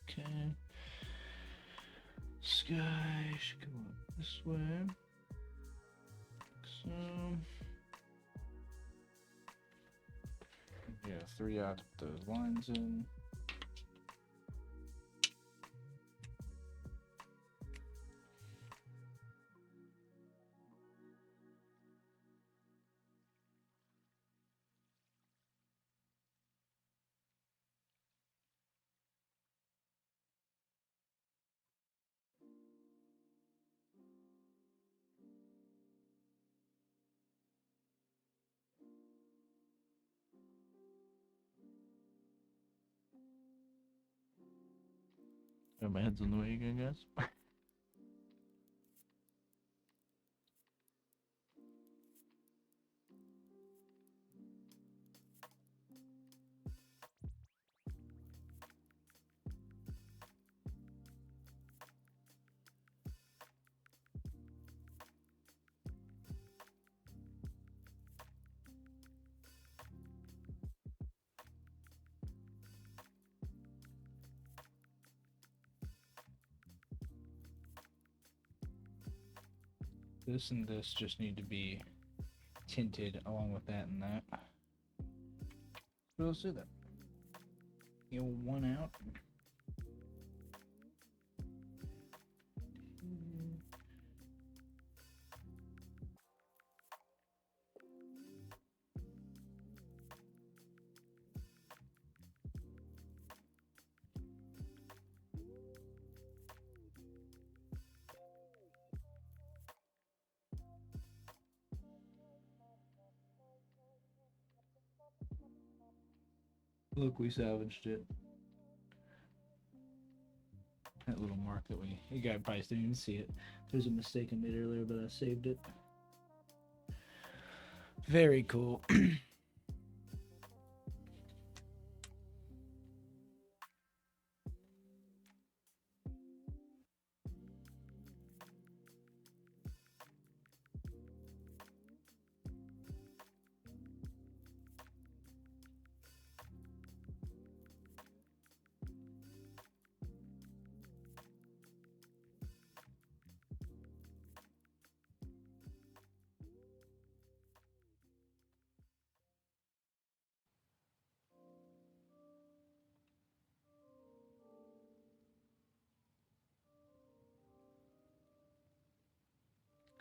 Okay. Sky should go up this way. So. Yeah, 3 out of those lines in. Oh, my head's in the way again, guys. This and this just need to be tinted along with that and that. But let's do that. You know, one out. Look, we salvaged it. That little mark that you guys probably didn't even see it. There's a mistake I made earlier, but I saved it. Very cool.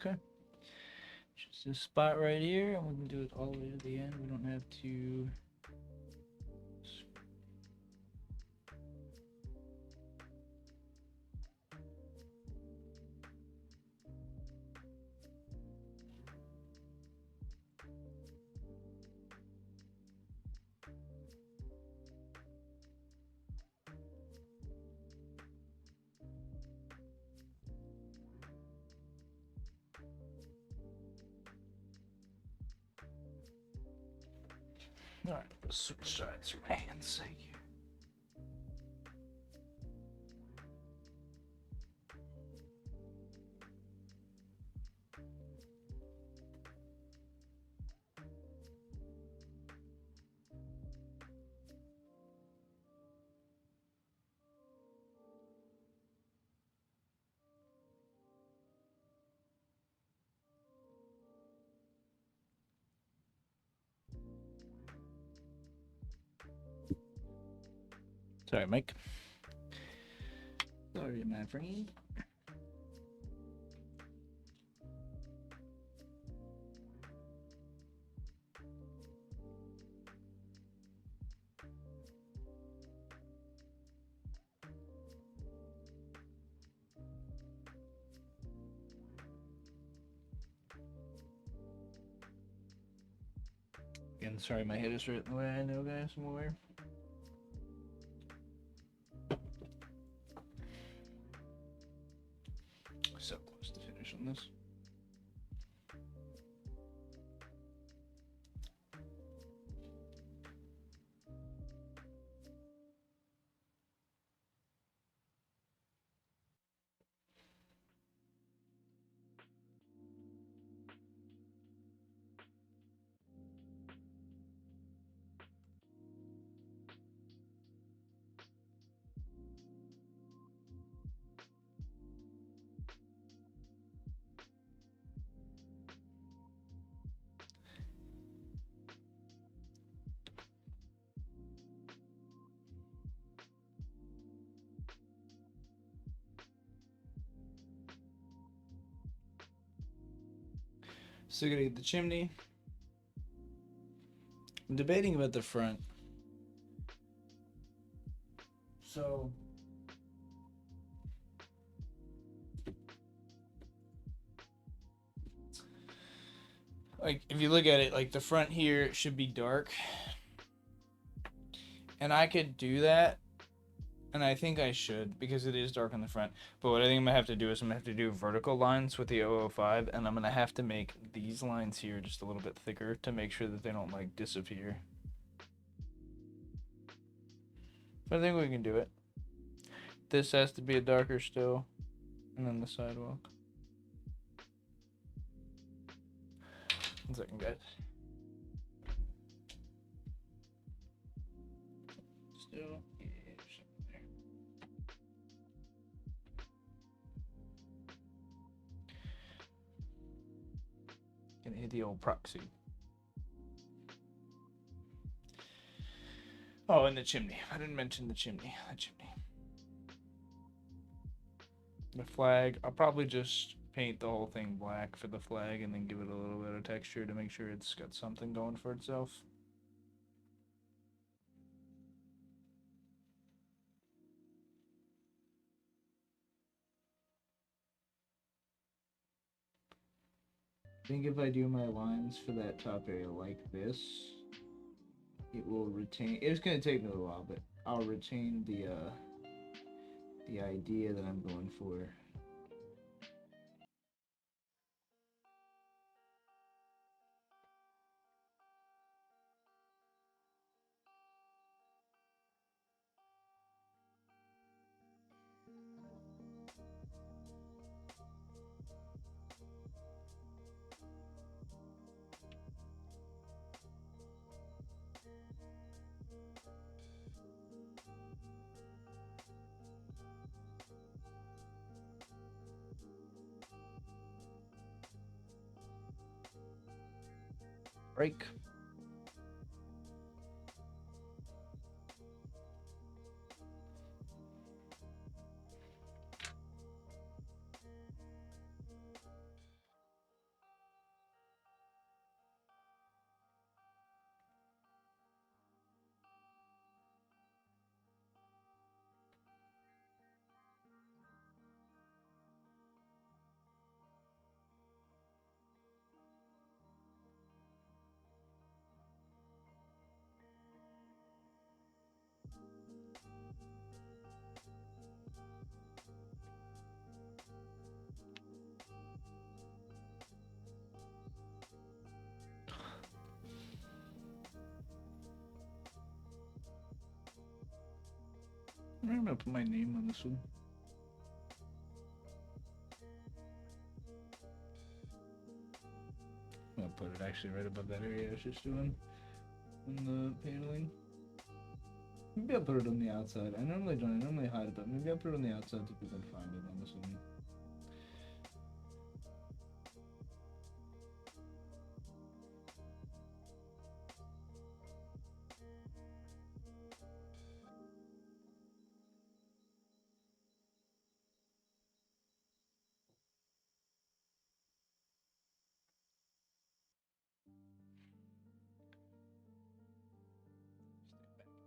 Okay. Just this spot right here, and we can do it all the way to the end. We don't have to. All right, let's switch sides for my hand's sake. Sorry, Mike. Sorry, my friend. Again, sorry, my head is right in the way. I know, guys. I'm aware. So close to finish on this. Still gonna get the chimney. I'm debating about the front. So like if you look at it, like the front here should be dark. And I could do that. And I think I should, because it is dark on the front. But what I think I'm going to have to do is I'm going to have to do vertical lines with the 005, and I'm going to have to make these lines here just a little bit thicker to make sure that they don't, like, disappear. But I think we can do it. This has to be a darker still, and then the sidewalk. 1 second, guys. Still. Gonna hit the old proxy. Oh, and the chimney. I didn't mention the chimney. The chimney. The flag. I'll probably just paint the whole thing black for the flag and then give it a little bit of texture to make sure it's got something going for itself. I think if I do my lines for that top area like this, it will retain. It's gonna take me a little while, but I'll retain the idea that I'm going for. Break. I'm gonna put my name on this one. I'm gonna put it actually right above that area I was just doing on the paneling. Maybe I'll put it on the outside. I normally don't. I normally hide it, but maybe I'll put it on the outside so people can find it on this one.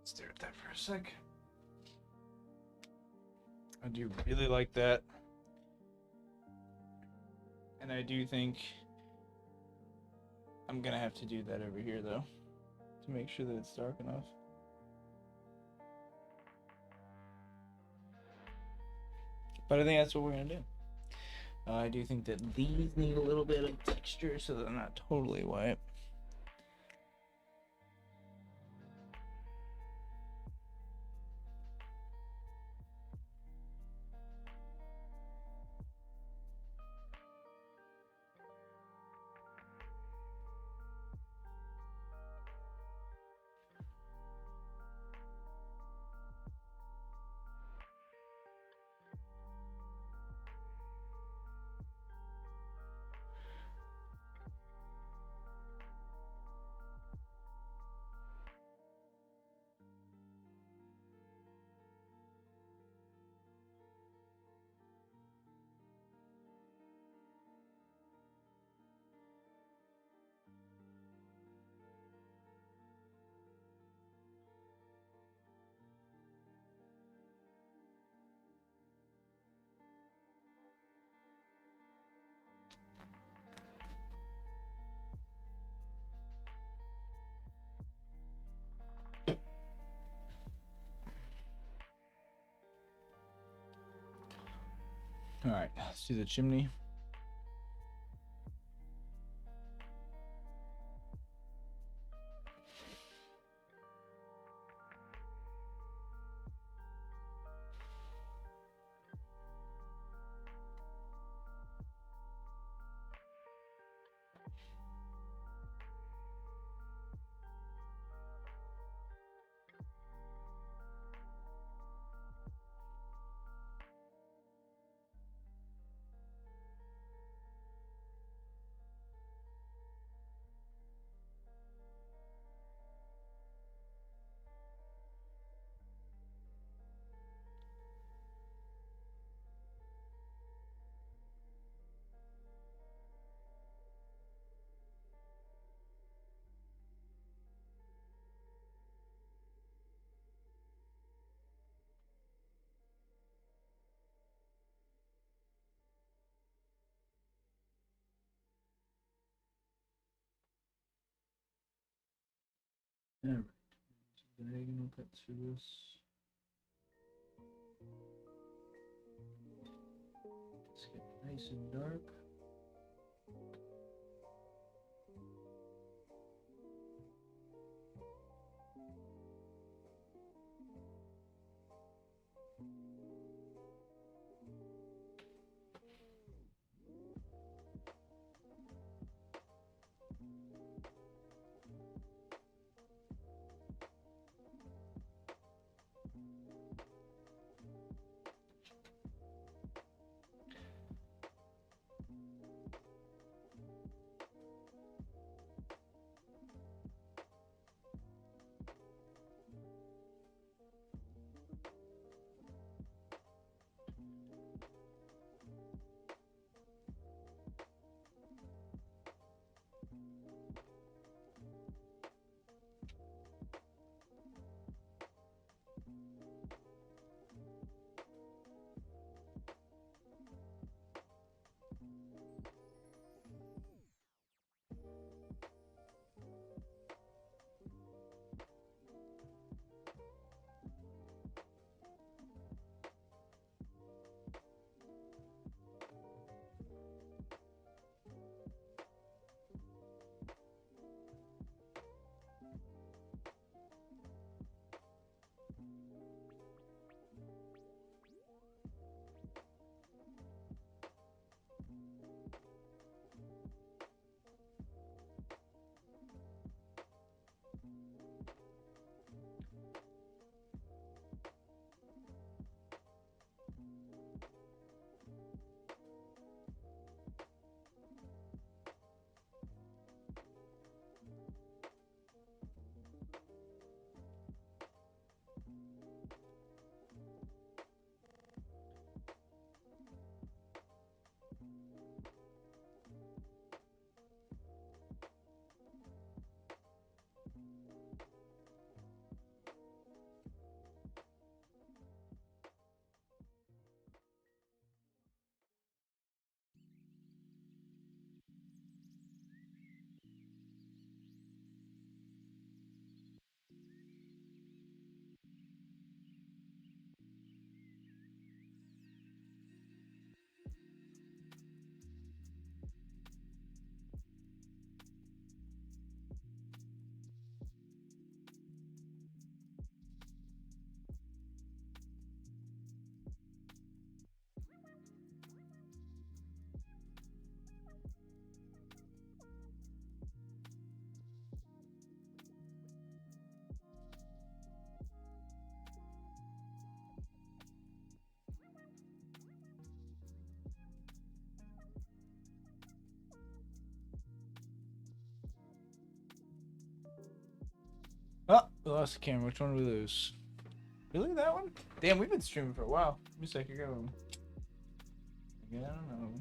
Stare at that for a sec. I do really like that. And I do think I'm gonna have to do that over here though, to make sure that it's dark enough. But I think that's what we're gonna do. I do think that these need a little bit of texture so they're not totally white. All right, let's do the chimney. All right, diagonal cuts for this. Let's get nice and dark. We lost the camera. Which one did we lose? Really, that one? Damn, we've been streaming for a while. Give me a second. Go. Yeah, I don't know.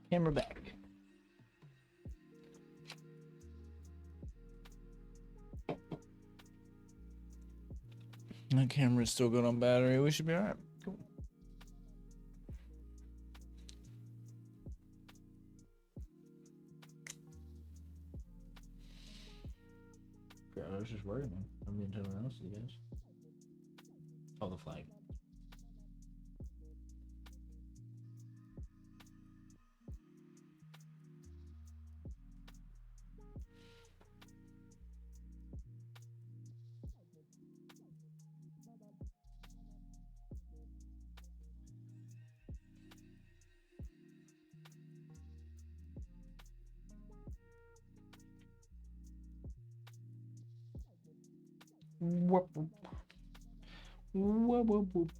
Camera back. My camera's still good on battery. We should be alright. Cool. Yeah, I was just worried, man. I'm being totally honest with you guys. Oh, the flag. Whoop, whoop. Whoop, whoop, whoop.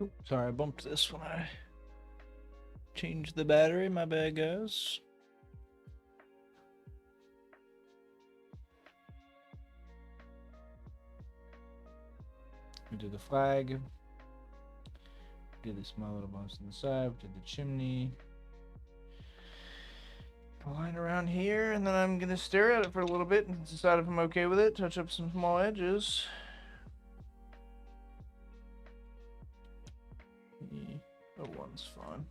Oop, sorry, I bumped this when I changed the battery. My bad, guys. We did the flag. Did the small little bumps on the side. We did the chimney. A line around here, and then I'm gonna stare at it for a little bit and decide if I'm okay with it. Touch up some small edges. Oh, one's fine.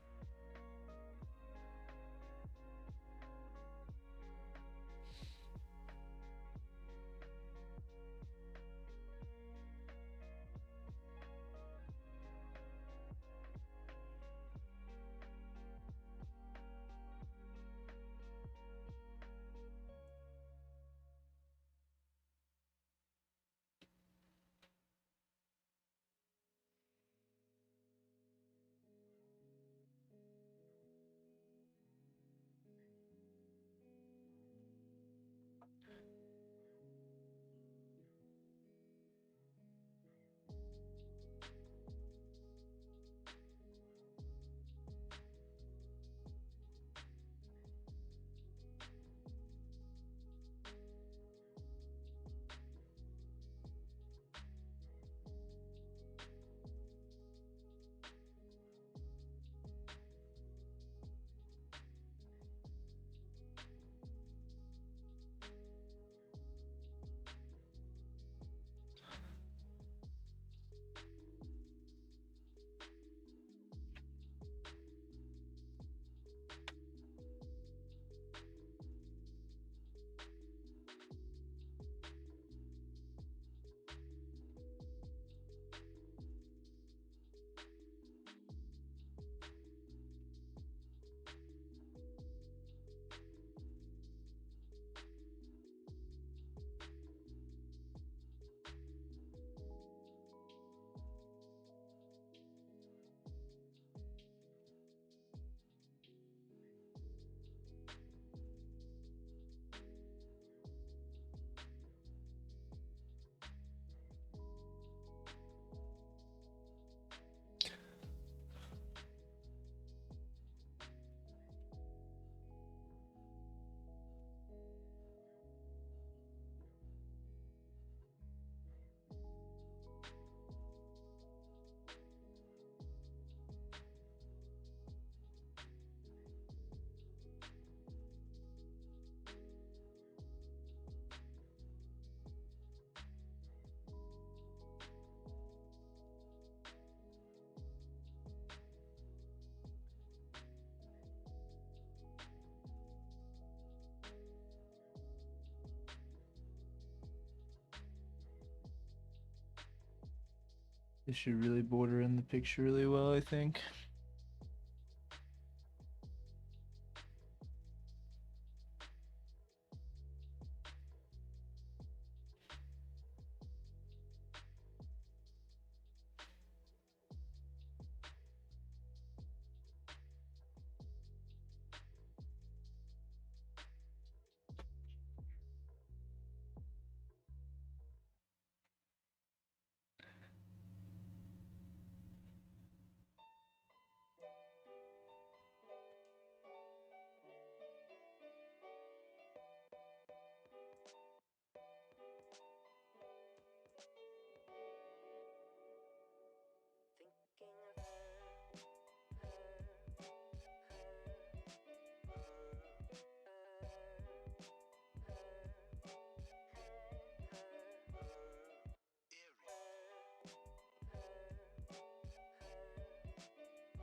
This should really border in the picture really well, I think.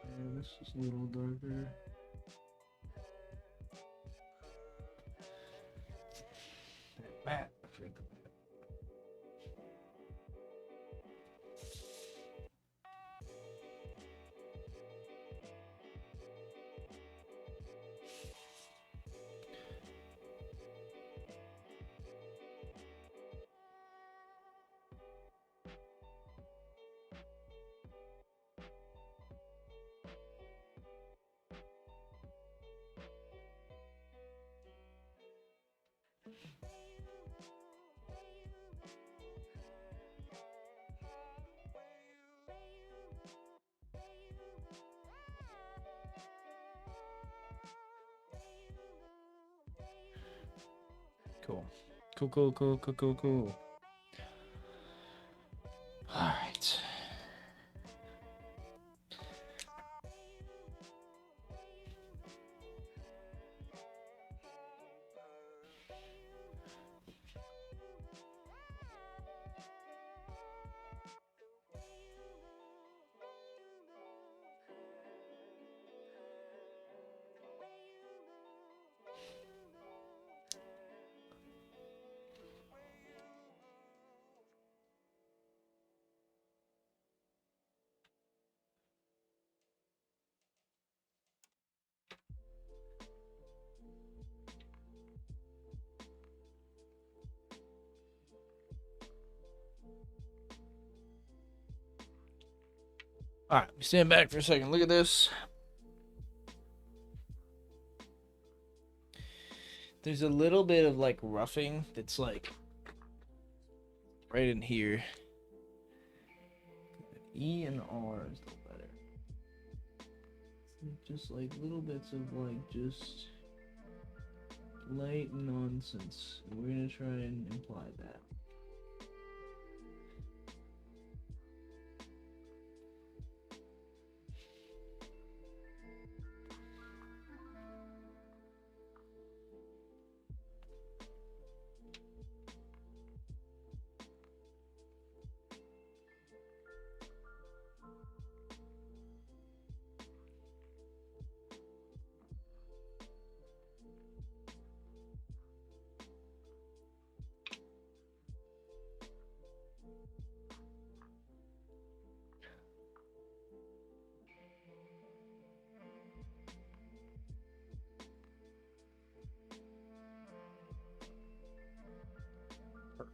Yeah, this is a little darker. Matt, I forgot the Matt. Cool. Cool. All right. All right, stand back for a second. Look at this. There's a little bit of like roughing that's like right in here. E and R is the letter. Just like little bits of like just light nonsense. And we're gonna try and imply that.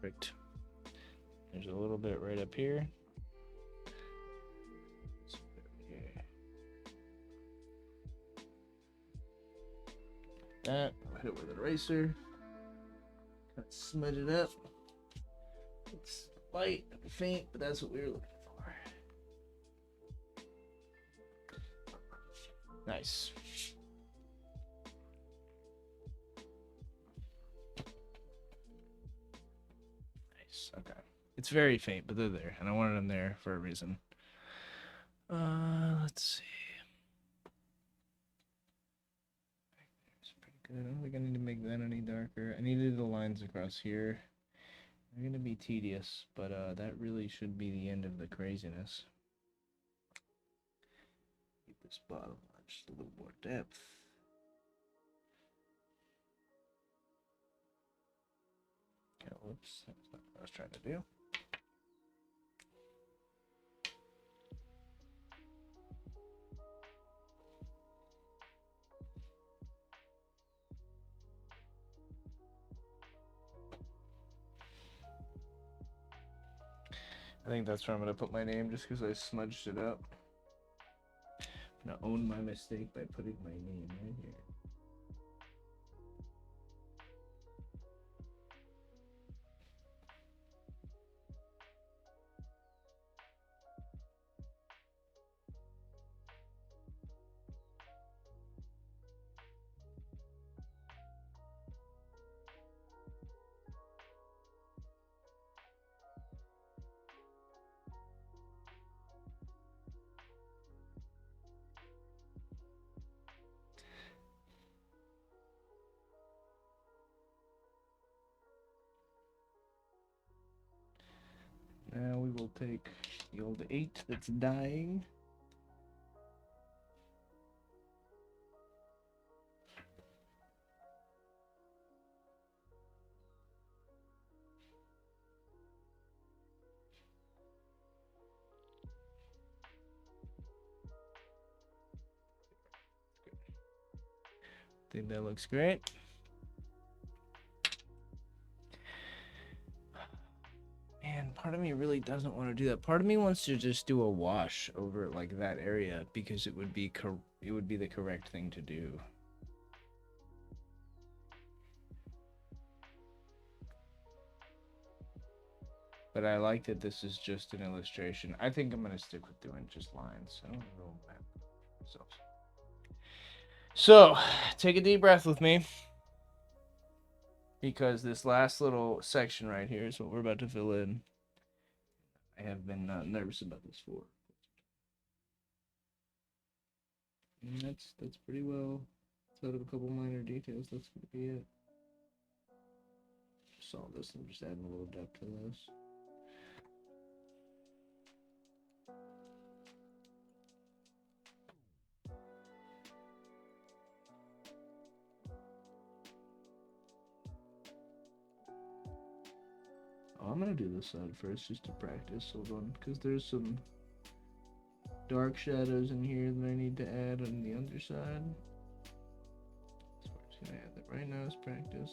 Perfect. There's a little bit right up here. That, I'll hit it with an eraser. Kind of smudge it up. It's light, faint, but that's what we were looking for. Nice. Nice. Okay. It's very faint, but they're there, and I wanted them there for a reason. Let's see. It's pretty good. I don't think I need to make that any darker. I needed the lines across here. They're gonna be tedious, but that really should be the end of the craziness. Keep this bottom line just a little more depth. Okay, whoops, that's not what I was trying to do. I think that's where I'm gonna put my name just because I smudged it up. I'm gonna own my mistake by putting my name right here. Now we will take the old 8 that's dying. I think that looks great. Man, part of me really doesn't want to do that. Part of me wants to just do a wash over like that area because it would be the correct thing to do. But I like that this is just an illustration. I think I'm gonna stick with doing just lines. I don't know map myself. So, take a deep breath with me. Because this last little section right here is what we're about to fill in. I have been nervous about this for. And that's pretty well. Out of a couple minor details, that's gonna be it. Just saw this and just adding a little depth to this. Oh, I'm gonna do this side first just to practice. Hold on, because there's some dark shadows in here that I need to add on the underside. So we're just gonna add that right now as practice.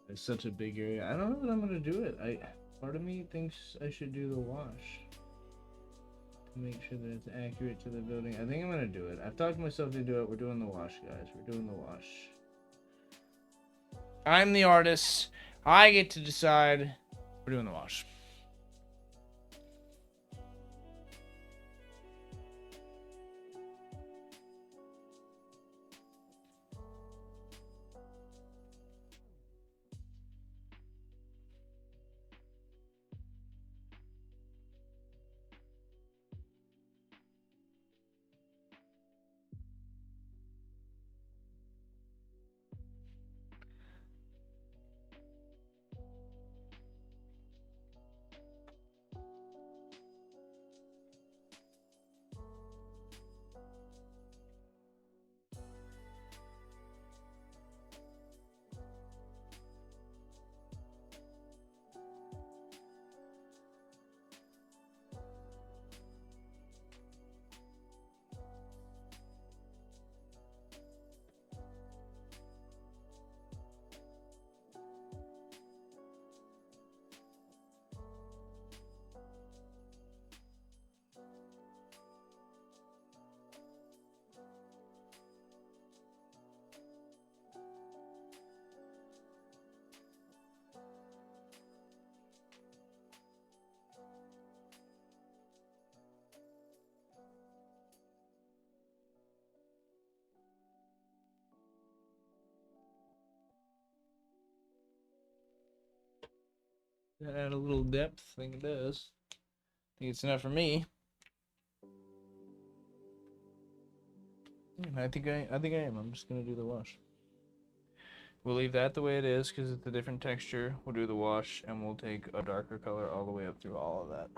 It's such a big area. I don't know that I'm gonna do it. Part of me thinks I should do the wash to make sure that it's accurate to the building. I think I'm gonna do it. I've talked myself to do it. We're doing the wash, guys. We're doing the wash. I'm the artist. I get to decide. We're doing the wash. That add a little depth. I think it does. I think it's enough for me. I think I am. I'm just gonna do the wash. We'll leave that the way it is because it's a different texture. We'll do the wash and we'll take a darker color all the way up through all of that.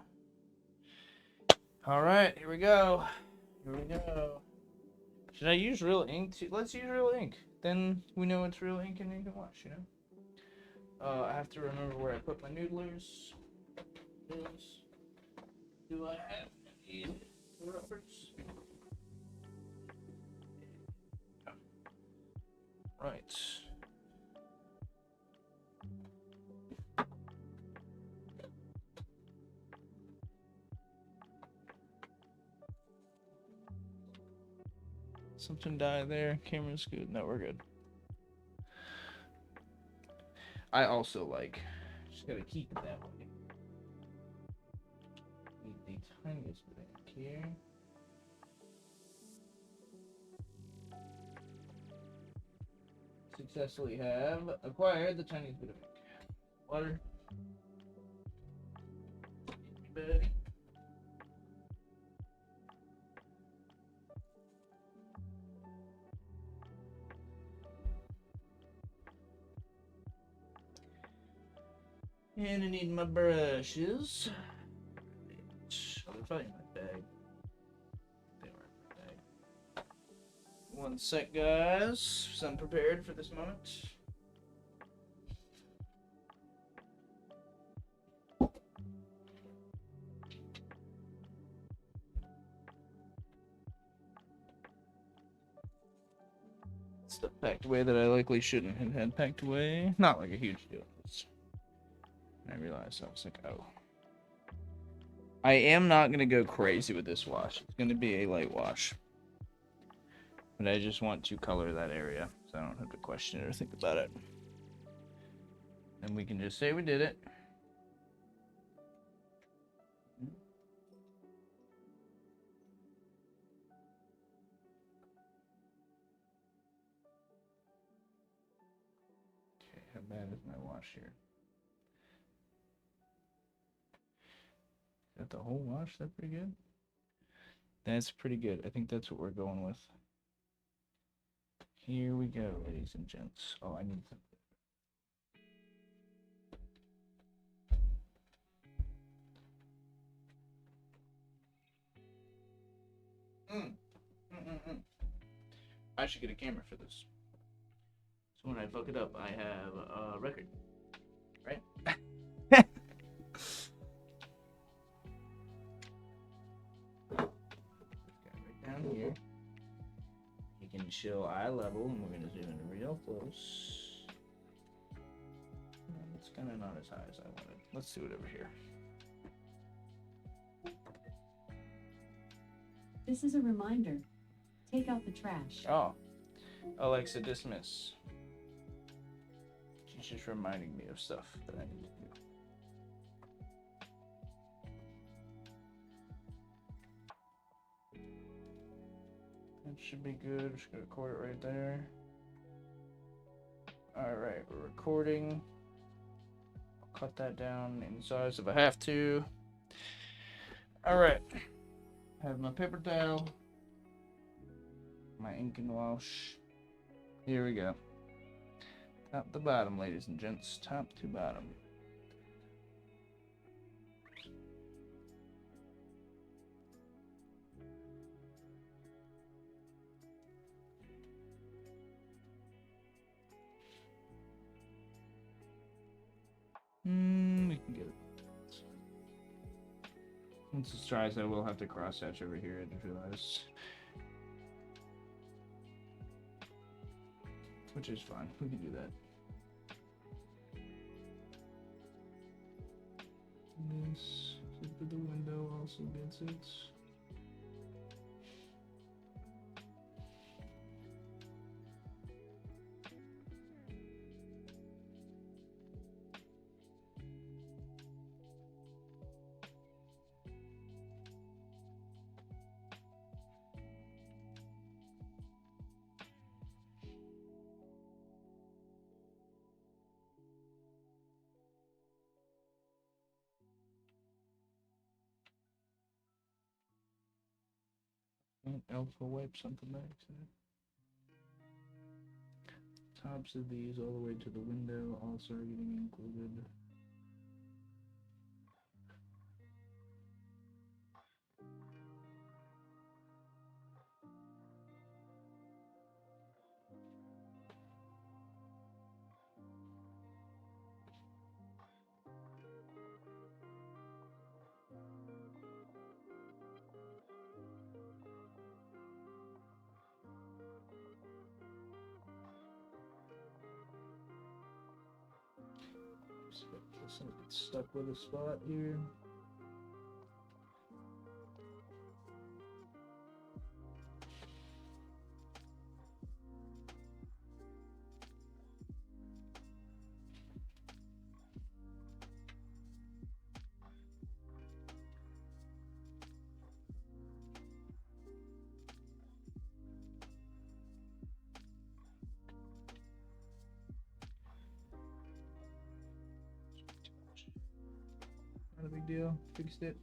All right, here we go. Here we go. Should I use real ink? Let's use real ink. Then we know it's real ink and you can wash, you know? I have to remember where I put my noodlers. Noodles. Do I have any rubbers? Right. Something died there. Camera's good. No, we're good. I also like, just gotta keep it that way. Need the tiniest bit of ink here. Successfully have acquired the tiniest bit of ink. Water. Buddy. And I need my brushes. Oh, they're probably in my bag. They were in my bag. One sec, guys. I'm prepared for this moment. Stuff packed away that I likely shouldn't have had packed away. Not like a huge deal. I realized I was like, oh. I am not going to go crazy with this wash. It's going to be a light wash. But I just want to color that area so I don't have to question it or think about it. And we can just say we did it. Okay, how bad is my wash here? Is that the whole wash? Is that pretty good? That's pretty good. I think that's what we're going with. Here we go, ladies and gents. Oh, I need some. I should get a camera for this. So when I fuck it up, I have a record. Right? Right down here. You can chill eye level, and we're gonna zoom in real close. It's kind of not as high as I wanted. Let's do it over here. This is a reminder. Take out the trash. Oh, Alexa, dismiss. She's just reminding me of stuff that I need to do. That should be good. Just gonna record it right there. Alright, we're recording. I'll cut that down in size if I have to. Alright. Have my paper towel. My ink and wash. Here we go. Top to bottom, ladies and gents. Top to bottom. We can get it. Once this dries, I will have to cross hatch over here. I just realized. Which is fine. We can do that. This tip of the window also gets it. Alpha wipe something back. Tops of these all the way to the window also are getting included. Just gonna get stuck with a spot here. Not a big deal. Fixed it.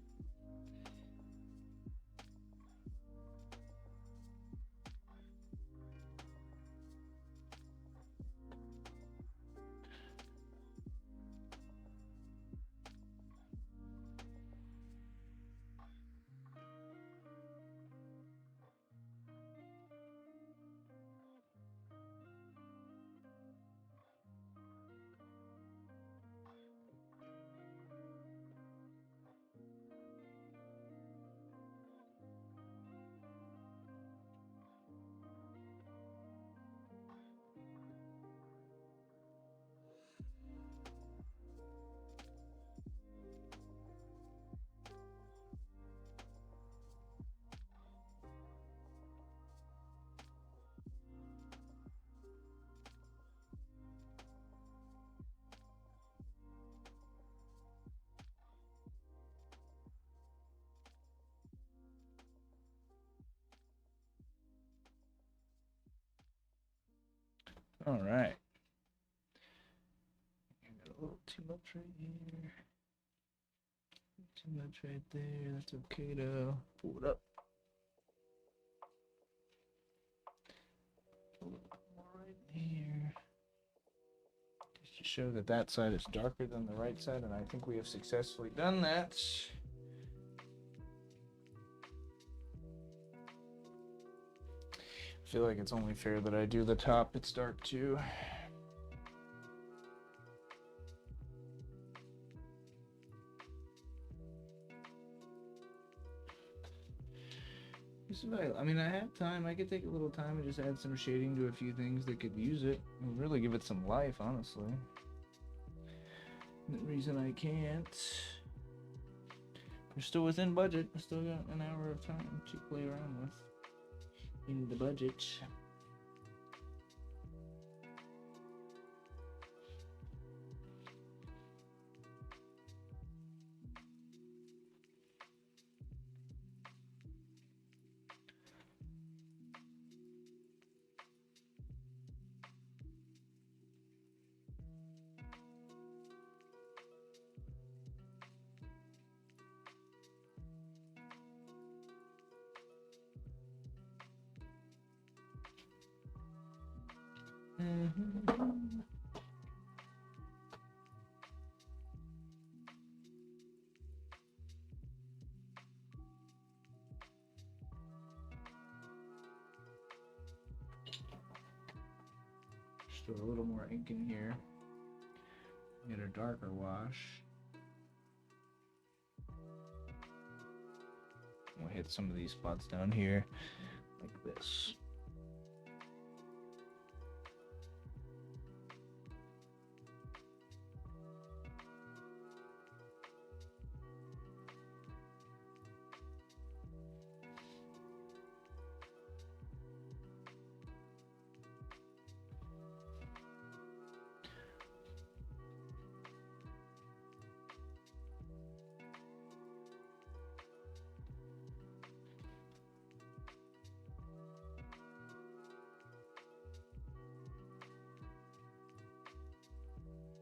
All right. Got a little too much right here. Too much right there. That's okay though. Pull it up. A little more right here. Just to show that that side is darker than the right side, and I think we have successfully done that. I feel like it's only fair that I do the top. It's dark too. I mean, I have time. I could take a little time and just add some shading to a few things that could use it and really give it some life, honestly. The reason I can't. We're still within budget. I still got an hour of time to play around with in the budget. Just throw a little more ink in here. Get a darker wash. We'll hit some of these spots down here like this.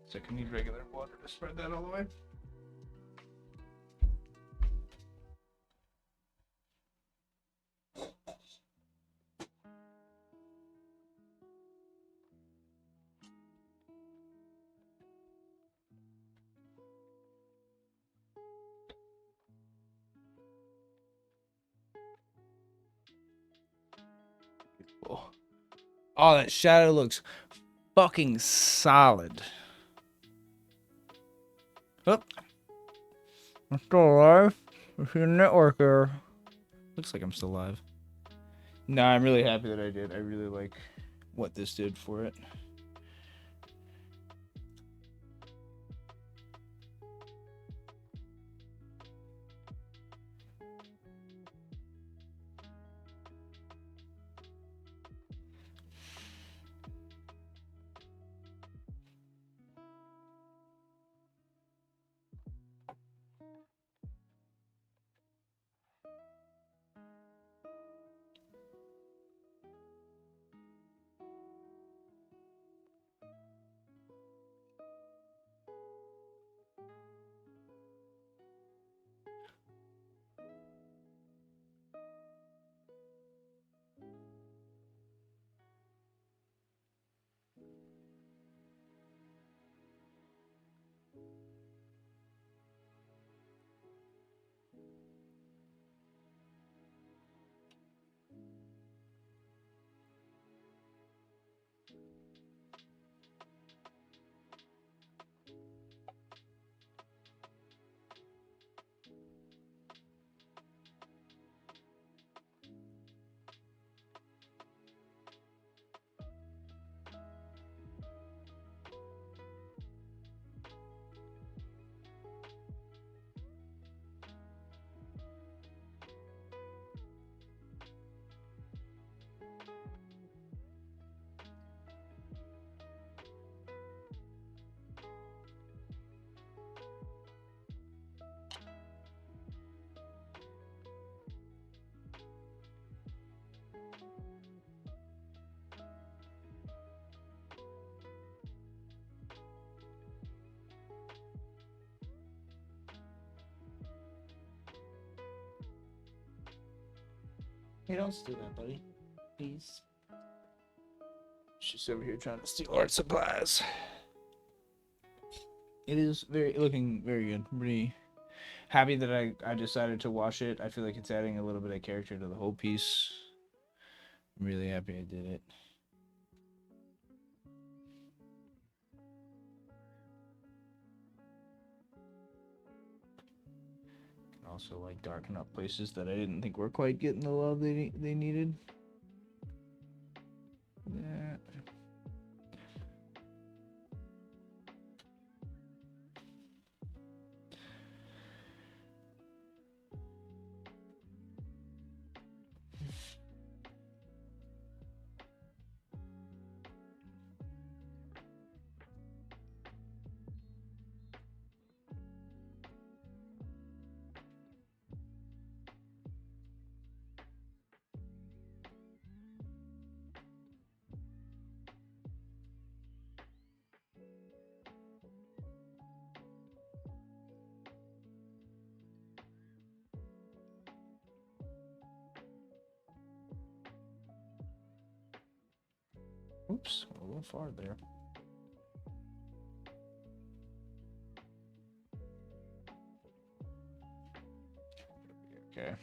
So I can need regular water to spread that all the way. Oh, that shadow looks fucking solid. Oh, I'm still alive. If your network error. Looks like I'm still alive. No, I'm really happy that I did. I really like what this did for it. Hey, don't steal that, buddy. Please. She's over here trying to steal art supplies. It is looking very good. I'm pretty happy that I decided to wash it. I feel like it's adding a little bit of character to the whole piece. I'm really happy I did it. Can also like darken up places that I didn't think were quite getting the love they needed. That. Oops, a little far there. Okay.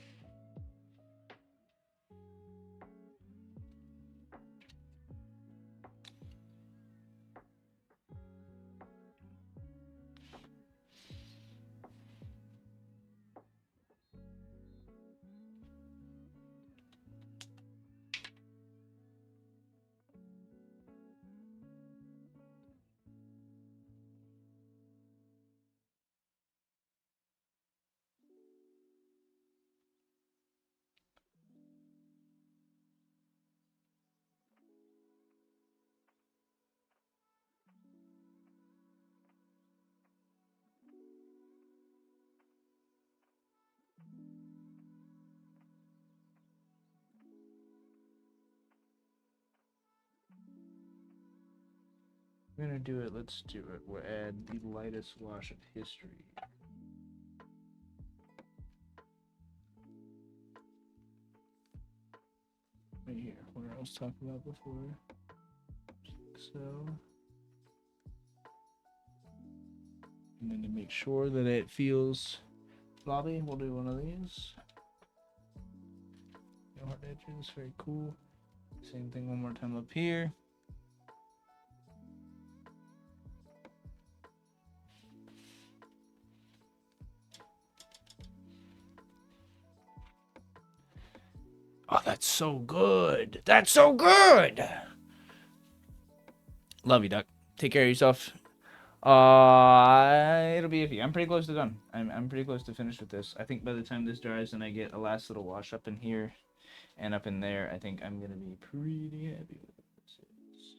We're gonna do it. Let's do it. We'll add the lightest wash of history. Right here, where I was talking about before. So, and then to make sure that it feels floppy, we'll do one of these. No hard edges, very cool. Same thing one more time up here. Oh, that's so good. That's so good. Love you, Duck. Take care of yourself. It'll be iffy. I'm pretty close to done. I'm pretty close to finished with this. I think by the time this dries and I get a last little wash up in here and up in there, I think I'm gonna be pretty happy with what this is.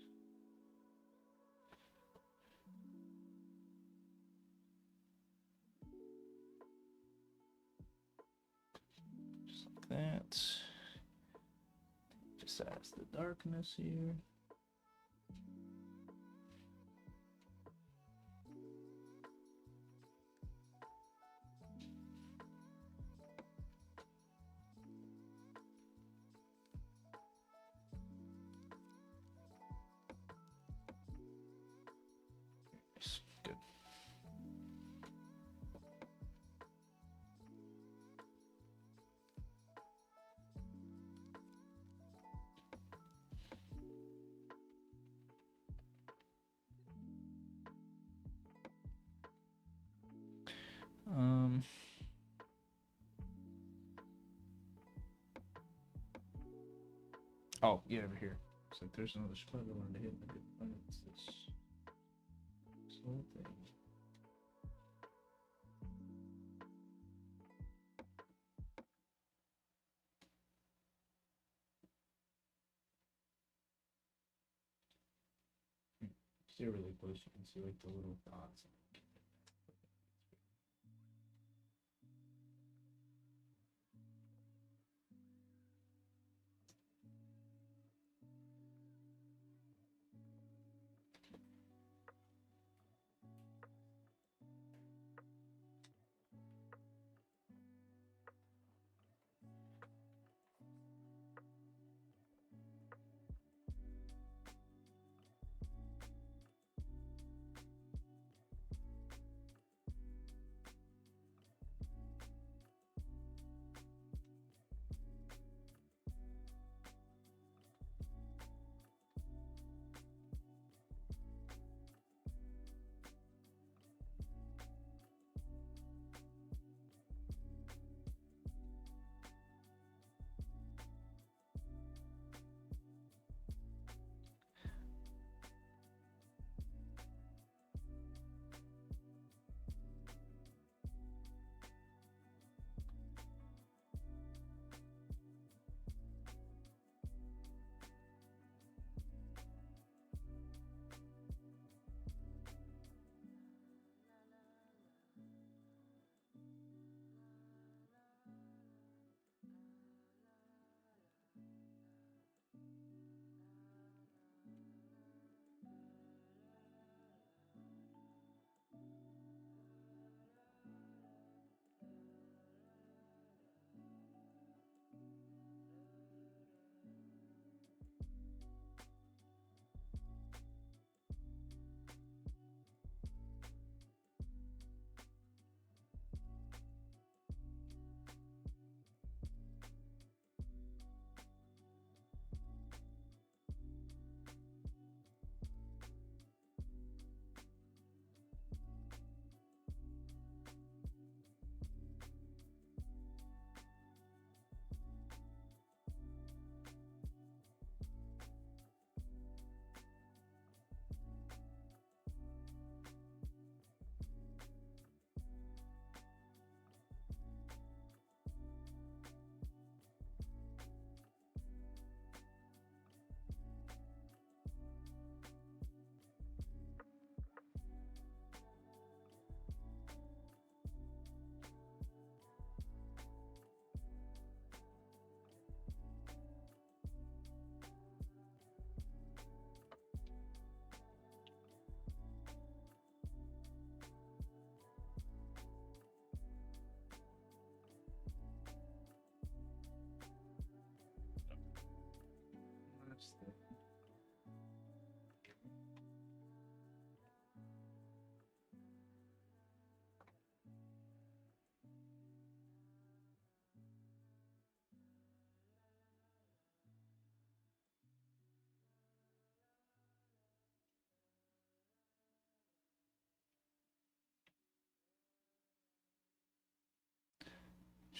Just like that. Just adds the darkness here. Good. Oh, yeah, over here. It's like there's another spot I wanted to hit. I didn't find it. It's this whole thing. Stay really close, you can see like the little dots.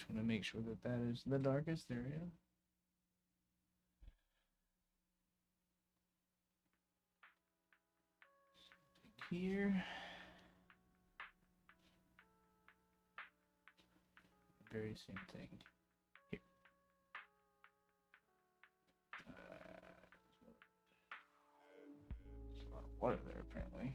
Just want to make sure that that is the darkest area. Here. Very same thing. Here. There's a lot of water there, apparently.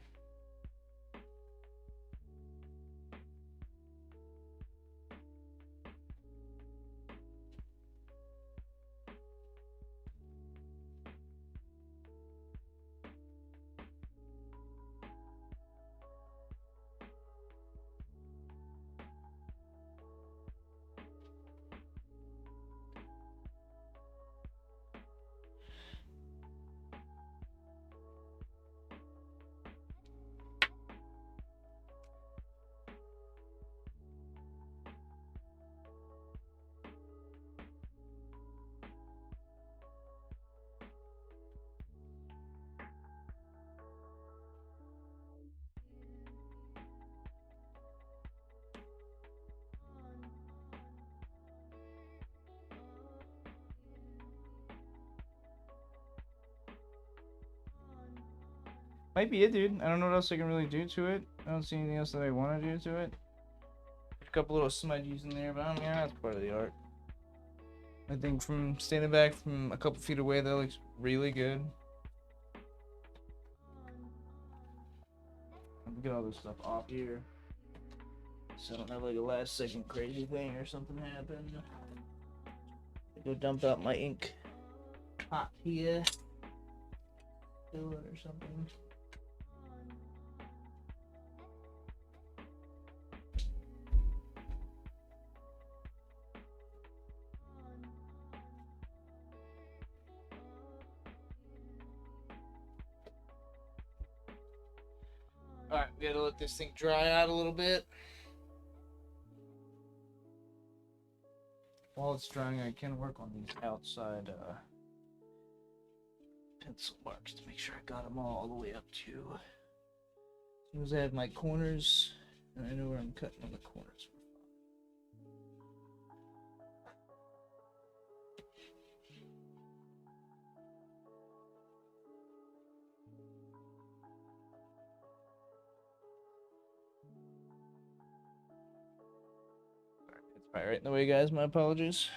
Might be it, dude. I don't know what else I can really do to it. I don't see anything else that I want to do to it. A couple little smudges in there, but I mean, that's part of the art. I think from standing back from a couple feet away, that looks really good. Get all this stuff off here, so I don't have like a last second crazy thing or something happen. Go dump out my ink pot here. Fill it or something. Alright, we gotta let this thing dry out a little bit. While it's drying, I can work on these outside pencil marks to make sure I got them all the way up to. As soon as I have my corners, and I know where I'm cutting on the corners. It's probably right in the way, guys. My apologies.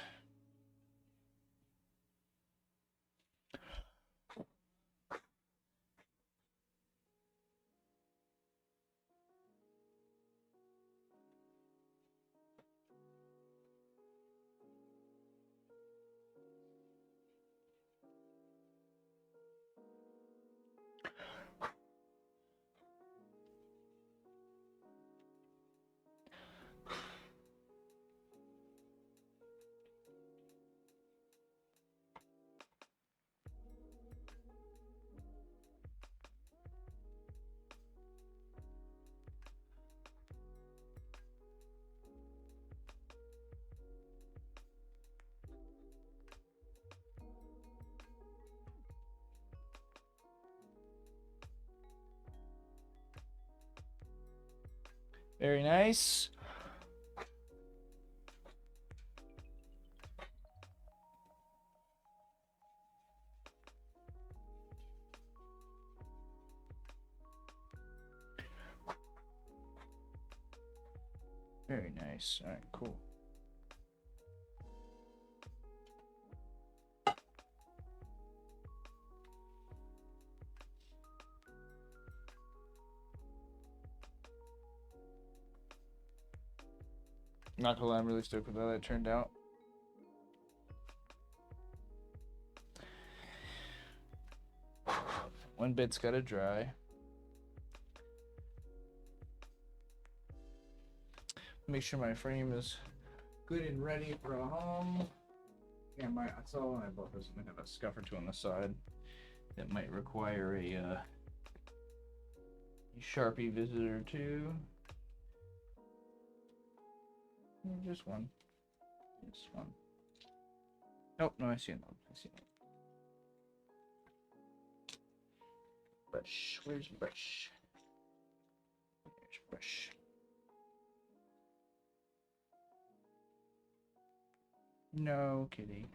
Very nice. Very nice. All right, cool. Not gonna lie, I'm really stoked with how that turned out. One bit's gotta dry. Make sure my frame is good and ready for a home. Yeah, I saw when I bought this, I'm gonna have a scuff or two on the side that might require a Sharpie visitor too. Just one. Just one. Nope, no, I see another. I see another. Brush. Where's brush? There's brush. No, kitty.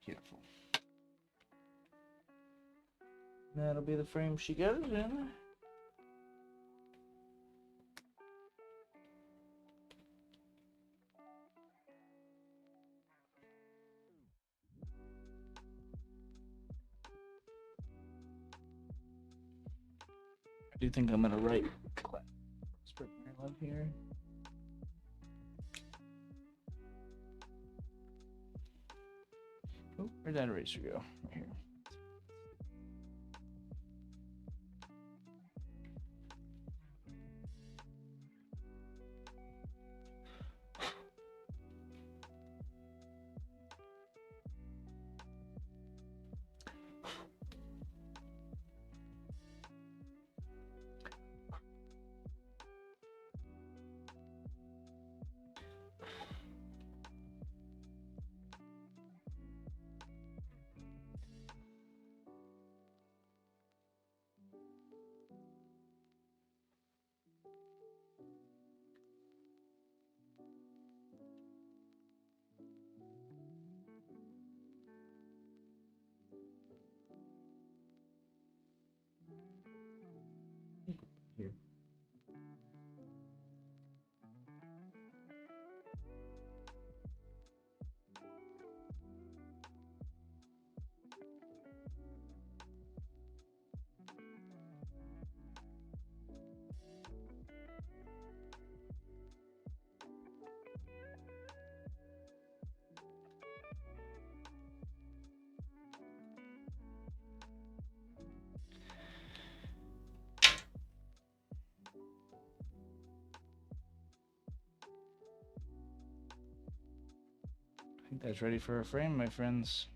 Beautiful. That'll be the frame she goes in. I do think I'm gonna write Frostburg, Maryland here. Oh, where'd that eraser go? Right here. Here. I think that's ready for a frame, my friends.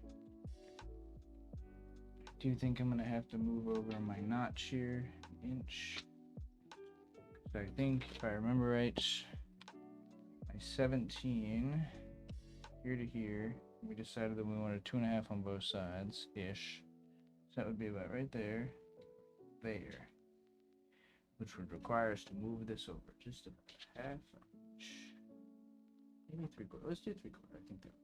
Do you think I'm gonna have to move over my notch here an inch? So I think, if I remember right, my 17 here to here, we decided that we wanted 2.5 on both sides ish. So that would be about right there, which would require us to move this over just about 1/2 inch, maybe 3/4. Let's do 3/4. I think that. There.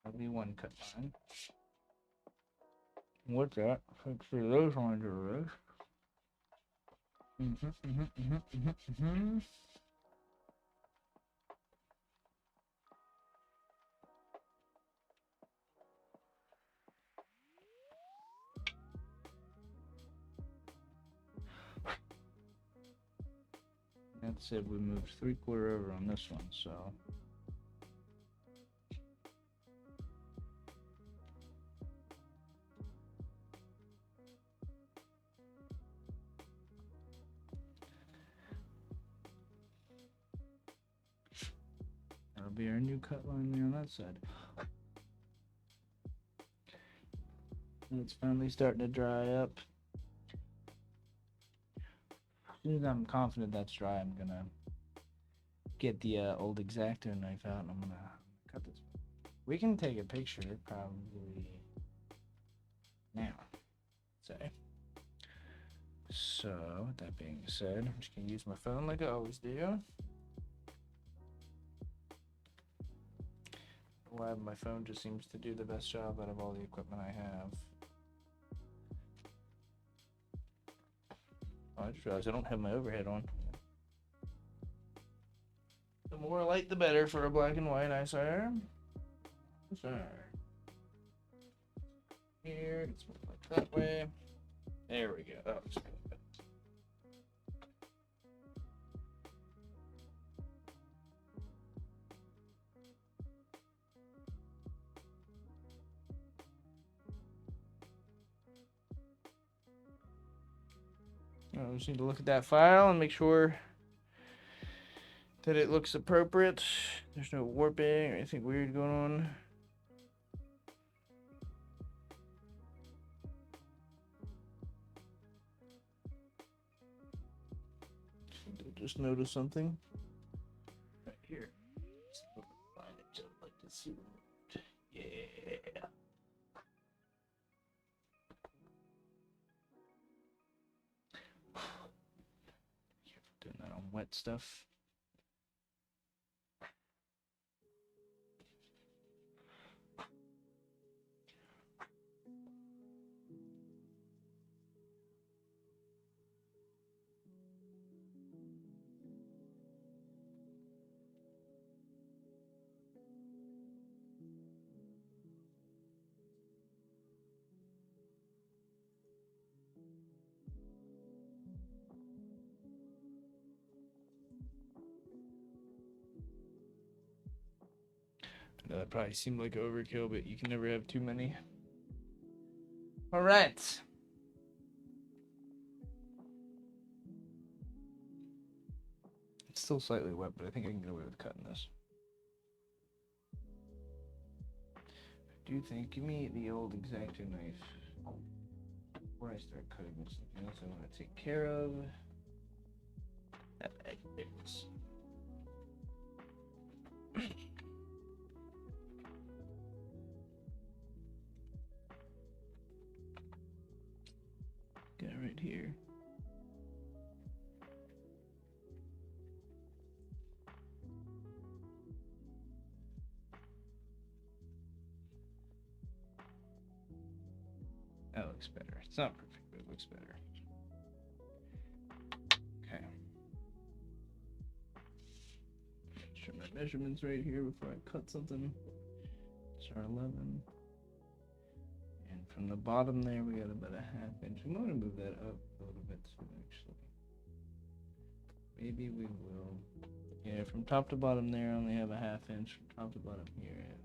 That'll be one cut line. What's that? Let's see those lines are this. That said, we moved 3/4 over on this one, so. That'll be our new cut line there on that side. It's finally starting to dry up. As soon as I'm confident that's dry, I'm gonna get the old X-Acto knife out and I'm gonna cut this. We can take a picture probably now, say. So, with that being said, I'm just gonna use my phone like I always do. Why my phone just seems to do the best job out of all the equipment I have. Oh, I just realized I don't have my overhead on. The more light, the better for a black and white, I sir. Sir. Here, it's like that way. There we go. That looks good. I just need to look at that file and make sure that it looks appropriate. There's no warping or anything weird going on. Just notice something right here. Find it. Just like to see. Yeah. Doing that on wet stuff. I know that probably seemed like overkill, but you can never have too many. All right. It's still slightly wet, but I think I can get away with cutting this. I do think, give me the old X-Acto knife before I start cutting this. Something else I want to take care of. That bag there. Got it right here. That looks better. It's not perfect, but it looks better. Okay. Show my measurements right here before I cut something. It's our 11. And from the bottom there, we got about a ½ inch. I'm going to move that up a little bit too, actually. Maybe we will. Yeah, from top to bottom there, I only have a ½ inch. From top to bottom here.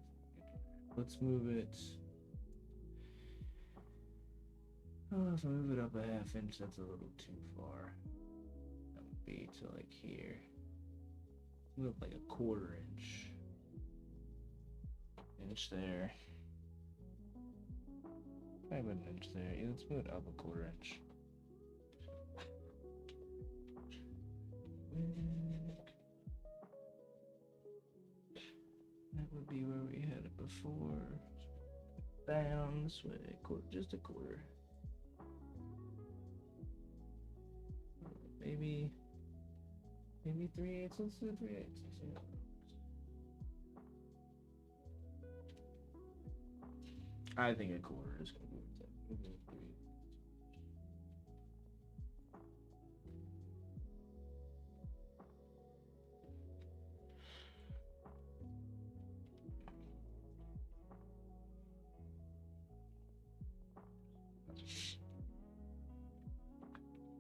Let's move it. Oh, if I move it up a ½ inch, that's a little too far. That would be to like here. Move up like a ¼ inch. Inch there. Probably about an inch there. Yeah, let's move it up a ¼ inch. That would be where we had it before. Down this way, just a ¼ Maybe 3/8. Let's do 3/8. I think a ¼ is gonna be that.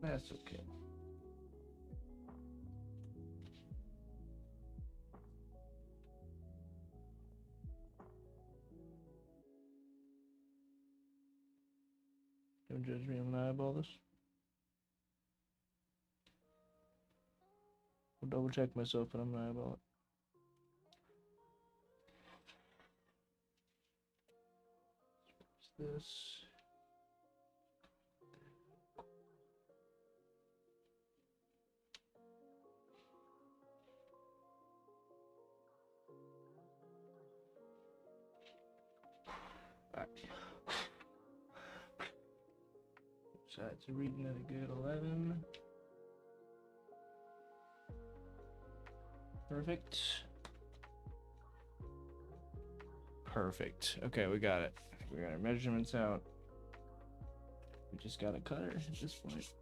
That's okay. Don't judge me, I'm gonna eyeball this. I'll double check myself, but I'm gonna eyeball it. What's this? Alright. Sides are reading at a good 11. Perfect. Perfect. Okay, we got it. We got our measurements out. We just got a cutter at this point.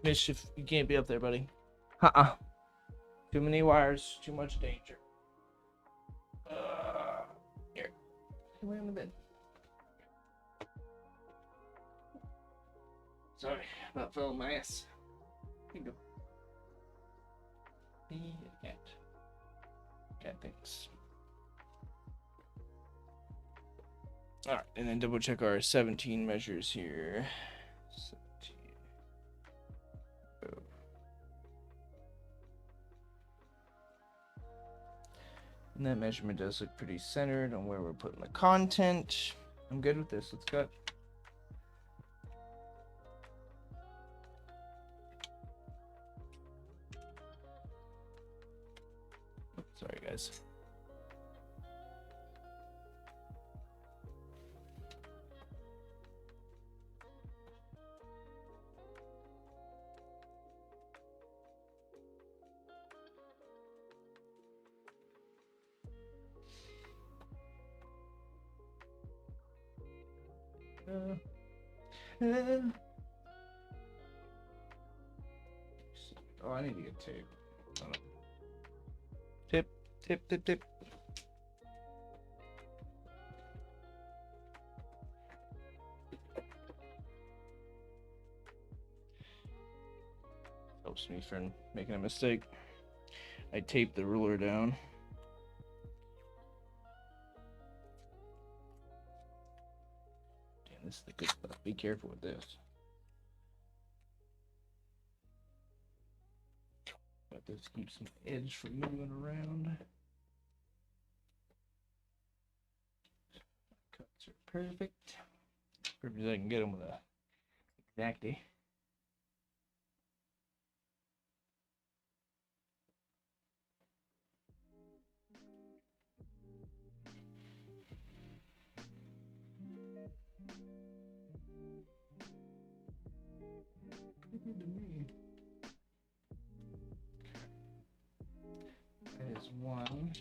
Mischief, you can't be up there, buddy. Too many wires, too much danger. Here. Lay on the bed. Sorry, that fell on my ass. Here you go. Be a cat. Cat thanks. Alright, and then double check our 17 measures here. 17. Oh. And that measurement does look pretty centered on where we're putting the content. I'm good with this. Let's cut. Sorry, guys. Oh, I need to get tape. Hold on. Tip. Helps me from making a mistake. I taped the ruler down. Damn, this is the good stuff. Be careful with this. But this keeps my edge from moving around. Cuts are perfect. Perfect as I can get them with a Exacty. Pretty good to me. That is one.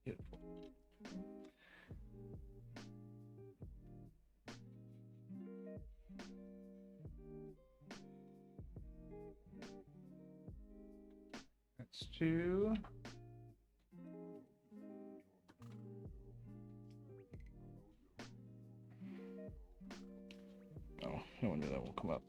Beautiful. That's two. Oh, no wonder that won't come up.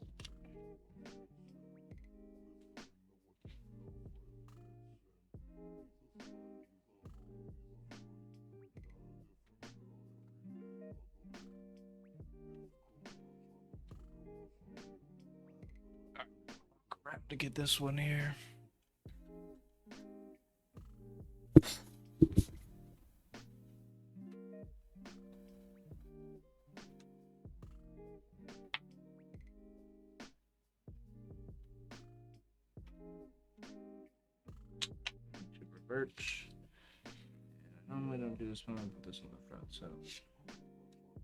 Crap, to get this one here. Birch. I normally don't do this one. I put this on the front, so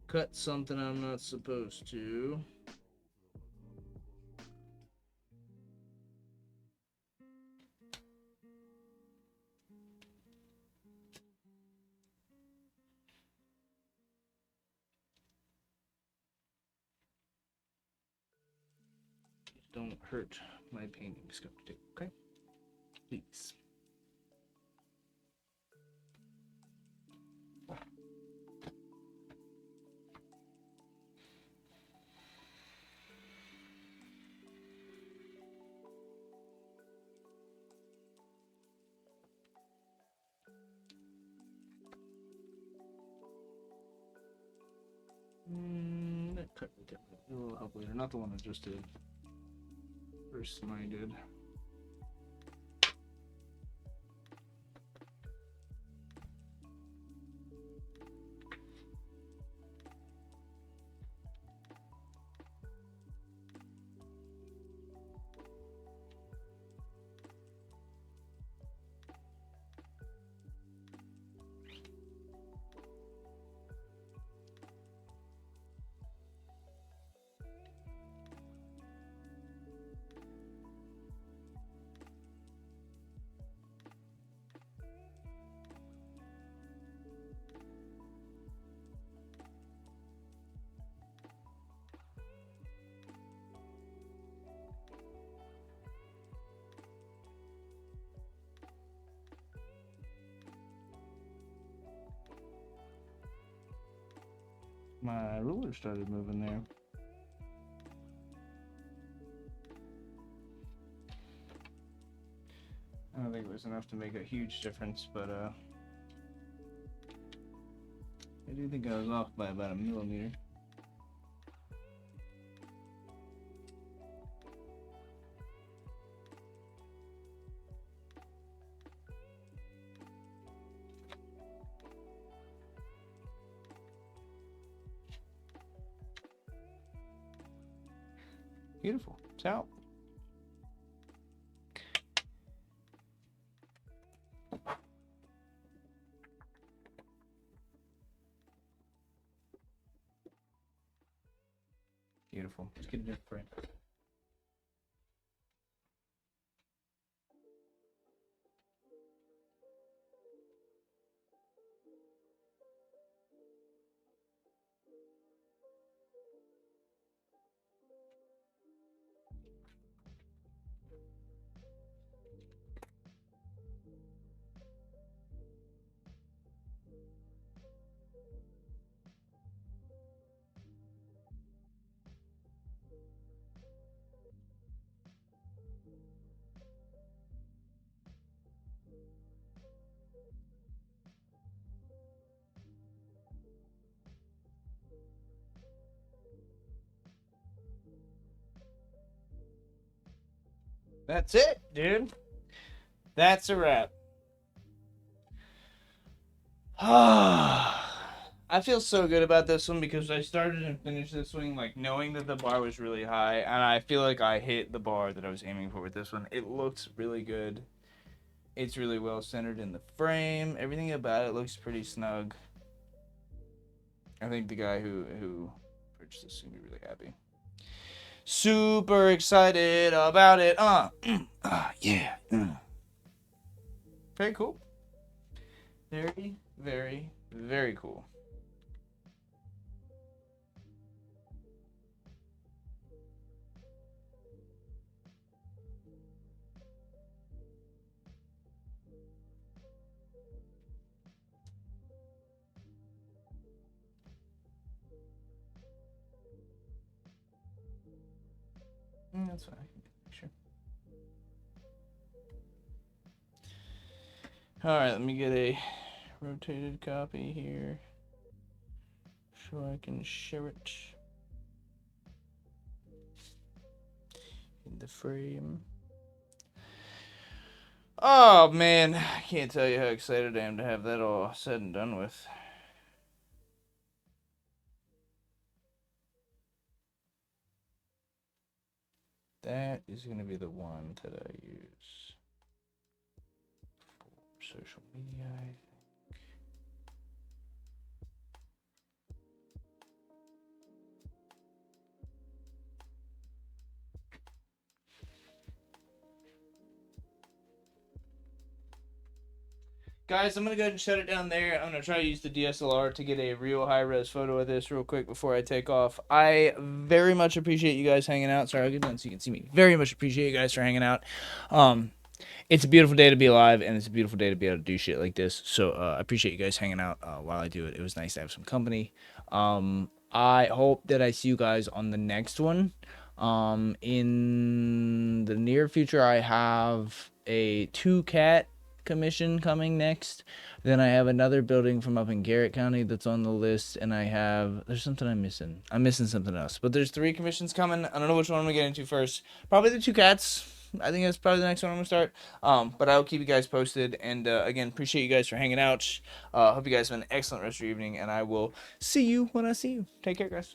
cut something I'm not supposed to. Don't hurt my painting sculpting, okay? Please. That cut me down. A little help later. Not the one I just did. First minded. My ruler started moving there. I don't think it was enough to make a huge difference, but I do think I was off by about a millimeter. Beautiful. It's out. Beautiful. Let's get a different frame. That's it, dude. That's a wrap. I feel so good about this one because I started and finished this swing like knowing that the bar was really high, and I feel like I hit the bar that I was aiming for with this one. It looks really good. It's really well centered in the frame. Everything about it looks pretty snug. I think the guy who purchased this is gonna be really happy. Super excited about it. Yeah. Very cool. Very, very, very cool. That's fine. Sure. All right, let me get a rotated copy here so I can share it in the frame. Oh man, I can't tell you how excited I am to have that all said and done with. That is going to be the one that I use for social media, I think. Guys, I'm going to go ahead and shut it down there. I'm going to try to use the DSLR to get a real high-res photo of this real quick before I take off. I very much appreciate you guys hanging out. Sorry, I'll get down so you can see me. Very much appreciate you guys for hanging out. It's a beautiful day to be alive, and it's a beautiful day to be able to do shit like this. So I appreciate you guys hanging out while I do it. It was nice to have some company. I hope that I see you guys on the next one. In the near future, I have a 2-cat commission coming next. Then I have another building from up in Garrett County that's on the list, and there's something I'm missing. I'm missing something else, but there's 3 commissions coming. I don't know which one I'm gonna get into first. Probably the 2 cats. I think that's probably the next one I'm gonna start. But I'll keep you guys posted. And again, appreciate you guys for hanging out. Hope you guys have an excellent rest of your evening, and I will see you when I see you. Take care, guys.